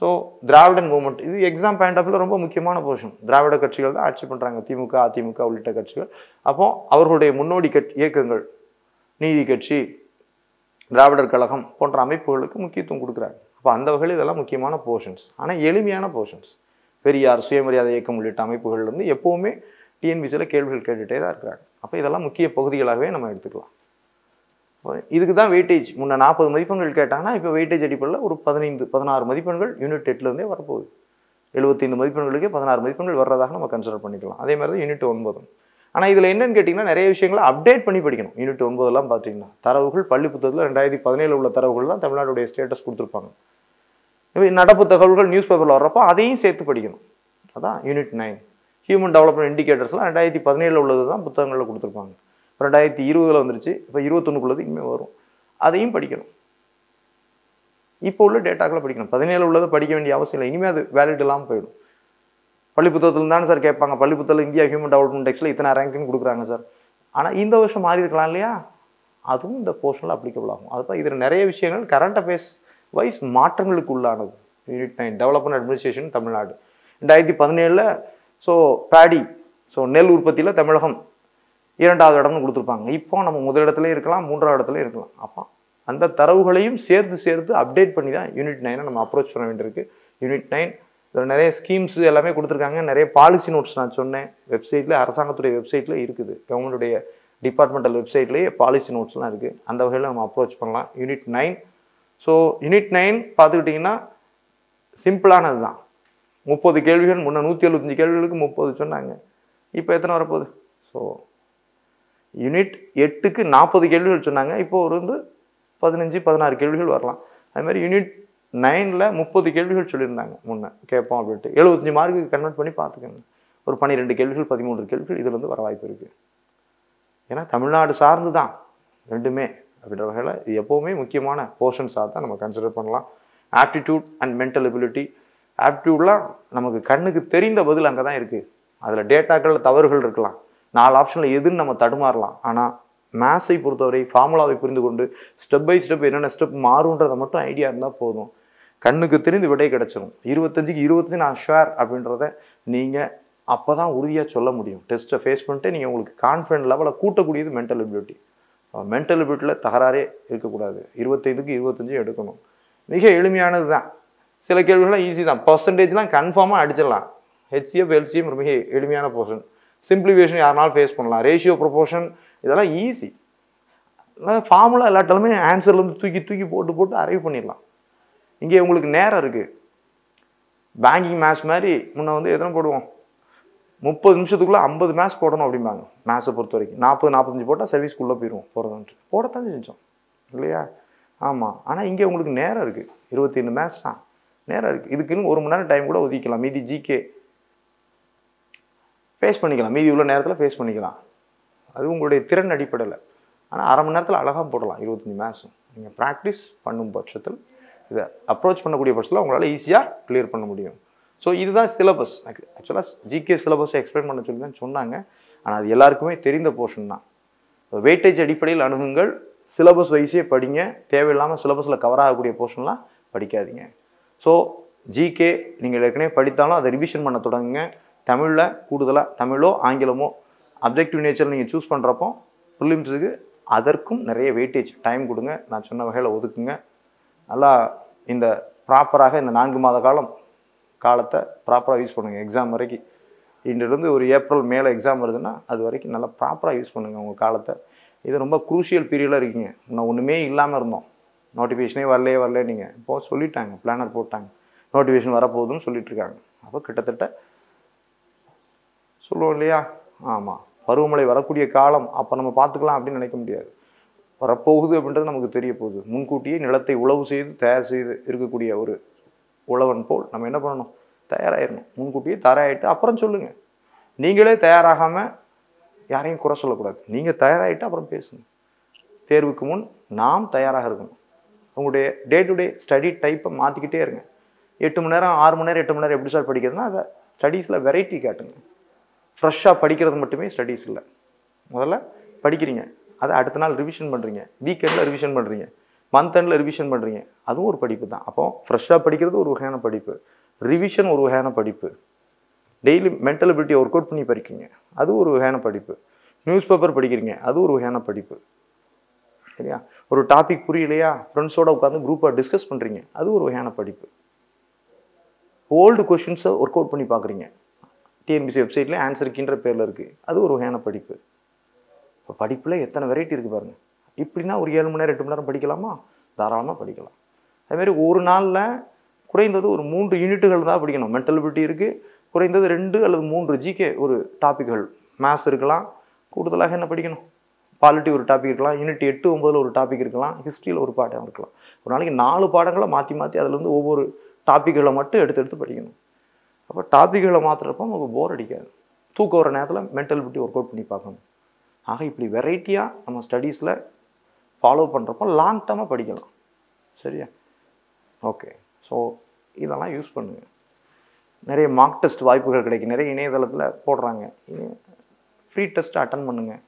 ஸோ திராவிடன் மூவ்மெண்ட் இது எக்ஸாம் பாயிண்ட் ஆஃப் வியூவில் ரொம்ப முக்கியமான போர்ஷன். திராவிட கட்சிகள் தான் ஆட்சி பண்ணுறாங்க, திமுக, அதிமுக உள்ளிட்ட கட்சிகள். அப்போ அவர்களுடைய முன்னோடி இயக்கங்கள், நீதி கட்சி, திராவிடர் கழகம் போன்ற அமைப்புகளுக்கு முக்கியத்துவம் கொடுக்குறாங்க. அப்போ அந்த வகையில் இதெல்லாம் முக்கியமான போர்ஷன்ஸ். ஆனால் எளிமையான போர்ஷன்ஸ். பெரியார், சுயமரியாதை இயக்கம் உள்ளிட்ட அமைப்புகள்லேருந்து எப்போவுமே டிஎன்பிசியில் கேள்விகள் கேட்டுகிட்டே தான் இருக்கிறாங்க. அப்போ இதெல்லாம் முக்கிய பகுதிகளாகவே நம்ம எடுத்துக்கலாம். இதுக்கு தான் வெயிட்டேஜ். முன்ன 40 மதிப்பெண்கள் கேட்டாங்கன்னா இப்போ வெயிட்டேஜ் அடிப்படையில் ஒரு 15-16 மதிப்பெண்கள் யூனிட் 8லேருந்தே வரப்போகுது. 75 மதிப்பெண்களுக்கே 16 மதிப்பெண்கள் வர்றதாக நம்ம கன்சிடர் பண்ணிக்கலாம். அதே மாதிரி தான் யூனிட் 9. ஆனால் இதில் என்னன்னு கேட்டிங்கன்னா நிறைய விஷயங்களை அப்டேட் பண்ணி படிக்கணும். யூனிட் 9 பார்த்தீங்கன்னா தரவுகள் பள்ளி புத்தகத்தில் 2017 உள்ள தரவுகள் தான் தமிழ்நாடுடைய ஸ்டேட்டஸ் கொடுத்துருப்பாங்க. இப்போ நடப்பு தகவல்கள் நியூஸ் பேப்பரில் வர்றப்போ அதையும் சேர்த்து படிக்கணும். அதான் யூனிட் 9. ஹியூமன் டெவலப்மெண்ட் இண்டிகேட்டர்ஸ்லாம் 2017 உள்ளது தான் புத்தகங்களில் கொடுத்துருப்பாங்க. 2020 வந்துருச்சு. இப்போ 21 இனிமேல் வரும். அதையும் படிக்கணும். இப்போ உள்ள டேட்டாக்களை படிக்கணும். 17 உள்ளதை படிக்க வேண்டிய அவசியம் இல்லை. இனிமேல் அது வேலிட் இல்லாமல் போயிடும். பள்ளி புத்தகத்தில் தானே சார் கேட்பாங்க, பள்ளி புத்தகத்தில் இந்தியா ஹியூமன் டெவலப்மெண்ட் இண்டெக்ஸில் இத்தனை ரேங்கிங் கொடுக்குறாங்க சார். ஆனால் இந்த வருஷம் மாறி இருக்கலாம் இல்லையா, அதுவும் இந்த போர்ஷனில் அப்ளிகபிள் ஆகும். அதுதான் இதில் நிறைய விஷயங்கள் கரண்ட் அஃபேர்ஸ் வைஸ் மாற்றங்களுக்கு உள்ளானது. Unit 9 development administration Tamil Nadu 2017 so paddy, so நெல் உற்பத்தியில் தமிழகம் 2வது இடம்னு கொடுத்துருப்பாங்க. இப்போ நம்ம முதலிடத்துல இருக்கலாம், 3வது இடத்துல இருக்கலாம். அப்போ அந்த தரவுகளையும் சேர்த்து அப்டேட் பண்ணி தான் யூனிட் 9 நம்ம அப்ரோச் பண்ண வேண்டியிருக்கு. யூனிட் 9 இதில் நிறைய ஸ்கீம்ஸ் எல்லாமே கொடுத்துருக்காங்க. நிறைய பாலிசி நோட்ஸ் நான் சொன்னேன் வெப்சைட்டில், அரசாங்கத்துடைய வெப்சைட்டில் இருக்குது. கவர்மெண்ட்டுடைய டிபார்ட்மெண்டல் வெப்சைட்லேயே பாலிசி நோட்ஸ்லாம் இருக்குது. அந்த வகையில் நம்ம அப்ரோச் பண்ணலாம் யூனிட் 9. ஸோ யூனிட் 9 பார்த்துக்கிட்டிங்கன்னா சிம்பிளானது தான். 30 கேள்விகள், முன்னே 175 கேள்விகளுக்கு 30 சொன்னாங்க. இப்போ எத்தனை வரப்போகுது? ஸோ யூனிட் 8க்கு 40 கேள்விகள் சொன்னாங்க. இப்போ ஒரு 15-16 கேள்விகள் வரலாம். அது மாதிரி யூனிட் 9ல் 30 கேள்விகள் சொல்லியிருந்தாங்க முன்னே கேட்போம் அப்படின்ட்டு. 75 மார்க்குக்கு கன்வெர்ட் பண்ணி பார்த்துக்கோங்க. ஒரு 12 கேள்விகள் 13 கேள்விகள் இதுலேருந்து வர வாய்ப்பு இருக்குது. ஏன்னா தமிழ்நாடு சார்ந்து தான் ரெண்டுமே அப்படின்ற வகையில் இது எப்போவுமே முக்கியமான போர்ஷன்ஸாக தான் நம்ம கன்சிடர் பண்ணலாம். Aptitude and mental ability. ஆப்டிடியூட்லாம் நமக்கு கண்ணுக்கு தெரிந்த பதில் அங்கே தான் இருக்குது. அதில் டேட்டாக்களில் தவறுகள் இருக்கலாம், 4 ஆப்ஷனில் எதுன்னு நம்ம தடுமாறலாம். ஆனால் மேத்ஸை பொறுத்தவரை ஃபார்முலாவை புரிந்து கொண்டு ஸ்டெப் பை ஸ்டெப் என்னென்ன ஸ்டெப் மாறுன்றதை மட்டும் ஐடியா இருந்தால் போதும், கண்ணுக்கு தெரிந்து விடை கிடச்சிடும். 25க்கு 25 நான் ஷுவர் அப்படின்றத நீங்கள் அப்போ தான் உறுதியாக சொல்ல முடியும். டெஸ்ட்டை ஃபேஸ் பண்ணிட்டு நீங்கள் உங்களுக்கு கான்ஃபிடென்ட் லெவலை கூட்டக்கூடியது மென்டல் எபிலிட்டி. மென்டல் எபிலிட்டியில் தகராறே இருக்கக்கூடாது. 25க்கு 25 எடுக்கணும். மிக எளிமையானது தான். சில கேள்விகள்லாம் ஈஸி தான். பர்சன்டேஜ்லாம் கன்ஃபார்மாக அடிச்சிடலாம். ஹெச்சிஎஃப் எல்சிஎம் மிக எளிமையான போர்ஷன். சிம்பிளிஃபிகேஷன் யாருனாலும் ஃபேஸ் பண்ணலாம். ரேஷியோ ப்ரொபோர்ஷன் இதெல்லாம் ஈஸி. ஃபார்முலா எல்லாட்டாலுமே ஆன்சர்லேருந்து தூக்கி போட்டு அரைவ் பண்ணிடலாம். இங்கே உங்களுக்கு நேரம் இருக்குது. பேங்கிங் மேத்ஸ் மாதிரி முன்ன எத்தனை போடுவோம், 30 நிமிஷத்துக்குள்ளே 50 மேத்ஸ் போடணும் அப்படிம்பாங்க. மேத்ஸை பொறுத்த வரைக்கும் 40-45 போட்டால் சர்வீஸ்க்குள்ளே போயிடுவோம். போடத்தான் செஞ்சோம் இல்லையா? ஆமாம். ஆனால் இங்கே உங்களுக்கு நேரம் இருக்குது. 25 மேத்ஸ் தான் நேரம் இருக்குது. இதுக்குன்னு 1 மணி நேரம் டைம் கூட ஒதுக்கலாம். மீதி ஜிகே ஃபேஸ் பண்ணிக்கலாம். மீதி உள்ள நேரத்தில் ஃபேஸ் பண்ணிக்கலாம். அது உங்களுடைய திறன் அடிப்படையில். ஆனால் அரை மணி நேரத்தில் அழகாக போடலாம் 25 மேத்ஸும். நீங்கள் ப்ராக்டிஸ் பண்ணும் பட்சத்தில், இதை அப்ரோச் பண்ணக்கூடிய பட்சத்தில் உங்களால் ஈஸியாக கிளியர் பண்ண முடியும். ஸோ இதுதான் சிலபஸ். ஆக்சுவலாக ஜிகே சிலபஸை எக்ஸ்பிளைன் பண்ண சொல்லி தான் சொன்னாங்க. ஆனால் அது எல்லாருக்குமே தெரிந்த போர்ஷன் தான். வெயிட்டேஜ் அடிப்படையில் அணுகுங்கள். சிலபஸ் வைஸே படிங்க. தேவையில்லாமல் சிலபஸில் கவர் ஆகக்கூடிய போர்ஷன்லாம் படிக்காதீங்க. ஸோ ஜிகே நீங்கள் ஏற்கனவே படித்தாலும் அதை ரிவிஷன் பண்ண தொடங்குங்க. தமிழில் கூடுதலாக தமிழோ ஆங்கிலமோ அப்ஜெக்டிவ் நேச்சர் நீங்கள் சூஸ் பண்ணுறப்போ ப்ரிலிம்ஸுக்கு அதற்கும் நிறைய வெயிட்டேஜ் டைம் கொடுங்க. நான் சொன்ன வகையில் ஒதுக்குங்க. நல்லா இந்த ப்ராப்பராக இந்த 4 மாத காலத்தை ப்ராப்பராக யூஸ் பண்ணுங்கள். எக்ஸாம் வரைக்கும் இன்றிலிருந்து ஒரு ஏப்ரல் மேலே எக்ஸாம் வருதுன்னா அது வரைக்கும் நல்லா ப்ராப்பராக யூஸ் பண்ணுங்கள் உங்கள் காலத்தை. இது ரொம்ப குரூஷியல் பீரியடில் இருக்கீங்க. இன்னும் ஒன்றுமே இல்லாமல் இருந்தோம். நோட்டிஃபிகேஷனே வரலையே நீங்கள் இப்போது சொல்லிட்டாங்க, பிளானர் போட்டாங்க, நோட்டிஃபிகேஷன் வரப்போகுதுன்னு சொல்லிட்டு இருக்காங்க. அப்போ கிட்டத்தட்ட சொல்லுவோம் இல்லையா? ஆமாம், பருவமழை வரக்கூடிய காலம். அப்போ நம்ம பார்த்துக்கலாம் அப்படின்னு நினைக்க முடியாது. வரப்போகுது அப்படின்றது நமக்கு தெரிய போகுது. முன்கூட்டியே நிலத்தை உழவு செய்து தயார் செய்து இருக்கக்கூடிய ஒரு உழவன் போல் நம்ம என்ன பண்ணணும், தயாராகிடணும். முன்கூட்டியே தயாராகிட்டு அப்புறம் சொல்லுங்கள். நீங்களே தயாராகாமல் யாரையும் குறை சொல்லக்கூடாது. நீங்கள் தயாராகிட்டு அப்புறம் பேசுங்க. தேர்வுக்கு முன் நாம் தயாராக இருக்கணும். உங்களுடைய டே டு டே ஸ்டடி டைப்பை மாற்றிக்கிட்டே இருங்க. 8 மணி நேரம் 6 மணி நேரம் 8 மணி நேரம் எப்படி சார் படிக்கிறதுனா அதை ஸ்டடீஸில் வெரைட்டி காட்டுங்க. ஃப்ரெஷ்ஷாக படிக்கிறது மட்டுமே ஸ்டடீஸ் இல்லை. முதல்ல படிக்கிறீங்க, அதை அடுத்த நாள் ரிவிஷன் பண்ணுறீங்க, வீக்கெண்டில் ரிவிஷன் பண்ணுறீங்க, மந்த் எண்டில் ரிவிஷன் பண்ணுறீங்க. அதுவும் ஒரு படிப்பு தான். அப்போ ஃப்ரெஷ்ஷாக படிக்கிறது ஒரு வகையான படிப்பு, ரிவிஷன் ஒரு வகையான படிப்பு, daily mental ability work out பண்ணி படிக்கிறீங்க, அது ஒரு வகையான படிப்பு, நியூஸ் பேப்பர் படிக்கிறீங்க, அது ஒரு வகையான படிப்பு. சரியா? ஒரு டாபிக் புரியலையா, ஃப்ரெண்ட்ஸோடு உட்காந்து குரூப்பாக டிஸ்கஸ் பண்ணுறீங்க, அது ஒரு வகையான படிப்பு. ஓல்டு கொஷின்ஸை ஒர்க் அவுட் பண்ணி பார்க்குறீங்க, டிஎன்பிசி வெப்சைட்லேயே ஆன்சர் கீன்ற பேரில் இருக்குது, அது ஒரு வகையான படிப்பு. இப்போ படிப்பில் எத்தனை வெரைட்டி இருக்குது பாருங்கள். இப்படின்னா ஒரு 7 மணி நேரம் 8 மணி நேரம் படிக்கலாமா? தாராளமாக படிக்கலாம். அதுமாரி ஒரு நாளில் குறைந்தது ஒரு 3 யூனிட்டுகள் தான் படிக்கணும். மென்டல் எபிலிட்டி இருக்குது, குறைந்தது 2 அல்லது 3 ஜிகே ஒரு டாப்பிக்கள், மேத்ஸ் இருக்கலாம், கூடுதலாக என்ன படிக்கணும், பாலிட்டி ஒரு டாபிக் இருக்கலாம், யூனிட் 8, 9 ஒரு டாபிக் இருக்கலாம், ஹிஸ்ட்ரியில் ஒரு பாடம் இருக்கலாம். ஒரு நாளைக்கு 4 பாடங்களை மாற்றி அதுலேருந்து ஒவ்வொரு டாப்பிக்களை மட்டும் எடுத்து படிக்கணும். அப்போ டாப்பிக்களை மாற்றுறப்போ நமக்கு போர் அடிக்காது. தூக்கம் வர நேரத்தில் மென்டல் எபிலிட்டி ஒர்க் அவுட் பண்ணி பார்க்கணும். ஆக இப்படி வெரைட்டியாக நம்ம ஸ்டடீஸில் ஃபாலோ பண்ணுறப்போ லாங் டர்மாக படிக்கலாம். சரியா? ஓகே. ஸோ இதெல்லாம் யூஸ் பண்ணுங்கள். நிறைய மார்க் டெஸ்ட் வாய்ப்புகள் கிடைக்கும், நிறைய இணையதளத்தில் போடுறாங்க. ஃப்ரீ டெஸ்ட்டை அட்டன் பண்ணுங்கள்.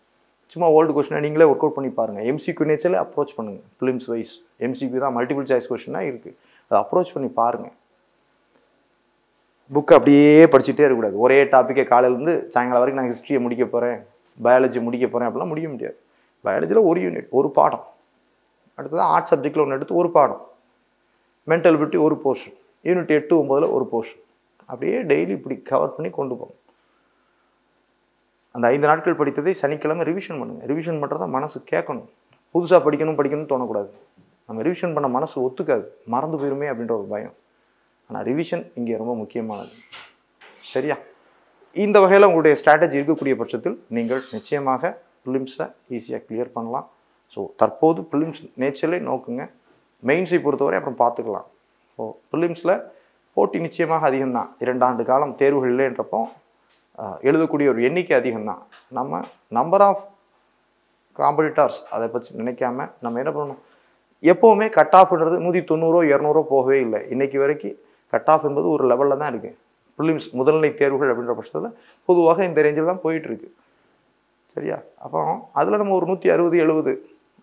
சும்மா ஓல்டு கொஸ்டினை நீங்களே ஒர்க் அவுட் பண்ணி பாருங்கள். எம்சிக்யூ நேச்சரில் அப்ரோச் பண்ணுங்கள். ஃபிலிம்ஸ் வைஸ் எம்சிக்யூ தான், மல்டிபிள் சாய்ஸ் கொஸ்டினாக இருக்குது, அதை அப்ரோச் பண்ணி பாருங்கள். புக்கு அப்படியே படிச்சுட்டே இருக்கக்கூடாது. ஒரே டாப்பிக்கே காலையிலேருந்து சாயங்காலம் வரைக்கும் நான் ஹிஸ்ட்ரியை முடிக்க போகிறேன், பயாலஜி முடிக்க போகிறேன் அப்படிலாம் முடிய முடியாது. பயாலஜியில் ஒரு யூனிட், ஒரு பாடம், அடுத்தது ஆர்ட் சப்ஜெக்டில் ஒன்று எடுத்து ஒரு பாடம், மென்டல் எபிலிட்டி ஒரு போர்ஷன், யூனிட் 8, 9 ஒரு போர்ஷன், அப்படியே டெய்லி இப்படி கவர் பண்ணி கொண்டு போகணும். அந்த 5 நாட்கள் படித்ததை சனிக்கிழமை ரிவிஷன் பண்ணுங்கள். ரிவிஷன் பண்ணுறதா மனசு கேட்கணும். புதுசாக படிக்கணும்னு தோணக்கூடாது. நம்ம ரிவிஷன் பண்ண மனசு ஒத்துக்காது, மறந்து போயிருமே அப்படின்ற ஒரு பயம். ஆனால் ரிவிஷன் இங்கே ரொம்ப முக்கியமானது. சரியா? இந்த வகையில் உங்களுடைய ஸ்ட்ராட்டஜி இருக்கக்கூடிய பட்சத்தில் நீங்கள் நிச்சயமாக ப்ரிலிம்ஸை ஈஸியாக கிளியர் பண்ணலாம். ஸோ தற்போது ப்ரிலிம்ஸ் நேச்சரலே நோக்குங்க. மெயின்ஸை பொறுத்தவரை அப்புறம் பார்த்துக்கலாம். ஸோ ப்ரிலிம்ஸில் போட்டி நிச்சயமாக அதிகம்தான். 2 ஆண்டு காலம் தேர்வுகள் இல்லைன்றப்போ எழுதக்கூடிய ஒரு எண்ணிக்கை அதிகம்தான். நம்ம நம்பர் ஆஃப் காம்படிட்டர்ஸ் அதை பற்றி நினைக்காம நம்ம என்ன பண்ணணும், எப்போவுமே கட் ஆஃப்ன்றது 190 200 போகவே இல்லை. இன்றைக்கி வரைக்கும் கட் ஆஃப் என்பது ஒரு லெவலில் தான் இருக்குது. ப்ரிலிம்ஸ் முதல்நிலை தேர்வுகள் அப்படின்ற பட்சத்தில் பொதுவாக இந்த ரேஞ்சில் தான் போயிட்டுருக்கு. சரியா? அப்போ அதில் நம்ம ஒரு 160 70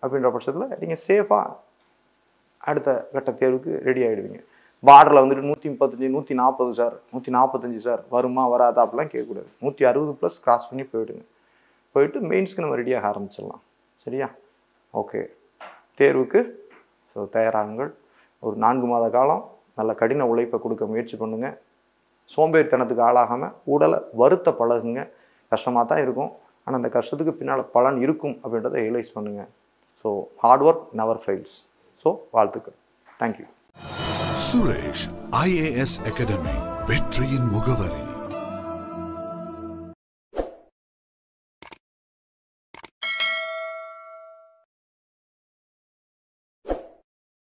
அப்படின்ற பட்சத்தில் நீங்கள் சேஃபாக அடுத்த கட்ட தேர்வுக்கு ரெடி ஆகிடுவீங்க. பார்டரில் வந்துட்டு 135 140 சார் 145 சார் வருமா வராதா அப்படிலாம் கேட்கக்கூடாது. 160+ கிராஸ் பண்ணி போயிட்டு மெயின்ஸ்க்கு நம்ம ரெடியாக ஆரம்பிச்சிடலாம். சரியா? ஓகே, தேர்வுக்கு ஸோ தயாராகுங்கள். ஒரு 4 மாத காலம் நல்ல கடின உழைப்பை கொடுக்க முயற்சி பண்ணுங்கள். சோம்பேறித்தனத்துக்கு ஆளாகாமல் உடலை வருத்த பழகுங்க. கஷ்டமாக தான் இருக்கும், ஆனால் அந்த கஷ்டத்துக்கு பின்னால் பலன் இருக்கும் அப்படின்றத ரியலைஸ் பண்ணுங்கள். So hard work never fails. So வாழ்த்துக்கள். தேங்க்யூ. சுரேஷ் IAS அகாடமி, வெற்றியின் முகவரி.